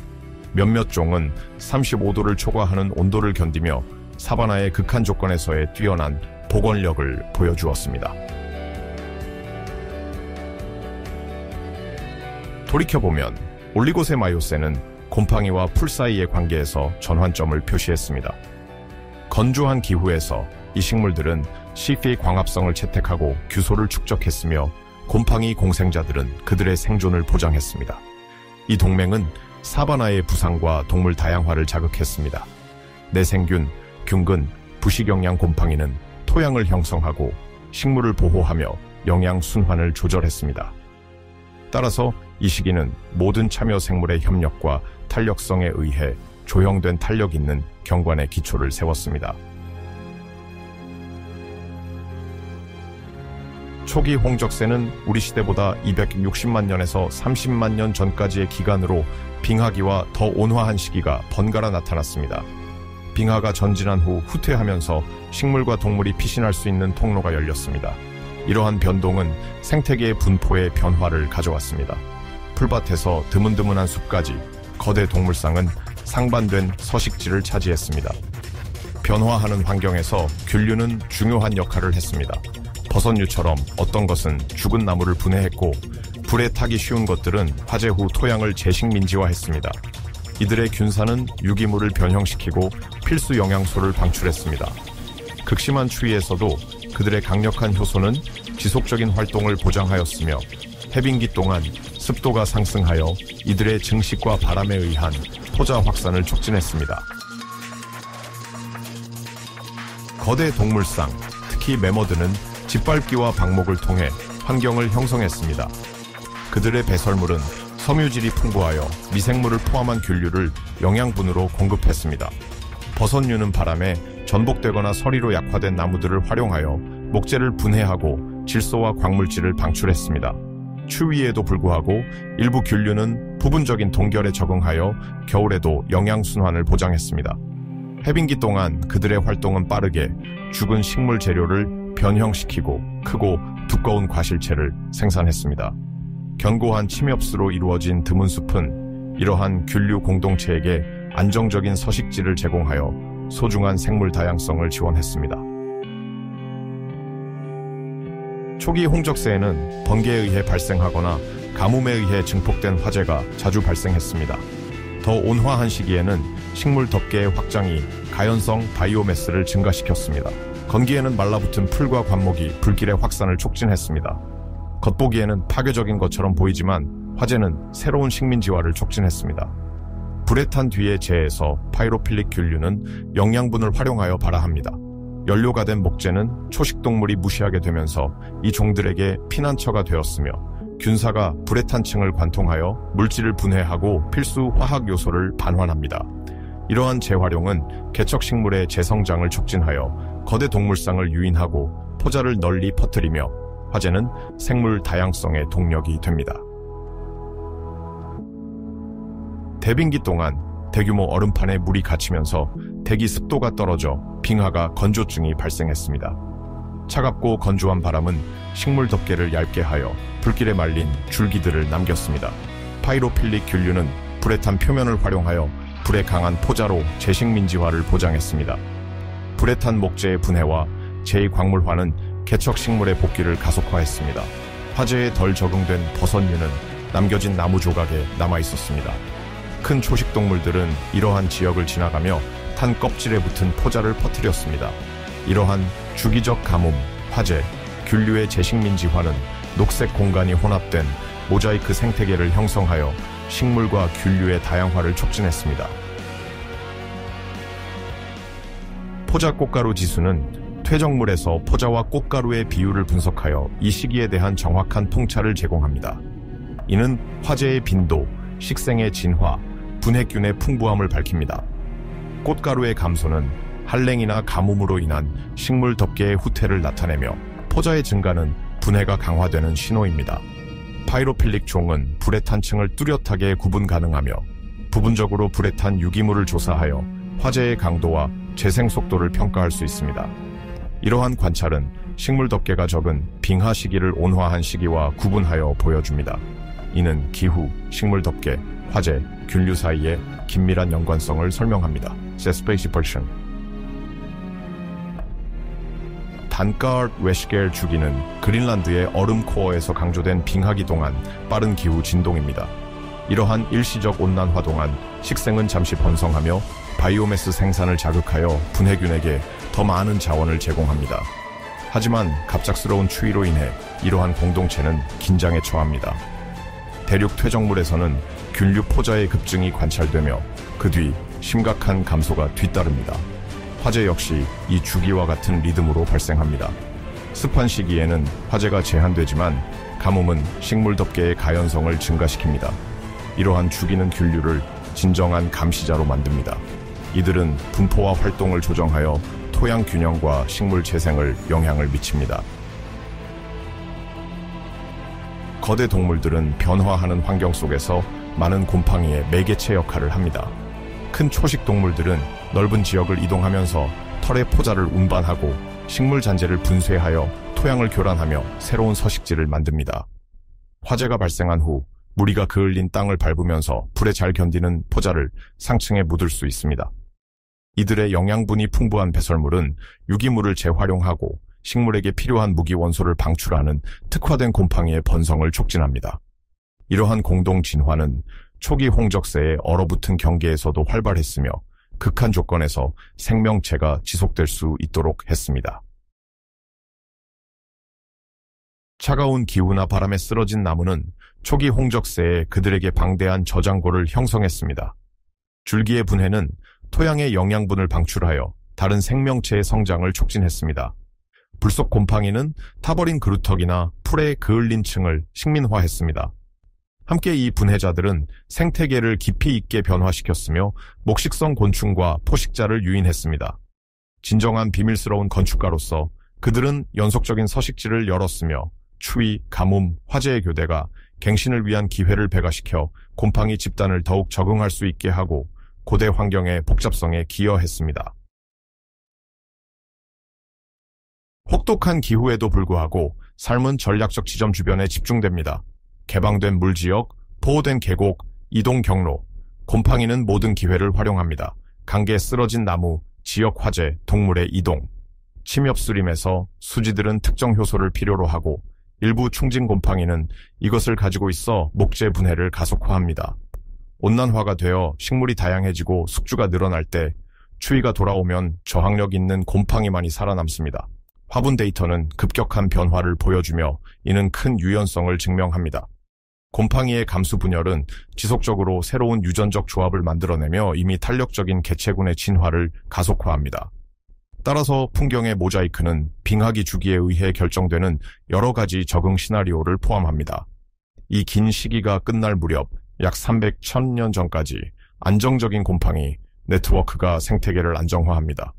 몇몇 종은 35도를 초과하는 온도를 견디며 사바나의 극한 조건에서의 뛰어난 복원력을 보여주었습니다. 돌이켜보면 올리고세 마이오세는 곰팡이와 풀 사이의 관계에서 전환점을 표시했습니다. 건조한 기후에서 이 식물들은 시피의 광합성을 채택하고 규소를 축적했으며 곰팡이 공생자들은 그들의 생존을 보장했습니다. 이 동맹은 사바나의 부상과 동물 다양화를 자극했습니다. 내생균, 균근, 부식영양 곰팡이는 토양을 형성하고 식물을 보호하며 영양 순환을 조절했습니다. 따라서 이 시기는 모든 참여 생물의 협력과 탄력성에 의해 조형된 탄력 있는 경관의 기초를 세웠습니다. 초기 홍적세는 우리 시대보다 260만 년에서 30만 년 전까지의 기간으로 빙하기와 더 온화한 시기가 번갈아 나타났습니다. 빙하가 전진한 후 후퇴하면서 식물과 동물이 피신할 수 있는 통로가 열렸습니다. 이러한 변동은 생태계의 분포의 변화를 가져왔습니다. 풀밭에서 드문드문한 숲까지 거대 동물상은 상반된 서식지를 차지했습니다. 변화하는 환경에서 균류는 중요한 역할을 했습니다. 버섯류처럼 어떤 것은 죽은 나무를 분해했고 불에 타기 쉬운 것들은 화재 후 토양을 재식민지화했습니다. 이들의 균사는 유기물을 변형시키고 필수 영양소를 방출했습니다. 극심한 추위에서도 그들의 강력한 효소는 지속적인 활동을 보장하였으며 해빙기 동안 습도가 상승하여 이들의 증식과 바람에 의한 토자 확산을 촉진했습니다. 거대 동물상, 특히 매머드는 짓밟기와 방목을 통해 환경을 형성했습니다. 그들의 배설물은 섬유질이 풍부하여 미생물을 포함한 균류를 영양분으로 공급했습니다. 버섯류는 바람에 전복되거나 서리로 약화된 나무들을 활용하여 목재를 분해하고 질소와 광물질을 방출했습니다. 추위에도 불구하고 일부 균류는 부분적인 동결에 적응하여 겨울에도 영양순환을 보장했습니다. 해빙기 동안 그들의 활동은 빠르게 죽은 식물 재료를 변형시키고 크고 두꺼운 과실체를 생산했습니다. 견고한 침엽수로 이루어진 드문 숲은 이러한 균류 공동체에게 안정적인 서식지를 제공하여 소중한 생물 다양성을 지원했습니다. 초기 홍적세에는 번개에 의해 발생하거나 가뭄에 의해 증폭된 화재가 자주 발생했습니다. 더 온화한 시기에는 식물 덮개의 확장이 가연성 바이오매스를 증가시켰습니다. 건기에는 말라붙은 풀과 관목이 불길의 확산을 촉진했습니다. 겉보기에는 파괴적인 것처럼 보이지만 화재는 새로운 식민지화를 촉진했습니다. 불에 탄 뒤의 재에서 파이로필릭 균류는 영양분을 활용하여 발화합니다. 연료가 된 목재는 초식동물이 무시하게 되면서 이 종들에게 피난처가 되었으며 균사가 불에 탄 층을 관통하여 물질을 분해하고 필수 화학 요소를 반환합니다. 이러한 재활용은 개척식물의 재성장을 촉진하여 거대 동물상을 유인하고 포자를 널리 퍼뜨리며 화재는 생물 다양성의 동력이 됩니다. 대빙기 동안 대규모 얼음판에 물이 갇히면서 대기 습도가 떨어져 빙하가 건조증이 발생했습니다. 차갑고 건조한 바람은 식물 덮개를 얇게 하여 불길에 말린 줄기들을 남겼습니다. 파이로필릭 균류는 불에 탄 표면을 활용하여 불에 강한 포자로 재식민지화를 보장했습니다. 불에 탄 목재의 분해와 제2광물화는 개척식물의 복귀를 가속화했습니다. 화재에 덜 적응된 버섯류는 남겨진 나무 조각에 남아있었습니다. 큰 초식동물들은 이러한 지역을 지나가며 탄 껍질에 붙은 포자를 퍼뜨렸습니다. 이러한 주기적 가뭄, 화재, 균류의 재식민지화는 녹색 공간이 혼합된 모자이크 생태계를 형성하여 식물과 균류의 다양화를 촉진했습니다. 포자 꽃가루 지수는 퇴적물에서 포자와 꽃가루의 비율을 분석하여 이 시기에 대한 정확한 통찰을 제공합니다. 이는 화재의 빈도, 식생의 진화, 분해균의 풍부함을 밝힙니다. 꽃가루의 감소는 한랭이나 가뭄으로 인한 식물 덮개의 후퇴를 나타내며 포자의 증가는 분해가 강화되는 신호입니다. 파이로필릭 종은 불에 탄 층을 뚜렷하게 구분 가능하며 부분적으로 불에 탄 유기물을 조사하여 화재의 강도와 재생 속도를 평가할 수 있습니다. 이러한 관찰은 식물 덮개가 적은 빙하 시기를 온화한 시기와 구분하여 보여줍니다. 이는 기후, 식물 덮개, 화재, 균류 사이의 긴밀한 연관성을 설명합니다. 세스페이시펄션 단가르 웨시겔 주기는 그린란드의 얼음 코어에서 강조된 빙하기 동안 빠른 기후 진동입니다. 이러한 일시적 온난화 동안 식생은 잠시 번성하며 바이오매스 생산을 자극하여 분해균에게 더 많은 자원을 제공합니다. 하지만 갑작스러운 추위로 인해 이러한 공동체는 긴장에 처합니다. 대륙 퇴적물에서는 균류 포자의 급증이 관찰되며 그 뒤 심각한 감소가 뒤따릅니다. 화재 역시 이 주기와 같은 리듬으로 발생합니다. 습한 시기에는 화재가 제한되지만 가뭄은 식물 덮개의 가연성을 증가시킵니다. 이러한 주기는 균류를 진정한 감시자로 만듭니다. 이들은 분포와 활동을 조정하여 토양 균형과 식물 재생을 영향을 미칩니다. 거대 동물들은 변화하는 환경 속에서 많은 곰팡이의 매개체 역할을 합니다. 큰 초식 동물들은 넓은 지역을 이동하면서 털의 포자를 운반하고 식물 잔재를 분쇄하여 토양을 교란하며 새로운 서식지를 만듭니다. 화재가 발생한 후 무리가 그을린 땅을 밟으면서 불에 잘 견디는 포자를 상층에 묻을 수 있습니다. 이들의 영양분이 풍부한 배설물은 유기물을 재활용하고 식물에게 필요한 무기 원소를 방출하는 특화된 곰팡이의 번성을 촉진합니다. 이러한 공동 진화는 초기 홍적세의 얼어붙은 경계에서도 활발했으며 극한 조건에서 생명체가 지속될 수 있도록 했습니다. 차가운 기후나 바람에 쓰러진 나무는 초기 홍적세에 그들에게 방대한 저장고를 형성했습니다. 줄기의 분해는 토양의 영양분을 방출하여 다른 생명체의 성장을 촉진했습니다. 불속 곰팡이는 타버린 그루터기나 풀의 그을린 층을 식민화했습니다. 함께 이 분해자들은 생태계를 깊이 있게 변화시켰으며 목식성 곤충과 포식자를 유인했습니다. 진정한 비밀스러운 건축가로서 그들은 연속적인 서식지를 열었으며 추위, 가뭄, 화재의 교대가 갱신을 위한 기회를 배가시켜 곰팡이 집단을 더욱 적응할 수 있게 하고 고대 환경의 복잡성에 기여했습니다. 혹독한 기후에도 불구하고 삶은 전략적 지점 주변에 집중됩니다. 개방된 물지역, 보호된 계곡, 이동 경로, 곰팡이는 모든 기회를 활용합니다. 강계에 쓰러진 나무, 지역 화재, 동물의 이동, 침엽수림에서 수지들은 특정 효소를 필요로 하고 일부 충진곰팡이는 이것을 가지고 있어 목재 분해를 가속화합니다. 온난화가 되어 식물이 다양해지고 숙주가 늘어날 때 추위가 돌아오면 저항력 있는 곰팡이만이 살아남습니다. 화분 데이터는 급격한 변화를 보여주며 이는 큰 유연성을 증명합니다. 곰팡이의 감수 분열은 지속적으로 새로운 유전적 조합을 만들어내며 이미 탄력적인 개체군의 진화를 가속화합니다. 따라서 풍경의 모자이크는 빙하기 주기에 의해 결정되는 여러 가지 적응 시나리오를 포함합니다. 이 긴 시기가 끝날 무렵 약 300,000년 전까지 안정적인 곰팡이 네트워크가 생태계를 안정화합니다.